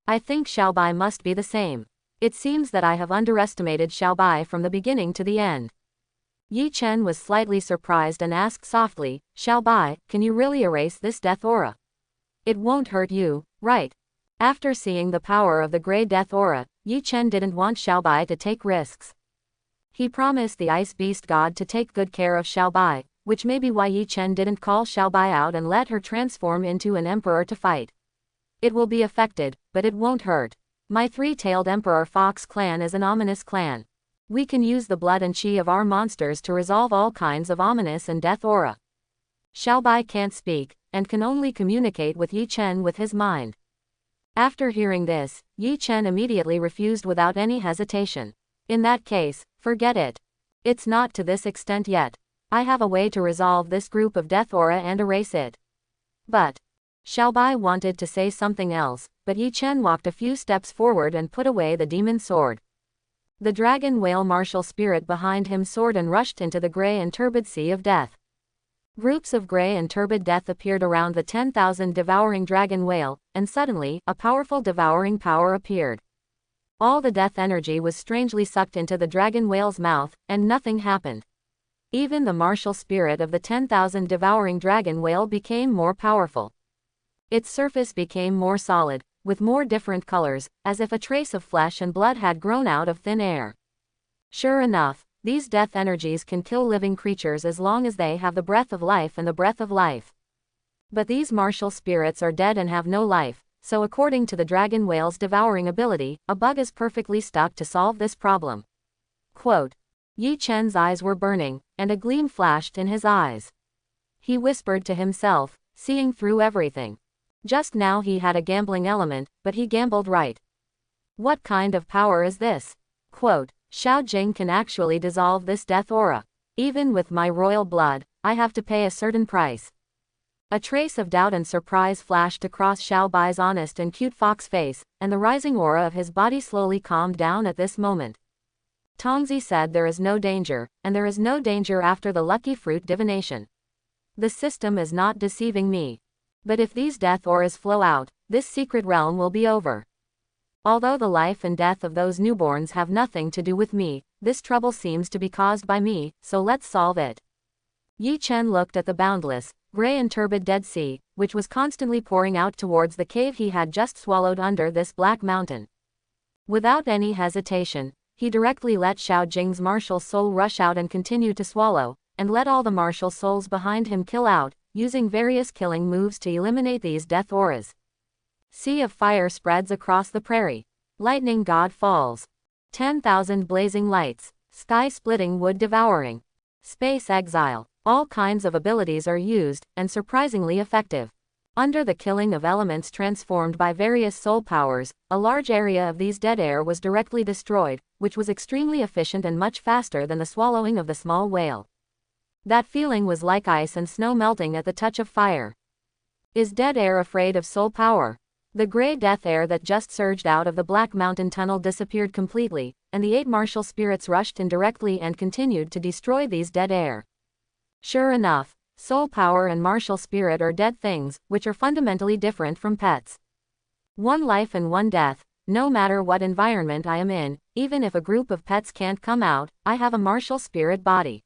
I think Xiao Bai must be the same. It seems that I have underestimated Xiao Bai from the beginning to the end. Yi Chen was slightly surprised and asked softly, Xiao Bai, can you really erase this death aura? It won't hurt you, right? After seeing the power of the Grey Death Aura, Yi Chen didn't want Xiao Bai to take risks. He promised the Ice Beast God to take good care of Xiao Bai, which may be why Yi Chen didn't call Xiao Bai out and let her transform into an emperor to fight. It will be affected, but it won't hurt. My three-tailed Emperor Fox clan is an ominous clan. We can use the blood and chi of our monsters to resolve all kinds of ominous and death aura. Xiao Bai can't speak, and can only communicate with Yi Chen with his mind. After hearing this, Yi Chen immediately refused without any hesitation. In that case, forget it. It's not to this extent yet. I have a way to resolve this group of death aura and erase it. But Xiao Bai wanted to say something else, but Yi Chen walked a few steps forward and put away the demon sword. The dragon whale martial spirit behind him soared and rushed into the grey and turbid sea of death. Groups of grey and turbid death appeared around the 10,000 devouring dragon whale, and suddenly, a powerful devouring power appeared. All the death energy was strangely sucked into the dragon whale's mouth, and nothing happened. Even the martial spirit of the 10,000 devouring dragon whale became more powerful. Its surface became more solid, with more different colors, as if a trace of flesh and blood had grown out of thin air. Sure enough, these death energies can kill living creatures as long as they have the breath of life and the breath of life. But these martial spirits are dead and have no life, so according to the dragon whale's devouring ability, a bug is perfectly stuck to solve this problem. Quote, Yi Chen's eyes were burning, and a gleam flashed in his eyes. He whispered to himself, seeing through everything. Just now he had a gambling element, but he gambled right. What kind of power is this? Quote, Xiao Jing can actually dissolve this death aura. Even with my royal blood, I have to pay a certain price. A trace of doubt and surprise flashed across Xiao Bai's honest and cute fox face, and the rising aura of his body slowly calmed down at this moment. Tongzi said there is no danger, and there is no danger after the lucky fruit divination. The system is not deceiving me. But if these death auras flow out, this secret realm will be over. Although the life and death of those newborns have nothing to do with me, this trouble seems to be caused by me, so let's solve it. Yi Chen looked at the boundless, grey and turbid Dead Sea, which was constantly pouring out towards the cave he had just swallowed under this black mountain. Without any hesitation, he directly let Xiao Jing's martial soul rush out and continue to swallow, and let all the martial souls behind him kill out, using various killing moves to eliminate these death auras. Sea of fire spreads across the prairie. Lightning god falls. 10,000 blazing lights. Sky-splitting wood devouring. Space exile. All kinds of abilities are used, and surprisingly effective. Under the killing of elements transformed by various soul powers, a large area of these dead air was directly destroyed, which was extremely efficient and much faster than the swallowing of the small whale. That feeling was like ice and snow melting at the touch of fire. Is dead air afraid of soul power? The grey death air that just surged out of the Black Mountain tunnel disappeared completely, and the 8 martial spirits rushed in directly and continued to destroy these dead air. Sure enough, soul power and martial spirit are dead things, which are fundamentally different from pets. One life and one death, no matter what environment I am in, even if a group of pets can't come out, I have a martial spirit body.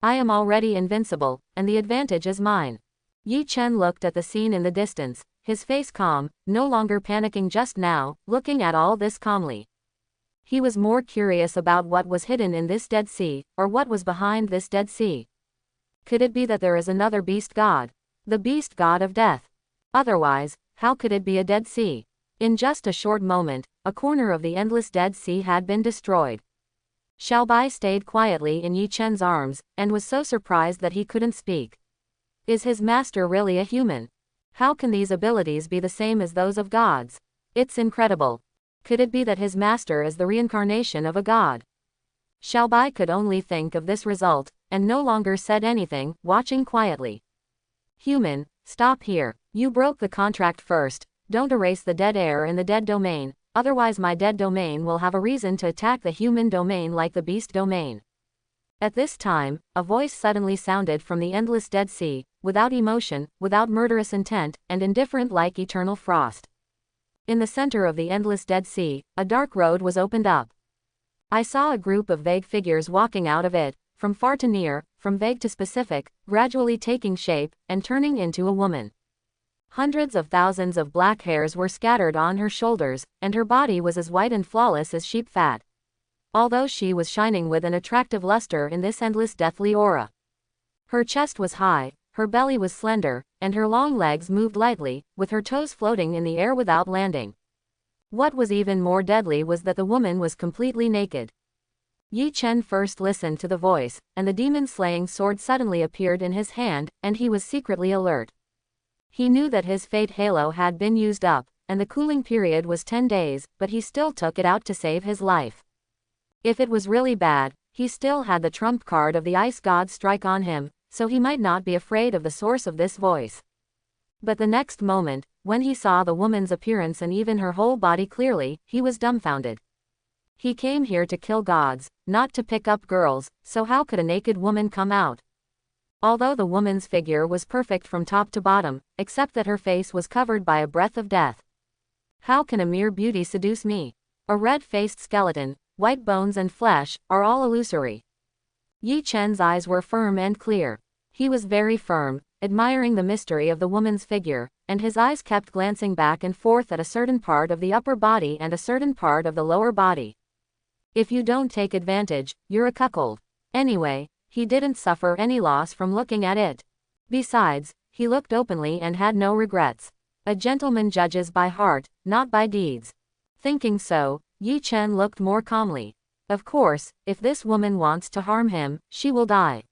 I am already invincible, and the advantage is mine. Yi Chen looked at the scene in the distance, his face calm, no longer panicking just now, looking at all this calmly. He was more curious about what was hidden in this Dead Sea, or what was behind this Dead Sea. Could it be that there is another beast god? The beast god of death. Otherwise, how could it be a Dead Sea? In just a short moment, a corner of the endless Dead Sea had been destroyed. Xiaobai stayed quietly in Yi Chen's arms, and was so surprised that he couldn't speak. Is his master really a human? How can these abilities be the same as those of gods? It's incredible. Could it be that his master is the reincarnation of a god? Xiaobai could only think of this result, and no longer said anything, watching quietly. Human, stop here. You broke the contract first. Don't erase the dead air in the dead domain, otherwise my dead domain will have a reason to attack the human domain like the beast domain. At this time, a voice suddenly sounded from the endless Dead Sea, without emotion, without murderous intent, and indifferent like eternal frost. In the center of the endless Dead Sea, a dark road was opened up. I saw a group of vague figures walking out of it, from far to near, from vague to specific, gradually taking shape, and turning into a woman. Hundreds of thousands of black hairs were scattered on her shoulders, and her body was as white and flawless as sheep fat. Although she was shining with an attractive luster in this endless deathly aura. Her chest was high, her belly was slender, and her long legs moved lightly, with her toes floating in the air without landing. What was even more deadly was that the woman was completely naked. Yi Chen first listened to the voice, and the demon-slaying sword suddenly appeared in his hand, and he was secretly alert. He knew that his fate halo had been used up, and the cooling period was 10 days, but he still took it out to save his life. If it was really bad, he still had the trump card of the ice god strike on him, so he might not be afraid of the source of this voice. But the next moment, when he saw the woman's appearance and even her whole body clearly, he was dumbfounded. He came here to kill gods, not to pick up girls, so how could a naked woman come out? Although the woman's figure was perfect from top to bottom, except that her face was covered by a breath of death. How can a mere beauty seduce me? A red-faced skeleton, white bones and flesh, are all illusory. Yi Chen's eyes were firm and clear. He was very firm, admiring the mystery of the woman's figure, and his eyes kept glancing back and forth at a certain part of the upper body and a certain part of the lower body. If you don't take advantage, you're a cuckold. Anyway, he didn't suffer any loss from looking at it. Besides, he looked openly and had no regrets. A gentleman judges by heart, not by deeds. Thinking so, Yi Chen looked more calmly. Of course, if this woman wants to harm him, she will die.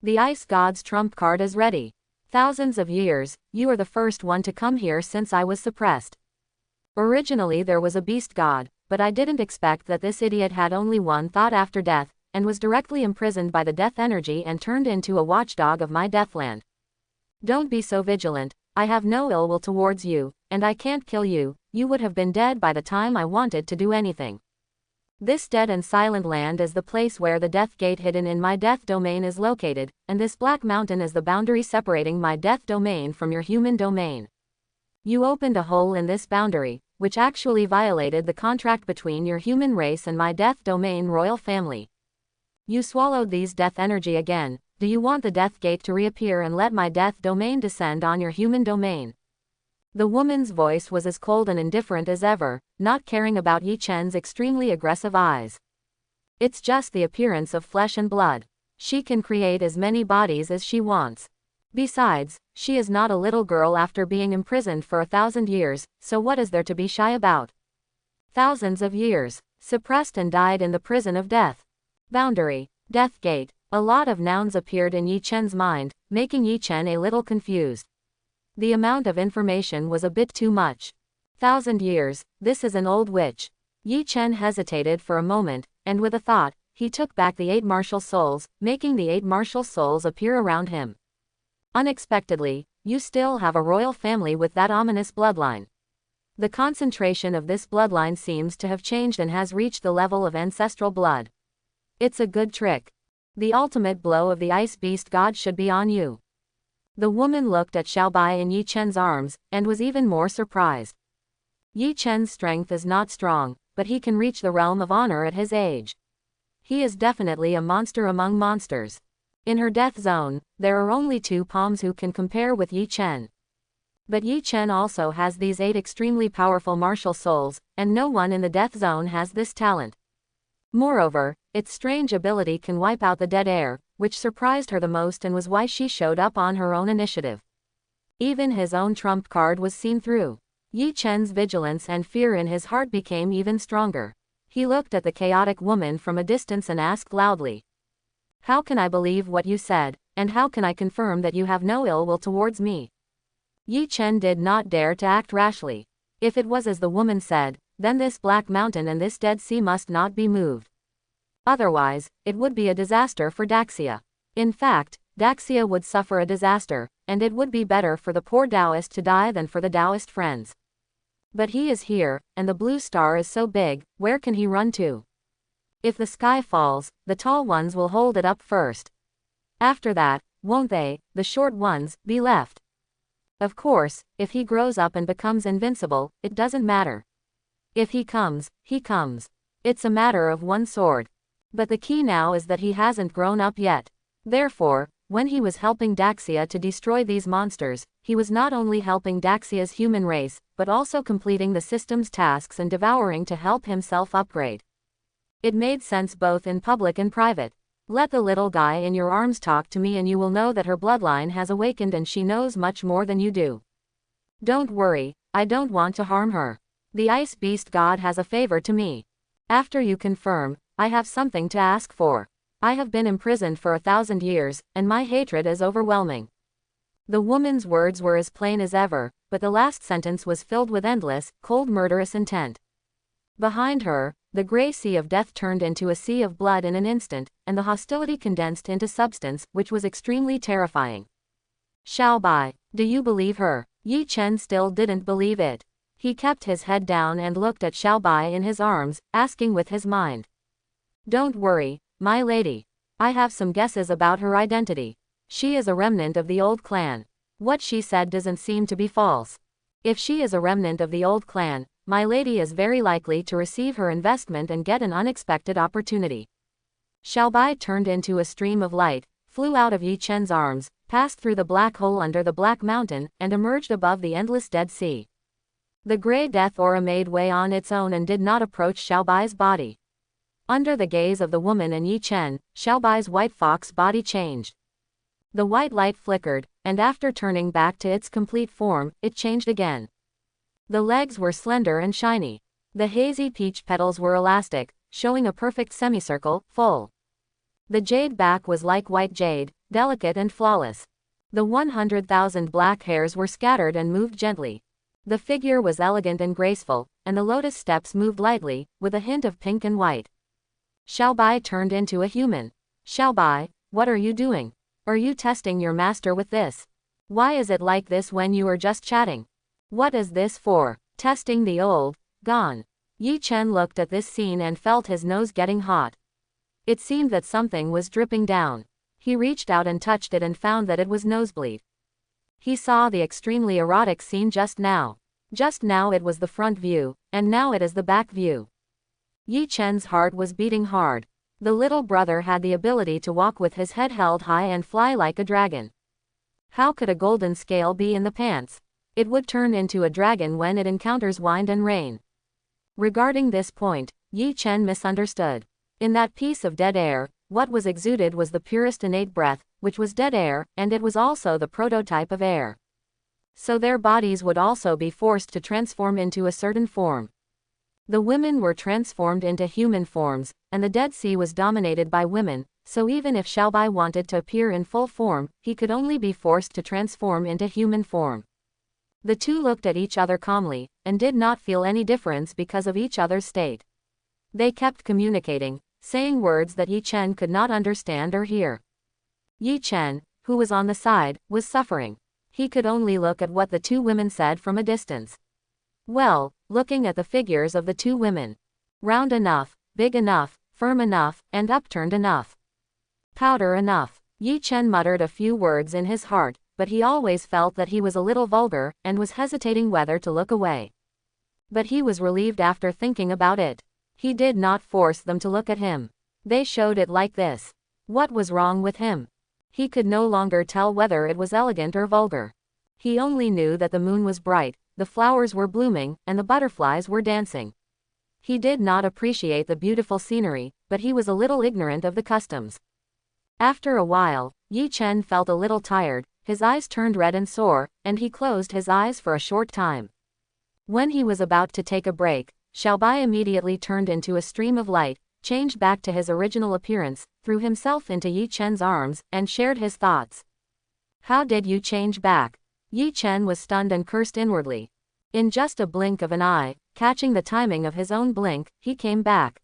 The ice god's trump card is ready. Thousands of years, you are the first one to come here since I was suppressed. Originally there was a beast god, but I didn't expect that this idiot had only one thought after death, and was directly imprisoned by the death energy and turned into a watchdog of my deathland. Don't be so vigilant, I have no ill will towards you, and I can't kill you, you would have been dead by the time I wanted to do anything. This dead and silent land is the place where the death gate hidden in my death domain is located, and this black mountain is the boundary separating my death domain from your human domain. You opened a hole in this boundary, which actually violated the contract between your human race and my death domain royal family. You swallowed these death energy again. Do you want the death gate to reappear and let my death domain descend on your human domain? The woman's voice was as cold and indifferent as ever, not caring about Yi Chen's extremely aggressive eyes. It's just the appearance of flesh and blood. She can create as many bodies as she wants. Besides, she is not a little girl after being imprisoned for 1,000 years, so what is there to be shy about? Thousands of years, suppressed and died in the prison of death. Boundary, death gate. A lot of nouns appeared in Yi Chen's mind, making Yi Chen a little confused. The amount of information was a bit too much. 1,000 years, this is an old witch. Yi Chen hesitated for a moment, and with a thought, he took back the 8 martial souls, making the 8 martial souls appear around him. Unexpectedly, you still have a royal family with that ominous bloodline. The concentration of this bloodline seems to have changed and has reached the level of ancestral blood. It's a good trick. The ultimate blow of the ice beast god should be on you. The woman looked at Xiaobai in Yi Chen's arms, and was even more surprised. Yi Chen's strength is not strong, but he can reach the realm of honor at his age. He is definitely a monster among monsters. In her death zone, there are only 2 palms who can compare with Yi Chen. But Yi Chen also has these 8 extremely powerful martial souls, and no one in the death zone has this talent. Moreover, its strange ability can wipe out the dead air, which surprised her the most and was why she showed up on her own initiative. Even his own trump card was seen through. Yi Chen's vigilance and fear in his heart became even stronger. He looked at the chaotic woman from a distance and asked loudly, "How can I believe what you said, and how can I confirm that you have no ill will towards me?" Yi Chen did not dare to act rashly. If it was as the woman said, then this black mountain and this Dead Sea must not be moved. Otherwise, it would be a disaster for Daxia. In fact, Daxia would suffer a disaster, and it would be better for the poor Taoist to die than for the Taoist friends. But he is here, and the blue star is so big, where can he run to? If the sky falls, the tall ones will hold it up first. After that, won't they, the short ones, be left? Of course, if he grows up and becomes invincible, it doesn't matter. If he comes, he comes. It's a matter of one sword. But the key now is that he hasn't grown up yet. Therefore, when he was helping Daxia to destroy these monsters, he was not only helping Daxia's human race, but also completing the system's tasks and devouring to help himself upgrade. It made sense both in public and private. Let the little guy in your arms talk to me and you will know that her bloodline has awakened and she knows much more than you do. Don't worry, I don't want to harm her. The ice beast god has a favor to me. After you confirm, I have something to ask for. I have been imprisoned for 1,000 years, and my hatred is overwhelming. The woman's words were as plain as ever, but the last sentence was filled with endless, cold murderous intent. Behind her, the gray sea of death turned into a sea of blood in an instant, and the hostility condensed into substance, which was extremely terrifying. Xiao Bai, do you believe her? Yi Chen still didn't believe it. He kept his head down and looked at Xiao Bai in his arms, asking with his mind. Don't worry, my lady. I have some guesses about her identity. She is a remnant of the old clan. What she said doesn't seem to be false. If she is a remnant of the old clan, my lady is very likely to receive her investment and get an unexpected opportunity. Xiao Bai turned into a stream of light, flew out of Yi Chen's arms, passed through the black hole under the black mountain, and emerged above the endless Dead Sea. The gray death aura made way on its own and did not approach Xiao Bai's body. Under the gaze of the woman and Yi Chen, Xiao Bai's white fox body changed. The white light flickered, and after turning back to its complete form, it changed again. The legs were slender and shiny. The hazy peach petals were elastic, showing a perfect semicircle, full. The jade back was like white jade, delicate and flawless. The 100,000 black hairs were scattered and moved gently. The figure was elegant and graceful, and the lotus steps moved lightly, with a hint of pink and white. Xiao Bai turned into a human. Xiao Bai, what are you doing? Are you testing your master with this? Why is it like this when you are just chatting? What is this for? Testing the old, gone. Yi Chen looked at this scene and felt his nose getting hot. It seemed that something was dripping down. He reached out and touched it and found that it was nosebleed. He saw the extremely erotic scene just now. Just now it was the front view, and now it is the back view. Yi Chen's heart was beating hard. The little brother had the ability to walk with his head held high and fly like a dragon. How could a golden scale be in the pants? It would turn into a dragon when it encounters wind and rain. Regarding this point, Yi Chen misunderstood. In that piece of dead air, what was exuded was the purest innate breath, which was dead air, and it was also the prototype of air. So their bodies would also be forced to transform into a certain form. The women were transformed into human forms, and the Dead Sea was dominated by women, so even if Xiao Bai wanted to appear in full form, he could only be forced to transform into human form. The two looked at each other calmly, and did not feel any difference because of each other's state. They kept communicating, saying words that Yi Chen could not understand or hear. Yi Chen, who was on the side, was suffering. He could only look at what the two women said from a distance. Well, looking at the figures of the two women. Round enough, big enough, firm enough, and upturned enough. Powder enough. Yi Chen muttered a few words in his heart, but he always felt that he was a little vulgar, and was hesitating whether to look away. But he was relieved after thinking about it. He did not force them to look at him. They showed it like this. What was wrong with him? He could no longer tell whether it was elegant or vulgar. He only knew that the moon was bright, the flowers were blooming, and the butterflies were dancing. He did not appreciate the beautiful scenery, but he was a little ignorant of the customs. After a while, Yi Chen felt a little tired, his eyes turned red and sore, and he closed his eyes for a short time. When he was about to take a break, Xiaobai immediately turned into a stream of light, changed back to his original appearance, threw himself into Yi Chen's arms, and shared his thoughts. How did you change back? Yi Chen was stunned and cursed inwardly. In just a blink of an eye, catching the timing of his own blink, he came back.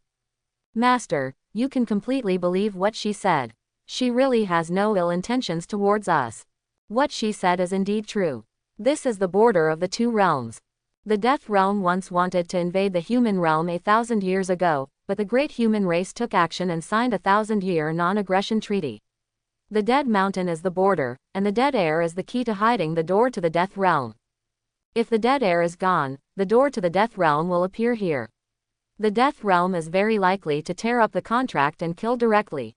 Master, you can completely believe what she said. She really has no ill intentions towards us. What she said is indeed true. This is the border of the two realms. The Death Realm once wanted to invade the human realm 1,000 years ago, but the great human race took action and signed a 1,000-year non-aggression treaty. The Dead Mountain is the border, and the dead air is the key to hiding the door to the Death Realm. If the dead air is gone, the door to the Death Realm will appear here. The Death Realm is very likely to tear up the contract and kill directly.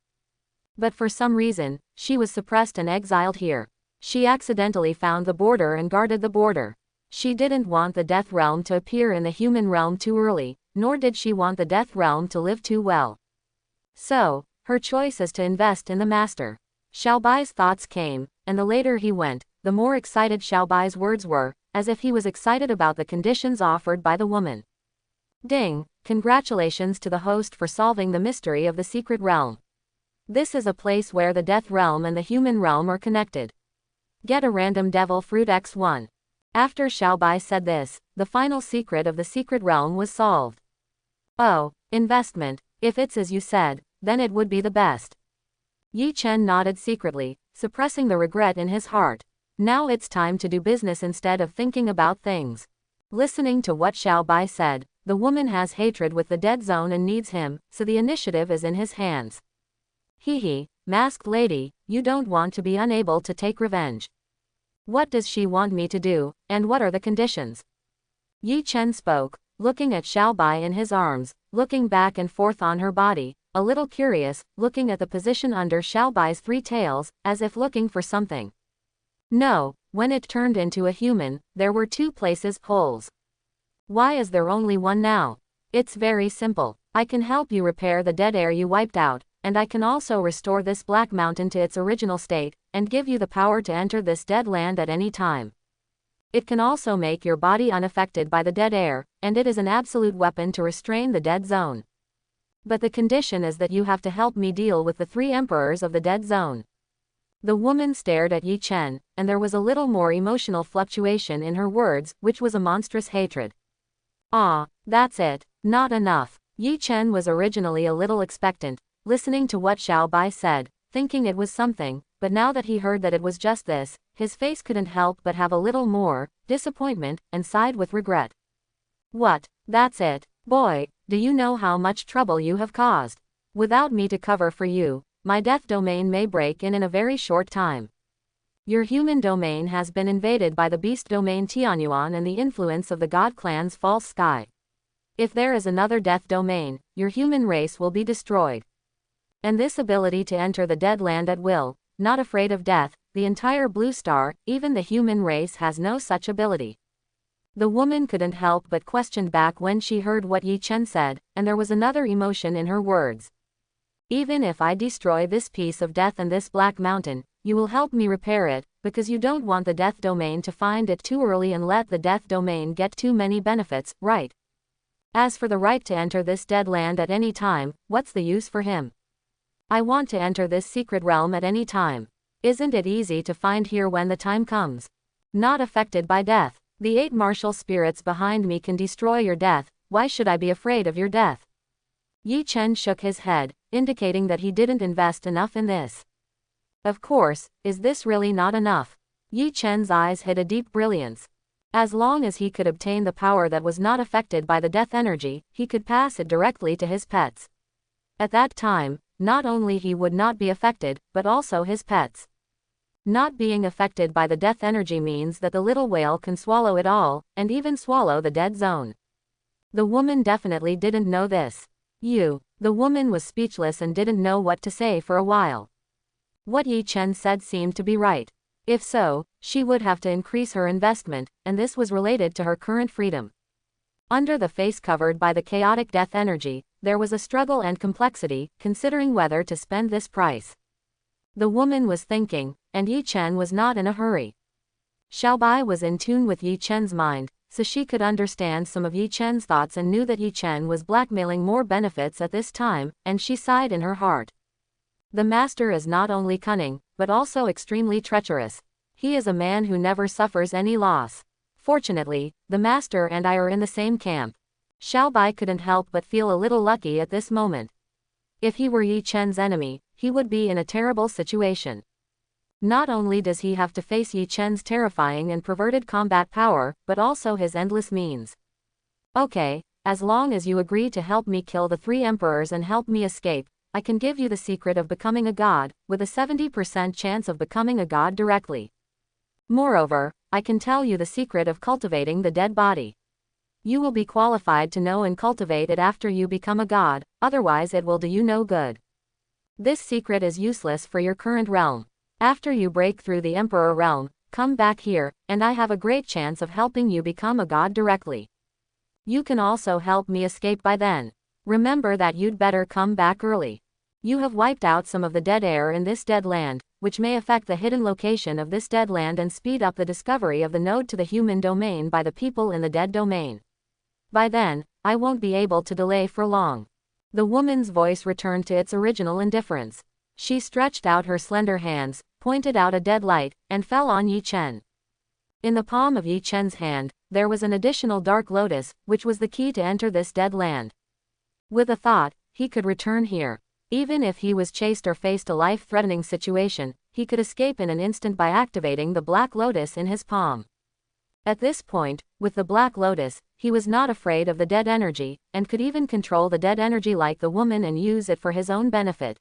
But for some reason, she was suppressed and exiled here. She accidentally found the border and guarded the border. She didn't want the Death Realm to appear in the human realm too early, nor did she want the Death Realm to live too well. So, her choice is to invest in the Master. Xiaobai's thoughts came, and the later he went, the more excited Xiaobai's words were, as if he was excited about the conditions offered by the woman. Ding! Congratulations to the host for solving the mystery of the secret realm. This is a place where the Death Realm and the human realm are connected. Get a random devil fruit X1. After Xiaobai said this, the final secret of the secret realm was solved. Oh, investment, if it's as you said, then it would be the best. Yi Chen nodded secretly, suppressing the regret in his heart. Now it's time to do business instead of thinking about things. Listening to what Xiaobai said, the woman has hatred with the dead zone and needs him, so the initiative is in his hands. Hee, masked lady, you don't want to be unable to take revenge. What does she want me to do, and what are the conditions? Yi Chen spoke, looking at Xiaobai in his arms, looking back and forth on her body, a little curious, looking at the position under Xiaobai's three tails, as if looking for something. No, when it turned into a human, there were two places, holes. Why is there only one now? It's very simple. I can help you repair the dead air you wiped out, and I can also restore this black mountain to its original state, and give you the power to enter this dead land at any time. It can also make your body unaffected by the dead air, and it is an absolute weapon to restrain the dead zone. But the condition is that you have to help me deal with the 3 emperors of the dead zone. The woman stared at Yi Chen, and there was a little more emotional fluctuation in her words, which was a monstrous hatred. Ah, that's it, not enough. Yi Chen was originally a little expectant, listening to what Xiaobai said, thinking it was something, but now that he heard that it was just this, his face couldn't help but have a little more disappointment, and sighed with regret. What, that's it, boy, do you know how much trouble you have caused? Without me to cover for you, my death domain may break in a very short time. Your human domain has been invaded by the beast domain Tianyuan and the influence of the God clan's false sky. If there is another death domain, your human race will be destroyed. And this ability to enter the dead land at will, not afraid of death, the entire blue star, even the human race has no such ability. The woman couldn't help but question back when she heard what Yi Chen said, and there was another emotion in her words. Even if I destroy this piece of death and this black mountain, you will help me repair it, because you don't want the death domain to find it too early and let the death domain get too many benefits, right? As for the right to enter this dead land at any time, what's the use for him? I want to enter this secret realm at any time. Isn't it easy to find here when the time comes? Not affected by death. The 8 martial spirits behind me can destroy your death, why should I be afraid of your death? Yi Chen shook his head, indicating that he didn't invest enough in this. Of course, is this really not enough? Yi Chen's eyes hid a deep brilliance. As long as he could obtain the power that was not affected by the death energy, he could pass it directly to his pets. At that time, not only he would not be affected, but also his pets. Not being affected by the death energy means that the little whale can swallow it all, and even swallow the dead zone. The woman definitely didn't know this. The woman was speechless and didn't know what to say for a while. What Yi Chen said seemed to be right. If so, she would have to increase her investment, and this was related to her current freedom. Under the face covered by the chaotic death energy, there was a struggle and complexity, considering whether to spend this price. The woman was thinking, and Yi Chen was not in a hurry. Xiaobai was in tune with Yi Chen's mind, so she could understand some of Yi Chen's thoughts and knew that Yi Chen was blackmailing more benefits at this time, and she sighed in her heart. The master is not only cunning, but also extremely treacherous. He is a man who never suffers any loss. Fortunately, the master and I are in the same camp. Xiaobai couldn't help but feel a little lucky at this moment. If he were Yi Chen's enemy, he would be in a terrible situation. Not only does he have to face Yi Chen's terrifying and perverted combat power, but also his endless means. Okay, as long as you agree to help me kill the 3 emperors and help me escape, I can give you the secret of becoming a god, with a 70% chance of becoming a god directly. Moreover, I can tell you the secret of cultivating the dead body. You will be qualified to know and cultivate it after you become a god, otherwise it will do you no good. This secret is useless for your current realm. After you break through the emperor realm, come back here, and I have a great chance of helping you become a god directly. You can also help me escape by then. Remember that you'd better come back early. You have wiped out some of the dead air in this dead land, which may affect the hidden location of this dead land and speed up the discovery of the node to the human domain by the people in the dead domain. By then, I won't be able to delay for long. The woman's voice returned to its original indifference. She stretched out her slender hands, pointed out a dead light, and fell on Yi Chen. In the palm of Yi Chen's hand, there was an additional dark lotus, which was the key to enter this dead land. With a thought, he could return here. Even if he was chased or faced a life-threatening situation, he could escape in an instant by activating the Black Lotus in his palm. At this point, with the Black Lotus, he was not afraid of the dead energy, and could even control the dead energy like the woman and use it for his own benefit.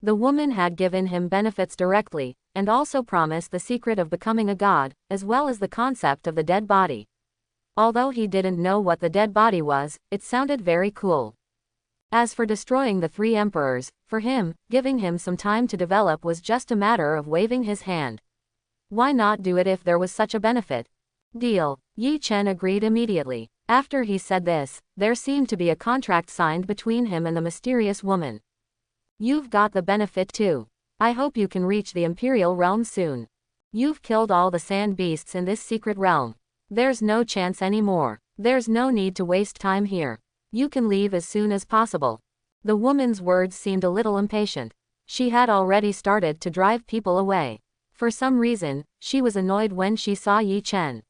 The woman had given him benefits directly, and also promised the secret of becoming a god, as well as the concept of the dead body. Although he didn't know what the dead body was, it sounded very cool. As for destroying the 3 emperors, for him, giving him some time to develop was just a matter of waving his hand. Why not do it if there was such a benefit? Deal. Yi Chen agreed immediately. After he said this, there seemed to be a contract signed between him and the mysterious woman. You've got the benefit too. I hope you can reach the Imperial realm soon. You've killed all the sand beasts in this secret realm. There's no chance anymore. There's no need to waste time here. You can leave as soon as possible. The woman's words seemed a little impatient. She had already started to drive people away. For some reason, she was annoyed when she saw Yi Chen.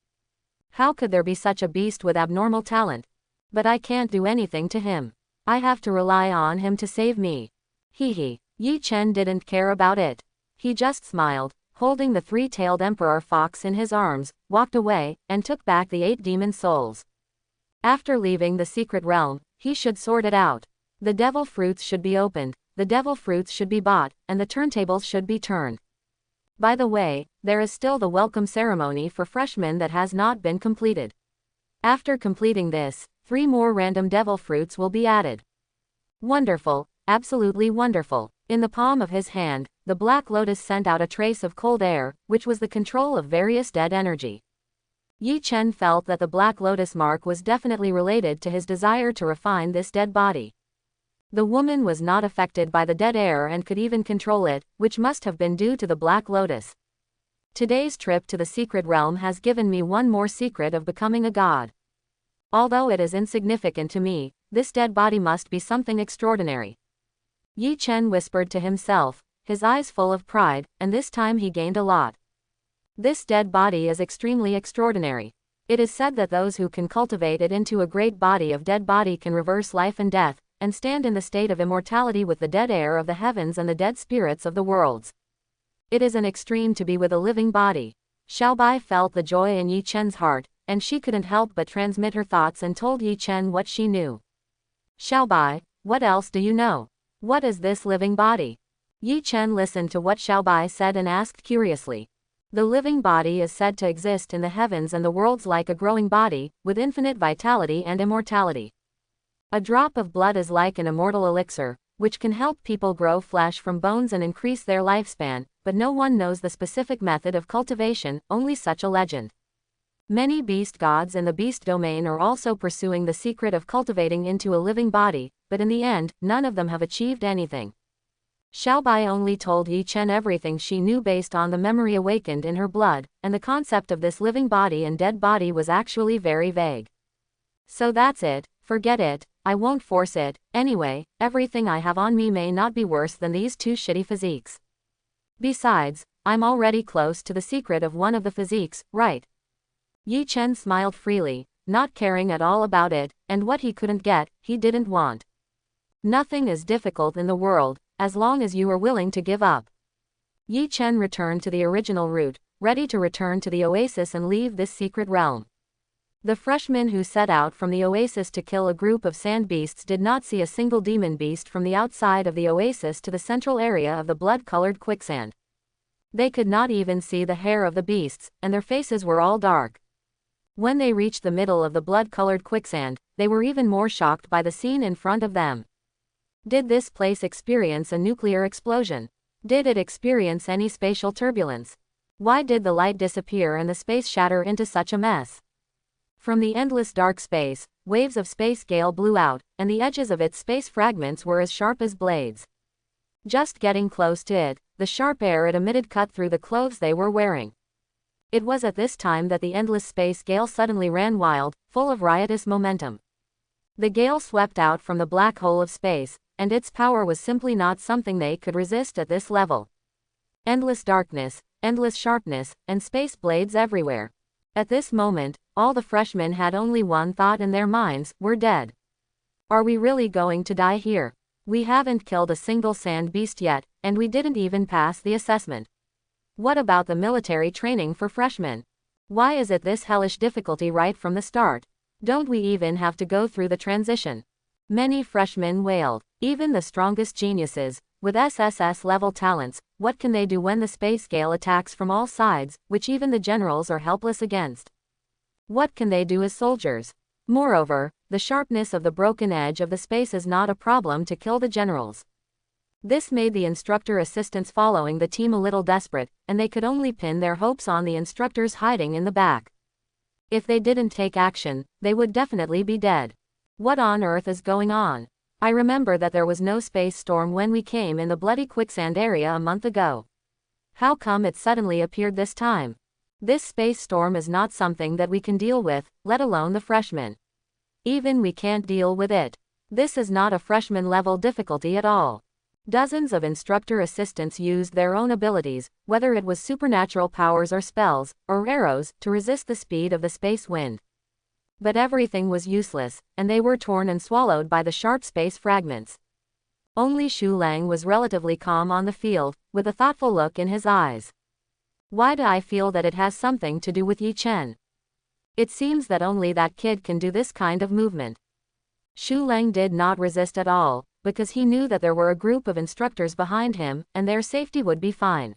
How could there be such a beast with abnormal talent? But I can't do anything to him. I have to rely on him to save me. Hee. Yi Chen didn't care about it. He just smiled, holding the 3-tailed emperor fox in his arms, walked away, and took back the 8 demon souls. After leaving the secret realm, he should sort it out. The devil fruits should be opened, the devil fruits should be bought, and the turntables should be turned. By the way, there is still the welcome ceremony for freshmen that has not been completed. After completing this, 3 more random devil fruits will be added. Wonderful, absolutely wonderful. In the palm of his hand, the Black Lotus sent out a trace of cold air, which was the control of various dead energy. Yi Chen felt that the Black Lotus mark was definitely related to his desire to refine this dead body. The woman was not affected by the dead air and could even control it, which must have been due to the Black Lotus. Today's trip to the secret realm has given me one more secret of becoming a god. Although it is insignificant to me, this dead body must be something extraordinary. Yi Chen whispered to himself, his eyes full of pride, and this time he gained a lot. This dead body is extremely extraordinary. It is said that those who can cultivate it into a great body of dead body can reverse life and death, and stand in the state of immortality with the dead air of the heavens and the dead spirits of the worlds. It is an extreme to be with a living body. Xiaobai felt the joy in Yi Chen's heart, and she couldn't help but transmit her thoughts and told Yi Chen what she knew. Xiaobai, what else do you know? What is this living body? Yi Chen listened to what Xiaobai said and asked curiously. The living body is said to exist in the heavens and the worlds like a growing body, with infinite vitality and immortality. A drop of blood is like an immortal elixir, which can help people grow flesh from bones and increase their lifespan, but no one knows the specific method of cultivation, only such a legend. Many beast gods in the beast domain are also pursuing the secret of cultivating into a living body, but in the end, none of them have achieved anything. Xiaobai only told Yi Chen everything she knew based on the memory awakened in her blood, and the concept of this living body and dead body was actually very vague. So that's it, forget it, I won't force it, anyway, everything I have on me may not be worse than these two shitty physiques. Besides, I'm already close to the secret of one of the physiques, right? Yi Chen smiled freely, not caring at all about it, and what he couldn't get, he didn't want. Nothing is difficult in the world, as long as you are willing to give up. Yi Chen returned to the original route, ready to return to the oasis and leave this secret realm. The freshmen who set out from the oasis to kill a group of sand beasts did not see a single demon beast from the outside of the oasis to the central area of the blood-colored quicksand. They could not even see the hair of the beasts, and their faces were all dark. When they reached the middle of the blood-colored quicksand, they were even more shocked by the scene in front of them. Did this place experience a nuclear explosion? Did it experience any spatial turbulence? Why did the light disappear and the space shatter into such a mess? From the endless dark space, waves of space gale blew out, and the edges of its space fragments were as sharp as blades. Just getting close to it, the sharp air it emitted cut through the clothes they were wearing. It was at this time that the endless space gale suddenly ran wild, full of riotous momentum. The gale swept out from the black hole of space, and its power was simply not something they could resist at this level. Endless darkness, endless sharpness, and space blades everywhere. At this moment, all the freshmen had only one thought in their minds: we're dead. Are we really going to die here? We haven't killed a single sand beast yet, and we didn't even pass the assessment. What about the military training for freshmen? Why is it this hellish difficulty right from the start? Don't we even have to go through the transition? Many freshmen wailed. Even the strongest geniuses, with SSS-level talents, what can they do when the space gale attacks from all sides, which even the generals are helpless against? What can they do as soldiers? Moreover, the sharpness of the broken edge of the space is not a problem to kill the generals. This made the instructor assistants following the team a little desperate, and they could only pin their hopes on the instructors hiding in the back. If they didn't take action, they would definitely be dead. What on earth is going on? I remember that there was no space storm when we came in the bloody quicksand area a month ago. How come it suddenly appeared this time? This space storm is not something that we can deal with, let alone the freshmen. Even we can't deal with it. This is not a freshman-level difficulty at all. Dozens of instructor assistants used their own abilities, whether it was supernatural powers or spells, or arrows, to resist the speed of the space wind. But everything was useless, and they were torn and swallowed by the sharp space fragments. Only Xu Lang was relatively calm on the field, with a thoughtful look in his eyes. Why do I feel that it has something to do with Yi Chen? It seems that only that kid can do this kind of movement. Xu Lang did not resist at all, because he knew that there were a group of instructors behind him, and their safety would be fine.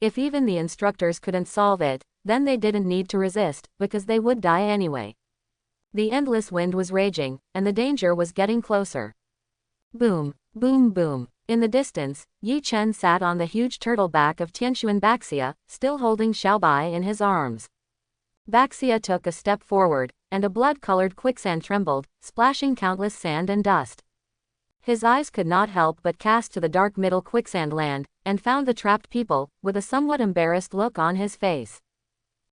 If even the instructors couldn't solve it, then they didn't need to resist, because they would die anyway. The endless wind was raging, and the danger was getting closer. Boom, boom, boom. In the distance, Yi Chen sat on the huge turtle back of Tianxuan Baxia, still holding Xiaobai in his arms. Baxia took a step forward, and a blood-colored quicksand trembled, splashing countless sand and dust. His eyes could not help but cast to the dark middle quicksand land, and found the trapped people, with a somewhat embarrassed look on his face.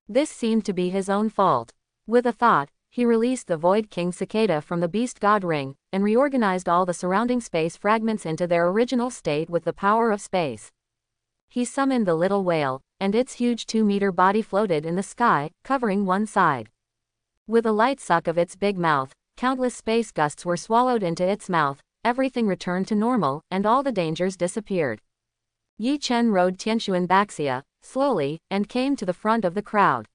This seemed to be his own fault. With a thought, he released the Void King Cicada from the Beast God Ring, and reorganized all the surrounding space fragments into their original state with the power of space. He summoned the little whale, and its huge 2-meter body floated in the sky, covering one side. With a light suck of its big mouth, countless space gusts were swallowed into its mouth, everything returned to normal, and all the dangers disappeared. Yi Chen rode Tianxuan Baxia, slowly, and came to the front of the crowd.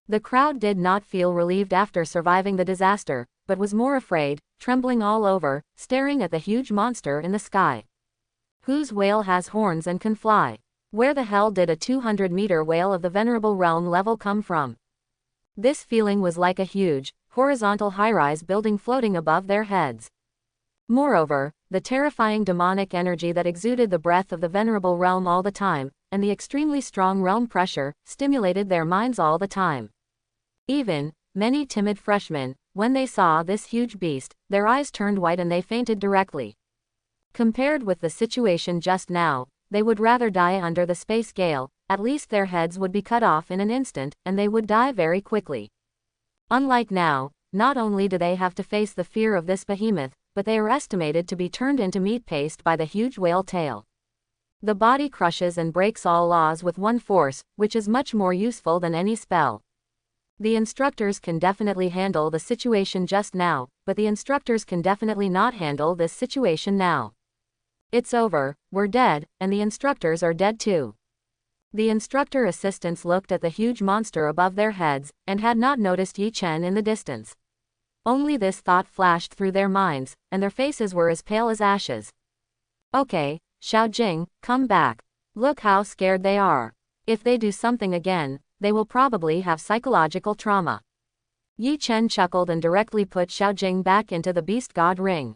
The crowd did not feel relieved after surviving the disaster, but was more afraid, trembling all over, staring at the huge monster in the sky. Whose whale has horns and can fly? Where the hell did a 200-meter whale of the venerable realm level come from? This feeling was like a huge, horizontal high-rise building floating above their heads. Moreover, the terrifying demonic energy that exuded the breath of the venerable realm all the time, and the extremely strong realm pressure, stimulated their minds all the time. Even, many timid freshmen, when they saw this huge beast, their eyes turned white and they fainted directly. Compared with the situation just now, they would rather die under the space gale. At least their heads would be cut off in an instant, and they would die very quickly. Unlike now, not only do they have to face the fear of this behemoth, but they are estimated to be turned into meat paste by the huge whale tail. The body crushes and breaks all laws with one force, which is much more useful than any spell. The instructors can definitely handle the situation just now, but the instructors can definitely not handle this situation now. It's over, we're dead, and the instructors are dead too. The instructor assistants looked at the huge monster above their heads, and had not noticed Yi Chen in the distance. Only this thought flashed through their minds, and their faces were as pale as ashes. Okay, Xiao Jing, come back. Look how scared they are. If they do something again, they will probably have psychological trauma. Yi Chen chuckled and directly put Xiao Jing back into the beast god ring.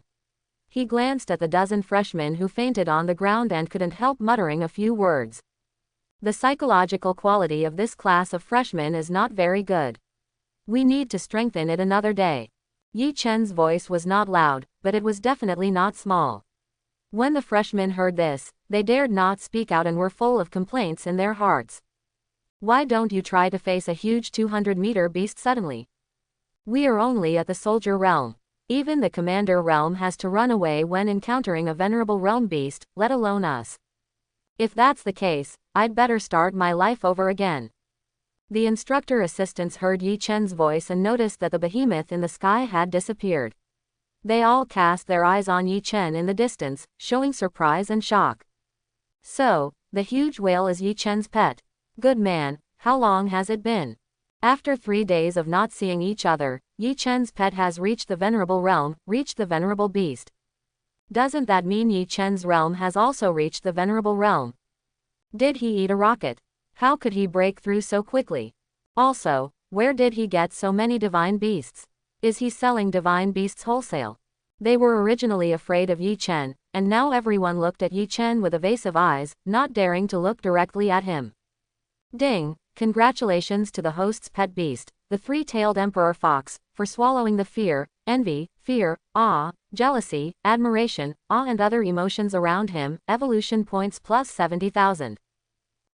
He glanced at the dozen freshmen who fainted on the ground and couldn't help muttering a few words. The psychological quality of this class of freshmen is not very good. We need to strengthen it another day. Yi Chen's voice was not loud, but it was definitely not small. When the freshmen heard this, they dared not speak out and were full of complaints in their hearts. Why don't you try to face a huge 200-meter beast suddenly? We are only at the soldier realm. Even the commander realm has to run away when encountering a venerable realm beast, let alone us. If that's the case, I'd better start my life over again. The instructor assistants heard Yi Chen's voice and noticed that the behemoth in the sky had disappeared. They all cast their eyes on Yi Chen in the distance, showing surprise and shock. So, the huge whale is Yi Chen's pet. Good man, how long has it been? After 3 days of not seeing each other, Yi Chen's pet has reached the venerable realm, reached the venerable beast. Doesn't that mean Yi Chen's realm has also reached the venerable realm? Did he eat a rocket? How could he break through so quickly? Also, where did he get so many divine beasts? Is he selling divine beasts wholesale? They were originally afraid of Yi Chen, and now everyone looked at Yi Chen with evasive eyes, not daring to look directly at him. Ding! Congratulations to the host's pet beast, the three-tailed emperor fox, for swallowing the fear, envy, fear, awe, jealousy, admiration, awe and other emotions around him. Evolution points plus 70,000.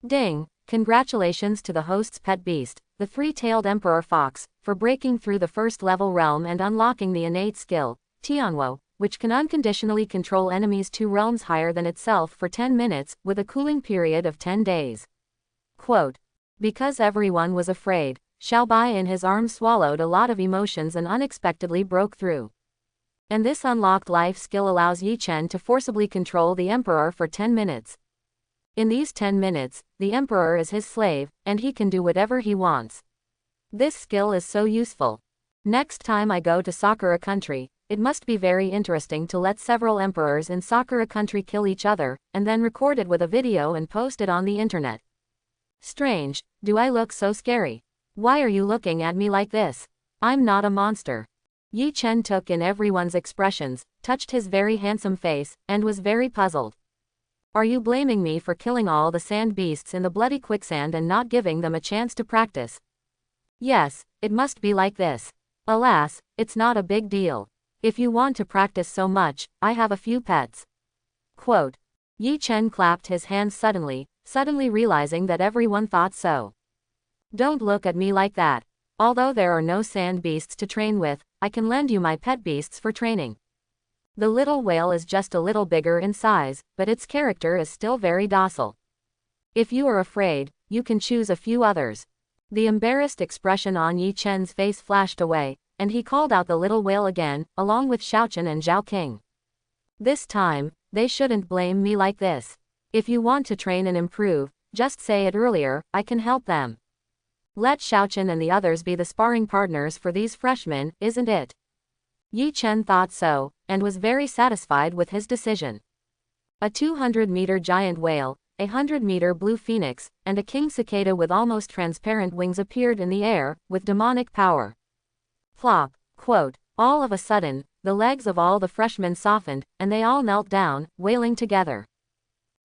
Ding! Congratulations to the host's pet beast, the three-tailed emperor fox, for breaking through the first-level realm and unlocking the innate skill, Tianwo, which can unconditionally control enemies 2 realms higher than itself for 10 minutes, with a cooling period of 10 days. Quote. Because everyone was afraid, Xiao Bai in his arms swallowed a lot of emotions and unexpectedly broke through. And this unlocked life skill allows Yi Chen to forcibly control the emperor for 10 minutes. In these 10 minutes, the emperor is his slave, and he can do whatever he wants. This skill is so useful. Next time I go to Sakura country, it must be very interesting to let several emperors in Sakura country kill each other, and then record it with a video and post it on the internet. Strange, do I look so scary? Why are you looking at me like this? I'm not a monster. Yi Chen took in everyone's expressions, touched his very handsome face, and was very puzzled. Are you blaming me for killing all the sand beasts in the bloody quicksand and not giving them a chance to practice? Yes, it must be like this. Alas, it's not a big deal. If you want to practice so much, I have a few pets. Quote. Yi Chen clapped his hands suddenly realizing that everyone thought so. Don't look at me like that. Although there are no sand beasts to train with, I can lend you my pet beasts for training. The little whale is just a little bigger in size, but its character is still very docile. If you are afraid, you can choose a few others. The embarrassed expression on Yi Chen's face flashed away, and he called out the little whale again, along with Xiaochen and Zhao King. This time, they shouldn't blame me like this. If you want to train and improve, just say it earlier, I can help them. Let Xiaochen and the others be the sparring partners for these freshmen, isn't it? Yi Chen thought so, and was very satisfied with his decision. A 200-meter giant whale, a 100-meter blue phoenix, and a king cicada with almost transparent wings appeared in the air, with demonic power. Plop. Quote. All of a sudden, the legs of all the freshmen softened, and they all knelt down, wailing together.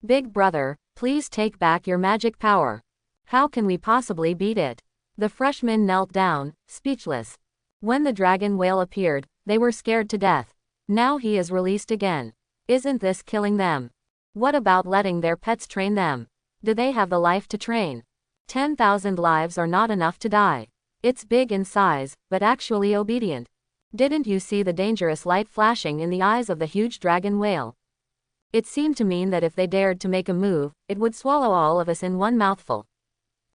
Big brother, please take back your magic power. How can we possibly beat it? The freshmen knelt down, speechless. When the dragon whale appeared, they were scared to death. Now he is released again. Isn't this killing them? What about letting their pets train them? Do they have the life to train? 10,000 lives are not enough to die. It's big in size, but actually obedient. Didn't you see the dangerous light flashing in the eyes of the huge dragon whale? It seemed to mean that if they dared to make a move, it would swallow all of us in one mouthful.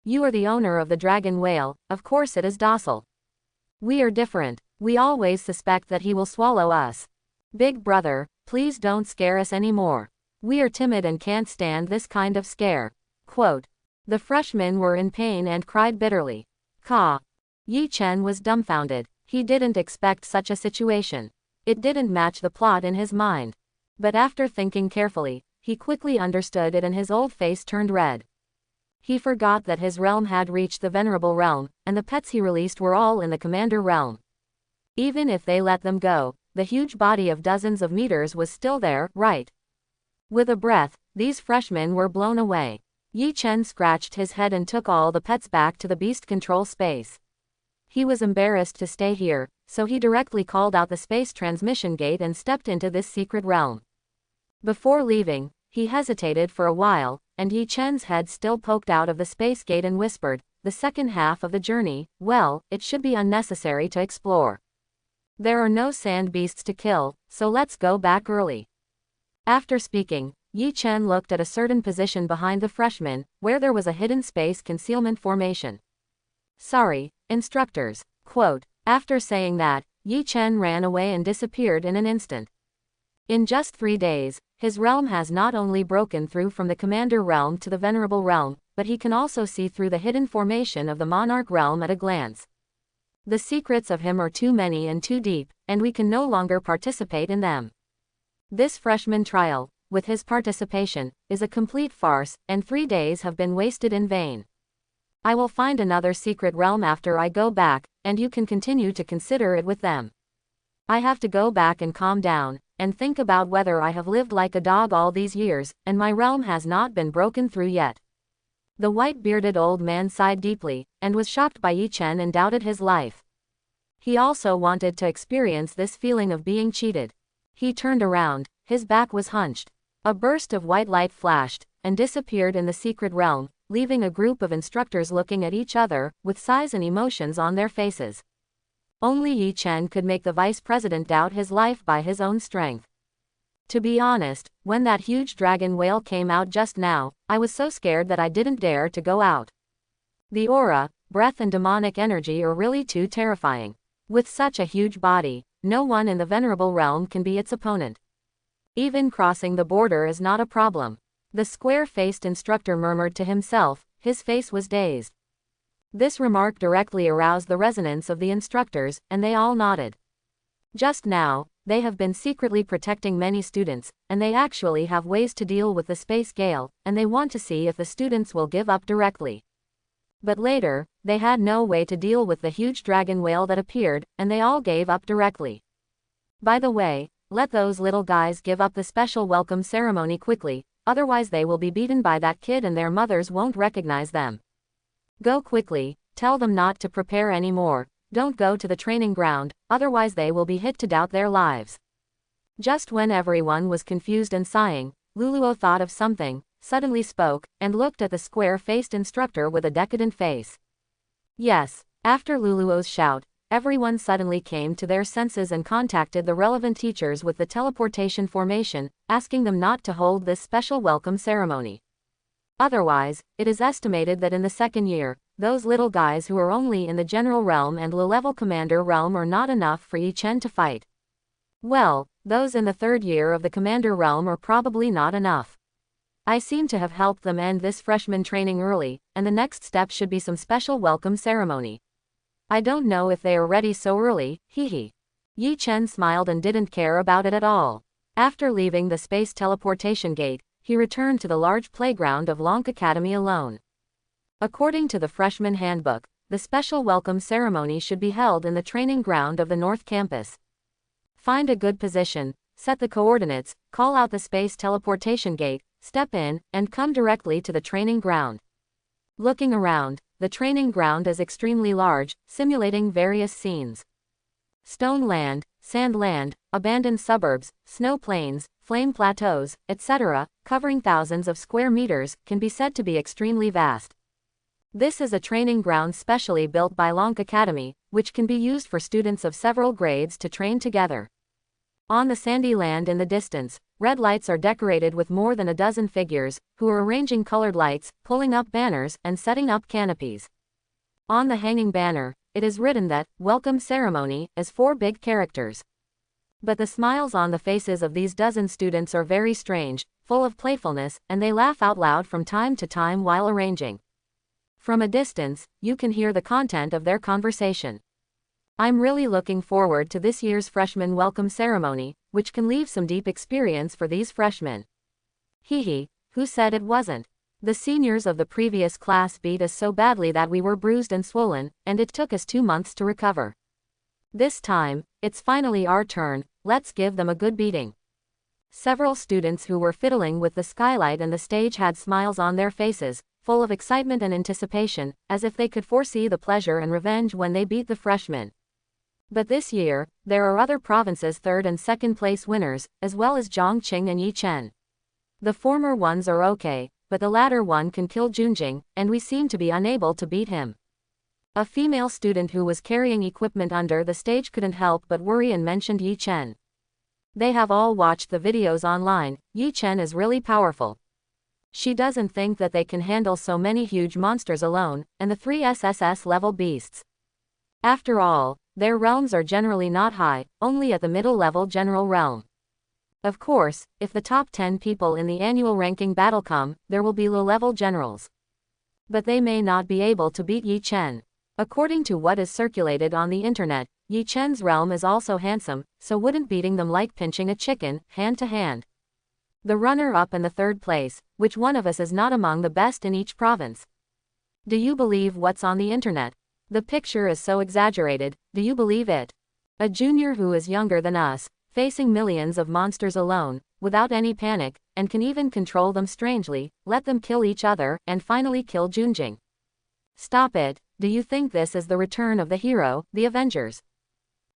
You are the owner of the dragon whale, of course it is docile. We are different. We always suspect that he will swallow us. Big brother, please don't scare us anymore. We are timid and can't stand this kind of scare. Quote. The freshmen were in pain and cried bitterly. Yi Chen was dumbfounded. He didn't expect such a situation. It didn't match the plot in his mind. But after thinking carefully, he quickly understood it and his old face turned red. He forgot that his realm had reached the venerable realm, and the pets he released were all in the commander realm. Even if they let them go, the huge body of dozens of meters was still there, right? With a breath, these freshmen were blown away. Yi Chen scratched his head and took all the pets back to the beast control space. He was embarrassed to stay here, so he directly called out the space transmission gate and stepped into this secret realm. Before leaving, he hesitated for a while, and Yi Chen's head still poked out of the space gate and whispered, the second half of the journey, well, it should be unnecessary to explore. There are no sand beasts to kill, so let's go back early. After speaking, Yi Chen looked at a certain position behind the freshmen, where there was a hidden space concealment formation. Sorry, instructors. Quote. After saying that, Yi Chen ran away and disappeared in an instant. In just 3 days, his realm has not only broken through from the commander realm to the venerable realm, but he can also see through the hidden formation of the monarch realm at a glance. The secrets of him are too many and too deep, and we can no longer participate in them. This freshman trial, with his participation, is a complete farce, and 3 days have been wasted in vain. I will find another secret realm after I go back, and you can continue to consider it with them. I have to go back and calm down, and think about whether I have lived like a dog all these years, and my realm has not been broken through yet. The white-bearded old man sighed deeply, and was shocked by Yi Chen and doubted his life. He also wanted to experience this feeling of being cheated. He turned around, his back was hunched. A burst of white light flashed, and disappeared in the secret realm, leaving a group of instructors looking at each other, with sighs and emotions on their faces. Only Yi Chen could make the vice president doubt his life by his own strength. To be honest, when that huge dragon whale came out just now, I was so scared that I didn't dare to go out. The aura, breath and demonic energy are really too terrifying. With such a huge body, no one in the venerable realm can be its opponent. Even crossing the border is not a problem. The square-faced instructor murmured to himself, his face was dazed. This remark directly aroused the resonance of the instructors, and they all nodded. Just now, they have been secretly protecting many students, and they actually have ways to deal with the space gale, and they want to see if the students will give up directly. But later, they had no way to deal with the huge dragon whale that appeared, and they all gave up directly. By the way, let those little guys give up the special welcome ceremony quickly, otherwise they will be beaten by that kid and their mothers won't recognize them. Go quickly, tell them not to prepare anymore, don't go to the training ground, otherwise they will be hit to doubt their lives. Just when everyone was confused and sighing, Luluo thought of something, suddenly spoke, and looked at the square-faced instructor with a decadent face. Yes, after Luluo's shout, everyone suddenly came to their senses and contacted the relevant teachers with the teleportation formation, asking them not to hold this special welcome ceremony. Otherwise, it is estimated that in the second year, those little guys who are only in the general realm and low-level commander realm are not enough for Yi Chen to fight. Well, those in the third year of the commander realm are probably not enough. I seem to have helped them end this freshman training early, and the next step should be some special welcome ceremony. I don't know if they are ready so early, hee. Yi Chen smiled and didn't care about it at all. After leaving the space teleportation gate, he returned to the large playground of Lonk Academy alone. According to the freshman handbook, the special welcome ceremony should be held in the training ground of the North Campus. Find a good position, set the coordinates, call out the space teleportation gate, step in, and come directly to the training ground. Looking around, the training ground is extremely large, simulating various scenes. Stone land, sand land, abandoned suburbs, snow plains, flame plateaus, etc., covering thousands of square meters, can be said to be extremely vast. This is a training ground specially built by Lonk Academy, which can be used for students of several grades to train together. On the sandy land in the distance, red lights are decorated with more than a dozen figures, who are arranging colored lights, pulling up banners, and setting up canopies. On the hanging banner, it is written that, "Welcome Ceremony," as 4 big characters. But the smiles on the faces of these dozen students are very strange, full of playfulness, and they laugh out loud from time to time while arranging. From a distance, you can hear the content of their conversation. I'm really looking forward to this year's freshman welcome ceremony, which can leave some deep experience for these freshmen. Hehe, who said it wasn't? The seniors of the previous class beat us so badly that we were bruised and swollen, and it took us 2 months to recover. This time, it's finally our turn, let's give them a good beating. Several students who were fiddling with the skylight and the stage had smiles on their faces, full of excitement and anticipation, as if they could foresee the pleasure and revenge when they beat the freshmen. But this year, there are other provinces' 3rd and 2nd place winners, as well as Zhongqing and Yichen. The former ones are okay, but the latter one can kill Junjing, and we seem to be unable to beat him. A female student who was carrying equipment under the stage couldn't help but worry and mentioned Yichen. They have all watched the videos online. Yichen is really powerful. She doesn't think that they can handle so many huge monsters alone, and the 3 SSS level beasts. After all, their realms are generally not high, only at the middle level general realm. Of course, if the top 10 people in the annual ranking battle come, there will be low-level generals. But they may not be able to beat Yichen. According to what is circulated on the internet, Yichen's realm is also handsome, so wouldn't beating them like pinching a chicken, hand to hand. The runner-up and the 3rd place, which one of us is not among the best in each province? Do you believe what's on the internet? The picture is so exaggerated, do you believe it? A junior who is younger than us, facing millions of monsters alone, without any panic, and can even control them strangely, let them kill each other, and finally kill Junjing. Stop it, do you think this is the return of the hero, the Avengers?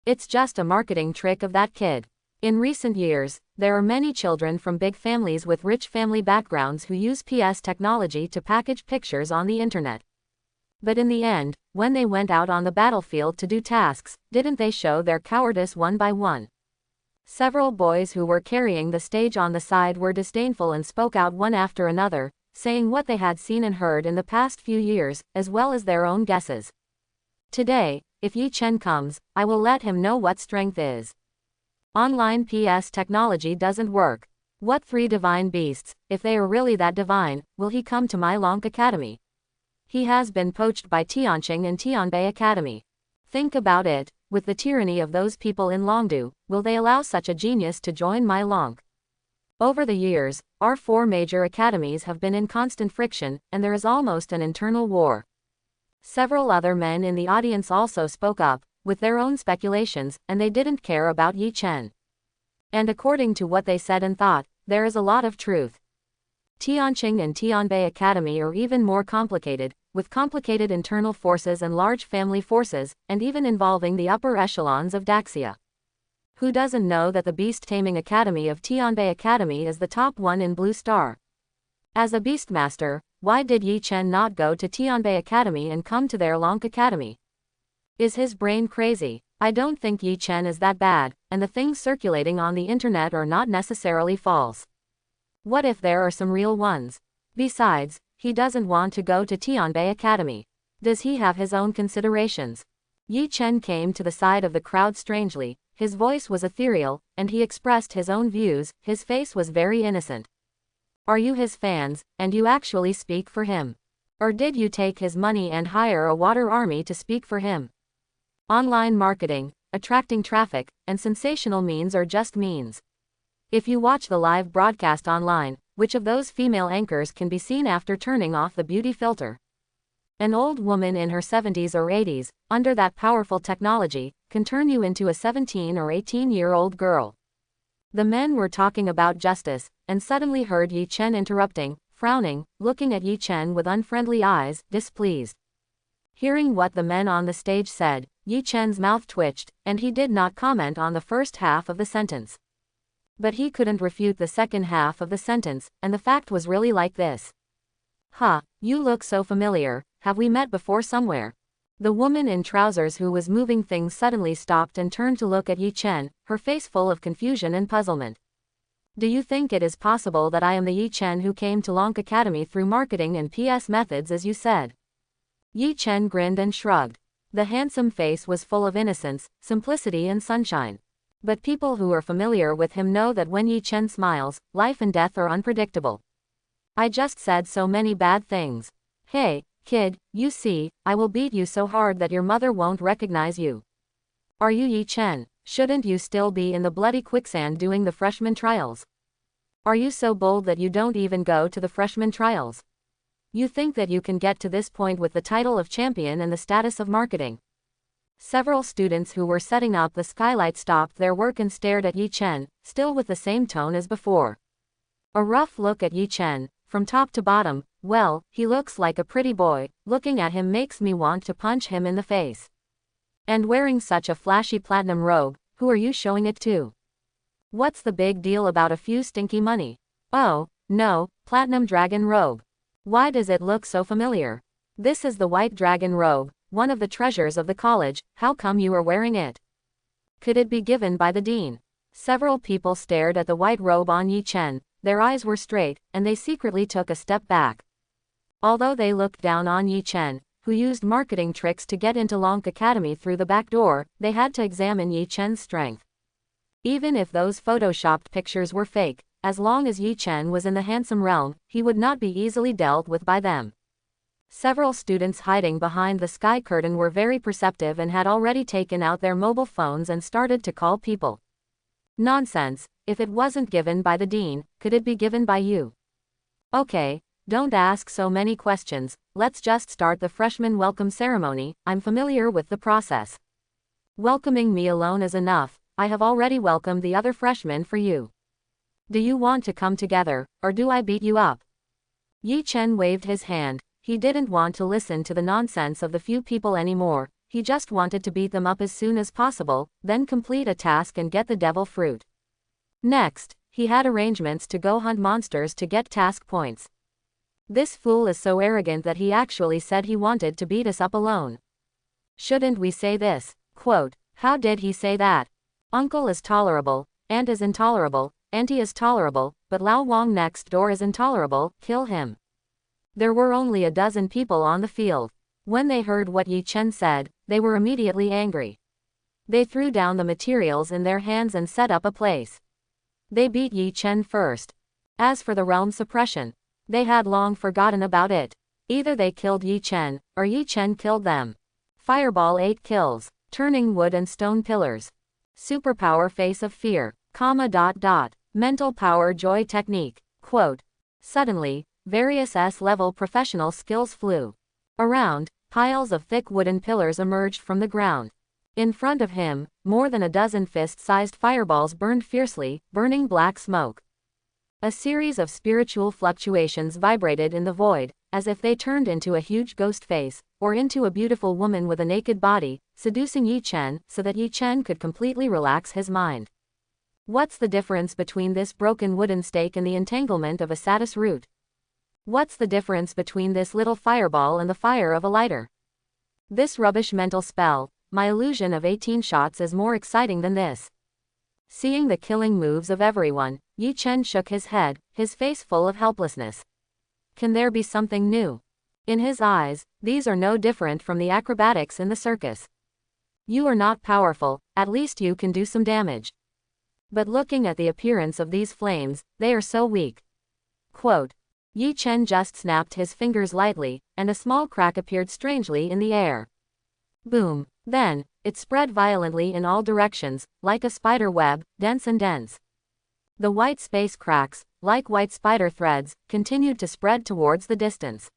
It's just a marketing trick of that kid. In recent years, there are many children from big families with rich family backgrounds who use PS technology to package pictures on the internet. But in the end, when they went out on the battlefield to do tasks, didn't they show their cowardice one by one? Several boys who were carrying the stage on the side were disdainful and spoke out one after another, saying what they had seen and heard in the past few years, as well as their own guesses. Today, if Yichen comes, I will let him know what strength is. Online PS technology doesn't work. What 3 divine beasts, if they are really that divine, will he come to my Lonk Academy? He has been poached by Tianqing and Tianbei Academy. Think about it, with the tyranny of those people in Longdu, will they allow such a genius to join my Lonk? Over the years, our 4 major academies have been in constant friction, and there is almost an internal war. Several other men in the audience also spoke up, with their own speculations, and they didn't care about Yichen. And according to what they said and thought, there is a lot of truth. Tianqing and Tianbei Academy are even more complicated, with complicated internal forces and large family forces, and even involving the upper echelons of Daxia. Who doesn't know that the Beast Taming Academy of Tianbei Academy is the top one in Blue Star? As a Beastmaster, why did Yichen not go to Tianbei Academy and come to their Lonk Academy? Is his brain crazy? I don't think Yichen is that bad, and the things circulating on the internet are not necessarily false. What if there are some real ones? Besides, he doesn't want to go to Tianbei Academy. Does he have his own considerations? Yichen came to the side of the crowd strangely, his voice was ethereal, and he expressed his own views, his face was very innocent. Are you his fans, and you actually speak for him? Or did you take his money and hire a water army to speak for him? Online marketing, attracting traffic, and sensational means are just means. If you watch the live broadcast online, which of those female anchors can be seen after turning off the beauty filter? An old woman in her 70s or 80s, under that powerful technology, can turn you into a 17 or 18-year-old girl. The men were talking about justice, and suddenly heard Yi Chen interrupting, frowning, looking at Yi Chen with unfriendly eyes, displeased. Hearing what the men on the stage said, Yi Chen's mouth twitched, and he did not comment on the first half of the sentence. But he couldn't refute the second half of the sentence, and the fact was really like this. "Huh, you look so familiar, have we met before somewhere?" The woman in trousers who was moving things suddenly stopped and turned to look at Yi Chen, her face full of confusion and puzzlement. "Do you think it is possible that I am the Yi Chen who came to Lonk Academy through marketing and PS methods as you said?" Yi Chen grinned and shrugged. The handsome face was full of innocence, simplicity and sunshine. But people who are familiar with him know that when Yi Chen smiles, life and death are unpredictable. "I just said so many bad things. Hey, kid, you see, I will beat you so hard that your mother won't recognize you." "Are you Yi Chen? Shouldn't you still be in the bloody quicksand doing the freshman trials? Are you so bold that you don't even go to the freshman trials? You think that you can get to this point with the title of champion and the status of marketing?" Several students who were setting up the skylight stopped their work and stared at Yi Chen, still with the same tone as before. A rough look at Yi Chen, from top to bottom. "Well, he looks like a pretty boy, looking at him makes me want to punch him in the face. And wearing such a flashy platinum robe, who are you showing it to? What's the big deal about a few stinky money? Oh, no, platinum dragon robe. Why does it look so familiar? This is the white dragon robe, one of the treasures of the college, how come you are wearing it? Could it be given by the dean?" Several people stared at the white robe on Yi Chen, their eyes were straight, and they secretly took a step back. Although they looked down on Yi Chen, who used marketing tricks to get into Lonk Academy through the back door, they had to examine Yi Chen's strength. Even if those photoshopped pictures were fake, as long as Yi Chen was in the handsome realm, he would not be easily dealt with by them. Several students hiding behind the sky curtain were very perceptive and had already taken out their mobile phones and started to call people. "Nonsense, if it wasn't given by the dean, could it be given by you? Okay, don't ask so many questions, let's just start the freshman welcome ceremony, I'm familiar with the process. Welcoming me alone is enough, I have already welcomed the other freshmen for you. Do you want to come together, or do I beat you up?" Yi Chen waved his hand. He didn't want to listen to the nonsense of the few people anymore, he just wanted to beat them up as soon as possible, then complete a task and get the devil fruit. Next, he had arrangements to go hunt monsters to get task points. This fool is so arrogant that he actually said he wanted to beat us up alone. Shouldn't we say this? Quote, "How did he say that? Uncle is tolerable, aunt is intolerable, auntie is tolerable, but Lao Wang next door is intolerable, kill him." There were only a dozen people on the field. When they heard what Yi Chen said, they were immediately angry. They threw down the materials in their hands and set up a place. They beat Yi Chen first. As for the realm suppression, they had long forgotten about it. Either they killed Yi Chen, or Yi Chen killed them. Fireball 8 kills, turning wood and stone pillars. Superpower face of fear, mental power joy technique, quote. Suddenly, various S-level professional skills flew around, piles of thick wooden pillars emerged from the ground. In front of him, more than a dozen fist-sized fireballs burned fiercely, burning black smoke. A series of spiritual fluctuations vibrated in the void, as if they turned into a huge ghost face, or into a beautiful woman with a naked body, seducing Yi Chen, so that Yi Chen could completely relax his mind. What's the difference between this broken wooden stake and the entanglement of a satis root? What's the difference between this little fireball and the fire of a lighter? This rubbish mental spell, my illusion of 18 shots is more exciting than this. Seeing the killing moves of everyone, Yi Chen shook his head, his face full of helplessness. Can there be something new? In his eyes, these are no different from the acrobatics in the circus. You are not powerful, at least you can do some damage. But looking at the appearance of these flames, they are so weak. Quote. Yi Chen just snapped his fingers lightly, and a small crack appeared strangely in the air. Boom. Then, it spread violently in all directions, like a spider web, dense and dense. The white space cracks, like white spider threads, continued to spread towards the distance.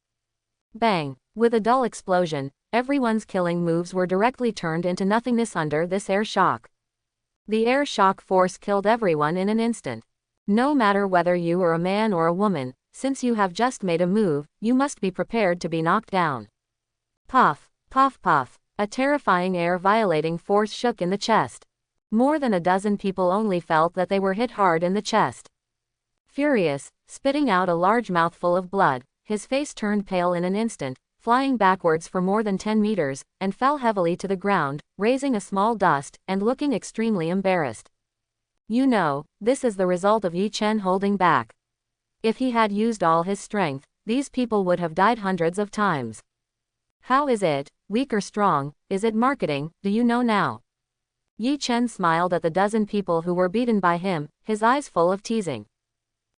Bang. With a dull explosion, everyone's killing moves were directly turned into nothingness under this air shock. The air shock force killed everyone in an instant. No matter whether you are a man or a woman, since you have just made a move, you must be prepared to be knocked down. Puff, puff, puff. A terrifying air-violating force shook in the chest. More than a dozen people only felt that they were hit hard in the chest. Furious, spitting out a large mouthful of blood, his face turned pale in an instant, flying backwards for more than 10 meters, and fell heavily to the ground, raising a small dust, and looking extremely embarrassed. You know, this is the result of Yi Chen holding back. If he had used all his strength, these people would have died hundreds of times. How is it, weak or strong, is it marketing, do you know now? Yi Chen smiled at the dozen people who were beaten by him, his eyes full of teasing.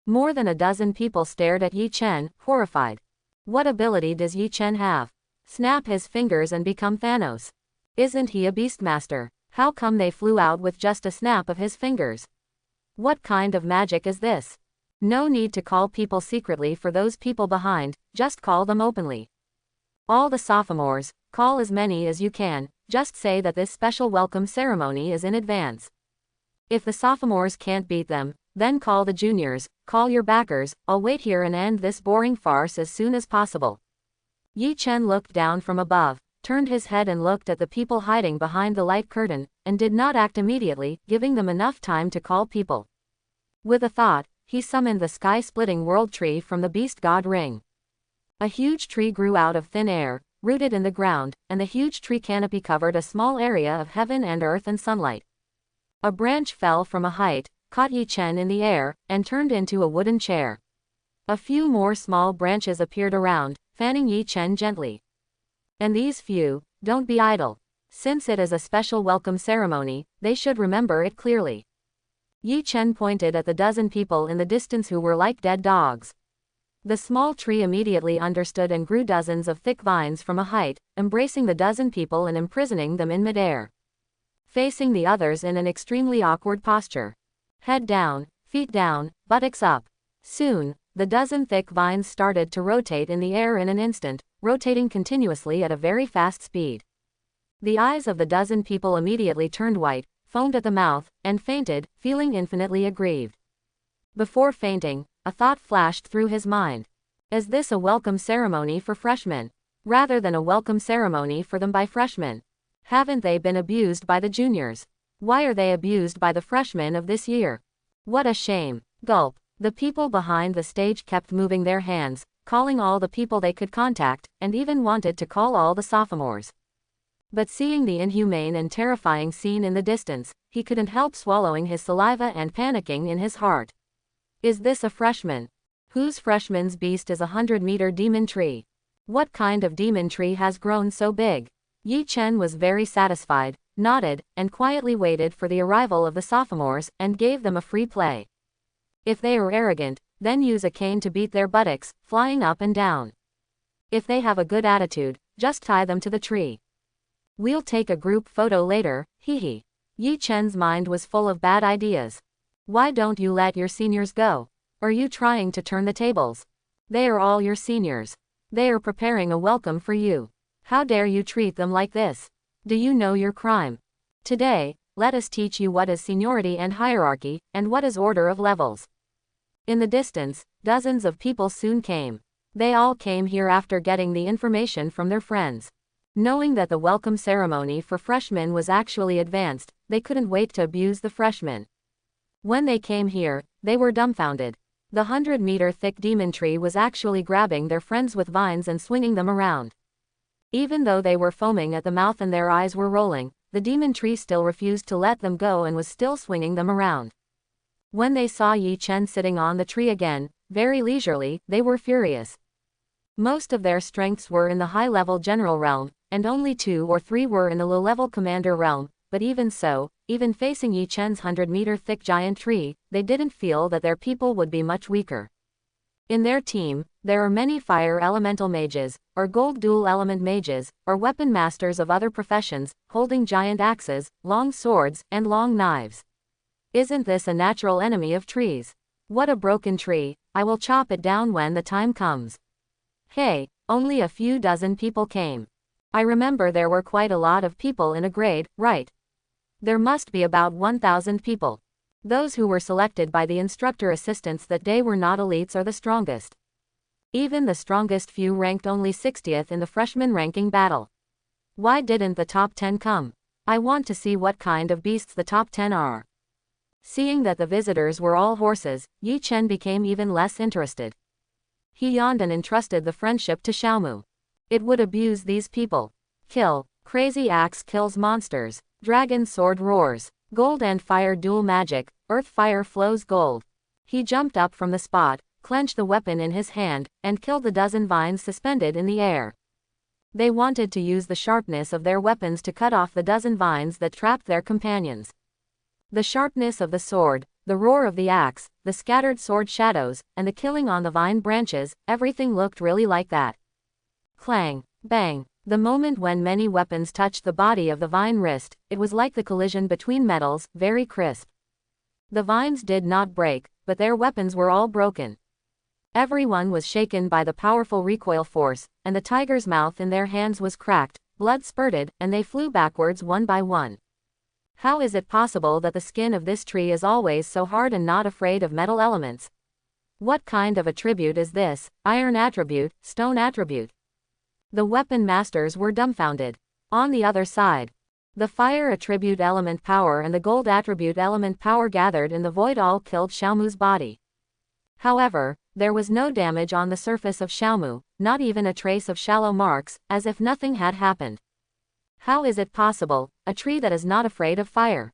More than a dozen people stared at Yi Chen, horrified. What ability does Yi Chen have? Snap his fingers and become Thanos. Isn't he a beastmaster? How come they flew out with just a snap of his fingers? What kind of magic is this? No need to call people secretly for those people behind, just call them openly. All the sophomores, call as many as you can, just say that this special welcome ceremony is in advance. If the sophomores can't beat them, then call the juniors, call your backers, I'll wait here and end this boring farce as soon as possible. Yi Chen looked down from above, turned his head and looked at the people hiding behind the light curtain, and did not act immediately, giving them enough time to call people. With a thought, he summoned the sky-splitting world tree from the beast god ring. A huge tree grew out of thin air, rooted in the ground, and the huge tree canopy covered a small area of heaven and earth and sunlight. A branch fell from a height, caught Yi Chen in the air, and turned into a wooden chair. A few more small branches appeared around, fanning Yi Chen gently. And these few, don't be idle. Since it is a special welcome ceremony, they should remember it clearly. Yi Chen pointed at the dozen people in the distance who were like dead dogs. The small tree immediately understood and grew dozens of thick vines from a height, embracing the dozen people and imprisoning them in midair. Facing the others in an extremely awkward posture. Head down, feet down, buttocks up. Soon, the dozen thick vines started to rotate in the air in an instant, rotating continuously at a very fast speed. The eyes of the dozen people immediately turned white, foamed at the mouth, and fainted, feeling infinitely aggrieved. Before fainting, a thought flashed through his mind. Is this a welcome ceremony for freshmen? Rather than a welcome ceremony for them by freshmen? Haven't they been abused by the juniors? Why are they abused by the freshmen of this year? What a shame. Gulp. The people behind the stage kept moving their hands, calling all the people they could contact, and even wanted to call all the sophomores. But seeing the inhumane and terrifying scene in the distance, he couldn't help swallowing his saliva and panicking in his heart. Is this a freshman? Whose freshman's beast is a 100-meter demon tree? What kind of demon tree has grown so big? Yi Chen was very satisfied, nodded, and quietly waited for the arrival of the sophomores, and gave them a free play. If they are arrogant, then use a cane to beat their buttocks, flying up and down. If they have a good attitude, just tie them to the tree. We'll take a group photo later, hee. Yi Chen's mind was full of bad ideas. Why don't you let your seniors go? Are you trying to turn the tables? They are all your seniors. They are preparing a welcome for you. How dare you treat them like this? Do you know your crime? Today, let us teach you what is seniority and hierarchy, and what is order of levels. In the distance, dozens of people soon came. They all came here after getting the information from their friends. Knowing that the welcome ceremony for freshmen was actually advanced, they couldn't wait to abuse the freshmen. When they came here, they were dumbfounded. The 100-meter thick demon tree was actually grabbing their friends with vines and swinging them around. Even though they were foaming at the mouth and their eyes were rolling, the demon tree still refused to let them go and was still swinging them around. When they saw Yi Chen sitting on the tree again, very leisurely, they were furious. Most of their strengths were in the high-level general realm, and only 2 or 3 were in the low-level commander realm, but even so, even facing Yi Chen's 100-meter thick giant tree, they didn't feel that their people would be much weaker. In their team, there are many fire elemental mages, or gold dual element mages, or weapon masters of other professions, holding giant axes, long swords, and long knives. Isn't this a natural enemy of trees? What a broken tree, I will chop it down when the time comes. Hey, Only a few dozen people came. I remember there were quite a lot of people in a grade, right? There must be about 1,000 people. Those who were selected by the instructor assistants that day were not elites or the strongest. Even the strongest few ranked only 60th in the freshman ranking battle. Why didn't the top 10 come? I want to see what kind of beasts the top 10 are. Seeing that the visitors were all horses, Yi Chen became even less interested. He yawned and entrusted the friendship to Xiaomu. It would abuse these people. Kill. Crazy axe kills monsters. Dragon sword roars. Gold and fire dual magic. Earth fire flows gold. He jumped up from the spot, clenched the weapon in his hand, and killed the dozen vines suspended in the air. They wanted to use the sharpness of their weapons to cut off the dozen vines that trapped their companions. The sharpness of the sword, the roar of the axe, the scattered sword shadows, and the killing on the vine branches, everything looked really like that. Clang, bang. The moment when many weapons touched the body of the vine wrist, it was like the collision between metals, very crisp. The vines did not break, but their weapons were all broken. Everyone was shaken by the powerful recoil force, and the tiger's mouth in their hands was cracked, blood spurted, and they flew backwards one by one. How is it possible that the skin of this tree is always so hard and not afraid of metal elements? What kind of attribute is this? Iron attribute, stone attribute? The weapon masters were dumbfounded. On the other side, the fire attribute element power and the gold attribute element power gathered in the void all killed Xiaomu's body. However, there was no damage on the surface of Xiaomu, not even a trace of shallow marks, as if nothing had happened. How is it possible, a tree that is not afraid of fire?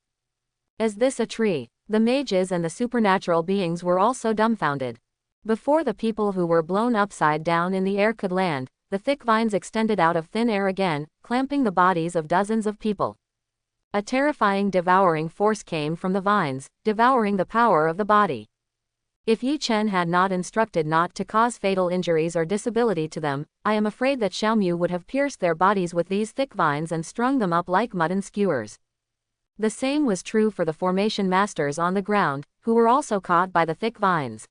Is this a tree? The mages and the supernatural beings were also dumbfounded. Before the people who were blown upside down in the air could land, the thick vines extended out of thin air again, clamping the bodies of dozens of people. A terrifying devouring force came from the vines, devouring the power of the body. If Yi Chen had not instructed not to cause fatal injuries or disability to them, I am afraid that Xiaomu would have pierced their bodies with these thick vines and strung them up like mutton skewers. The same was true for the formation masters on the ground, who were also caught by the thick vines.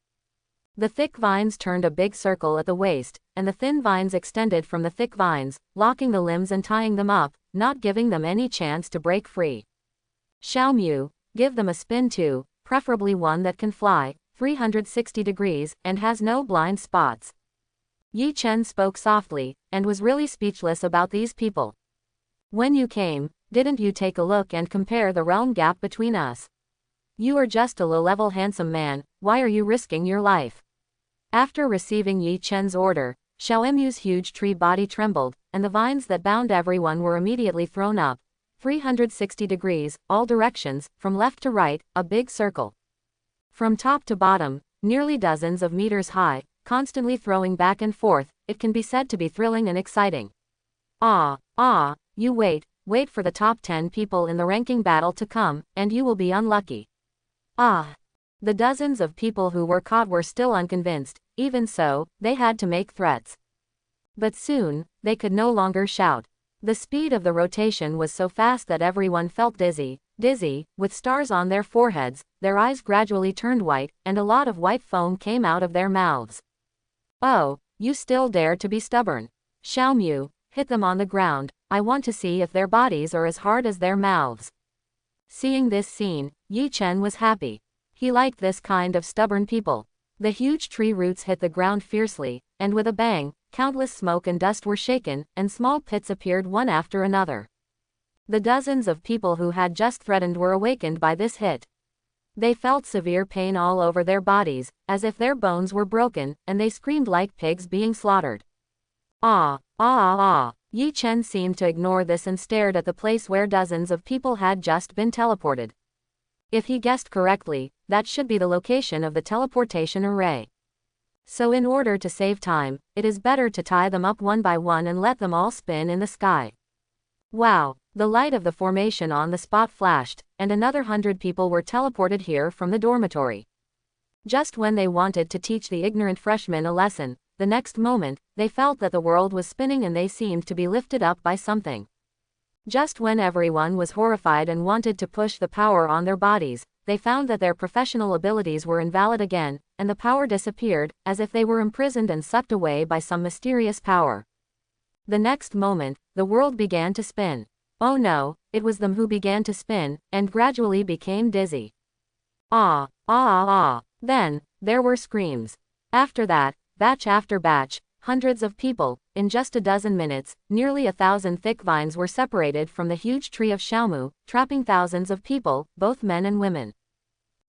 The thick vines turned a big circle at the waist, and the thin vines extended from the thick vines, locking the limbs and tying them up, not giving them any chance to break free. Xiaomu, give them a spin too, preferably one that can fly 360 degrees, and has no blind spots. Yi Chen spoke softly, and was really speechless about these people. When you came, didn't you take a look and compare the realm gap between us? You are just a low-level handsome man, why are you risking your life? After receiving Yi Chen's order, Xiaomu's huge tree body trembled, and the vines that bound everyone were immediately thrown up, 360 degrees, all directions, from left to right, a big circle. From top to bottom, nearly dozens of meters high, constantly throwing back and forth, it can be said to be thrilling and exciting. You wait for the top 10 people in the ranking battle to come, and you will be unlucky. The dozens of people who were caught were still unconvinced, even so, they had to make threats. But soon, they could no longer shout. The speed of the rotation was so fast that everyone felt dizzy, with stars on their foreheads, their eyes gradually turned white, and a lot of white foam came out of their mouths. Oh, you still dare to be stubborn. Xiaomu, hit them on the ground, I want to see if their bodies are as hard as their mouths. Seeing this scene, Yi Chen was happy. He liked this kind of stubborn people. The huge tree roots hit the ground fiercely, and with a bang, countless smoke and dust were shaken, and small pits appeared one after another. The dozens of people who had just threatened were awakened by this hit. They felt severe pain all over their bodies, as if their bones were broken, and they screamed like pigs being slaughtered. Yi Chen seemed to ignore this and stared at the place where dozens of people had just been teleported. If he guessed correctly, that should be the location of the teleportation array. So in order to save time, it is better to tie them up one by one and let them all spin in the sky. Wow, the light of the formation on the spot flashed, and another 100 people were teleported here from the dormitory. Just when they wanted to teach the ignorant freshmen a lesson, the next moment, they felt that the world was spinning and they seemed to be lifted up by something. Just when everyone was horrified and wanted to push the power on their bodies, they found that their professional abilities were invalid again, and the power disappeared, as if they were imprisoned and sucked away by some mysterious power. The next moment, the world began to spin. Oh no, it was them who began to spin, and gradually became dizzy. Ah, ah, ah, ah. Then, there were screams. After that, batch after batch, hundreds of people, in just a dozen minutes, nearly 1,000 thick vines were separated from the huge tree of Xiaomu, trapping thousands of people, both men and women.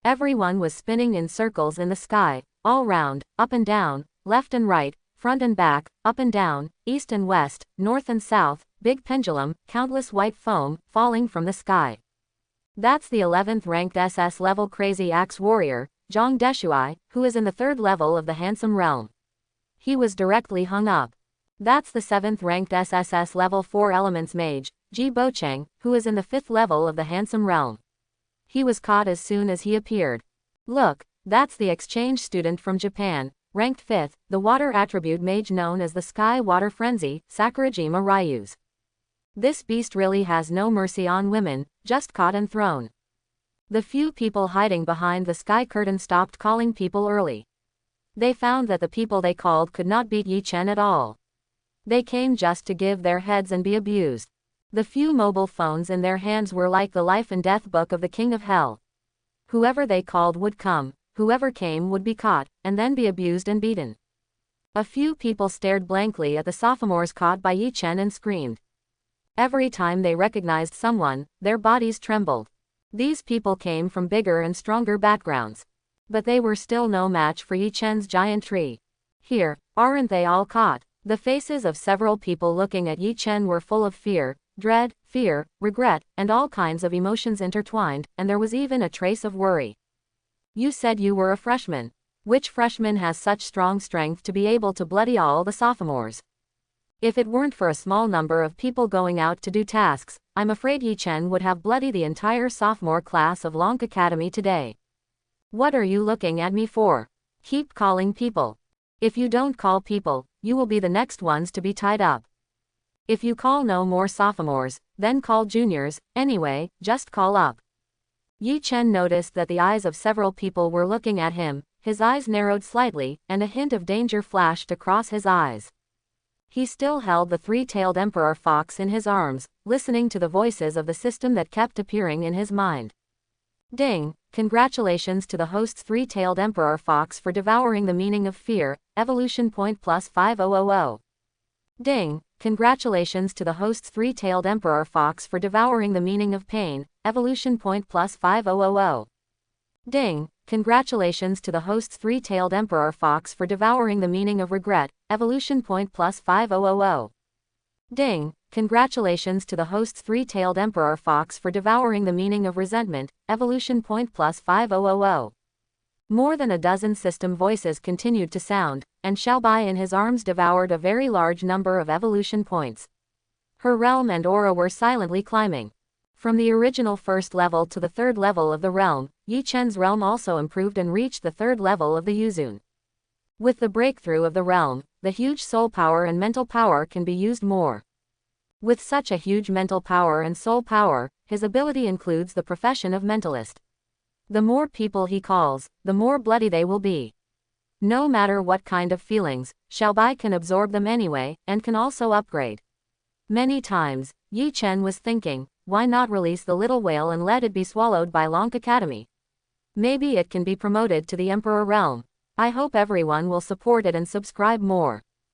Everyone was spinning in circles in the sky, all round, up and down, left and right, front and back, up and down, east and west, north and south, big pendulum, countless white foam, falling from the sky. That's the 11th ranked SS level crazy axe warrior, Zhang Deshuai, who is in the 3rd level of the handsome realm. He was directly hung up. That's the 7th ranked SSS level 4 elements mage, Ji Bocheng, who is in the 5th level of the handsome realm. He was caught as soon as he appeared. Look, that's the exchange student from Japan, ranked 5th, the water attribute mage known as the Sky Water Frenzy, Sakurajima Ryu's. This beast really has no mercy on women, just caught and thrown. The few people hiding behind the sky curtain stopped calling people early. They found that the people they called could not beat Yi Chen at all. They came just to give their heads and be abused. The few mobile phones in their hands were like the life and death book of the King of Hell. Whoever they called would come, whoever came would be caught, and then be abused and beaten. A few people stared blankly at the sophomores caught by Yi Chen and screamed. Every time they recognized someone, their bodies trembled. These people came from bigger and stronger backgrounds. But they were still no match for Yi Chen's giant tree. Here, aren't they all caught? The faces of several people looking at Yi Chen were full of fear, dread, fear, regret, and all kinds of emotions intertwined, and there was even a trace of worry. You said you were a freshman. Which freshman has such strong strength to be able to bloody all the sophomores? If it weren't for a small number of people going out to do tasks, I'm afraid Yi Chen would have bloodied the entire sophomore class of Lonk Academy today. What are you looking at me for? Keep calling people. If you don't call people, you will be the next ones to be tied up. If you call no more sophomores, then call juniors, anyway, just call up. Yi Chen noticed that the eyes of several people were looking at him, his eyes narrowed slightly, and a hint of danger flashed across his eyes. He still held the three-tailed emperor fox in his arms, listening to the voices of the system that kept appearing in his mind. Ding! Congratulations to the host's three-tailed emperor fox for devouring the meaning of fear, evolution point plus 5000. Ding! Congratulations to the host's three-tailed emperor fox for devouring the meaning of pain, evolution point plus 5000. Ding! Congratulations to the host's three-tailed emperor fox for devouring the meaning of regret, evolution point plus 5000. Ding! Congratulations to the host's three-tailed emperor fox for devouring the meaning of resentment, evolution point plus 5000. More than a dozen system voices continued to sound, and Xiaobai in his arms devoured a very large number of evolution points. Her realm and aura were silently climbing. From the original 1st level to the 3rd level of the realm, Yi Chen's realm also improved and reached the 3rd level of the Yuzun. With the breakthrough of the realm, the huge soul power and mental power can be used more. With such a huge mental power and soul power, his ability includes the profession of mentalist. The more people he calls, the more bloody they will be. No matter what kind of feelings, Xiaobai can absorb them anyway, and can also upgrade. Many times, Yi Chen was thinking, why not release the little whale and let it be swallowed by Lonk Academy? Maybe it can be promoted to the Emperor realm. I hope everyone will support it and subscribe more.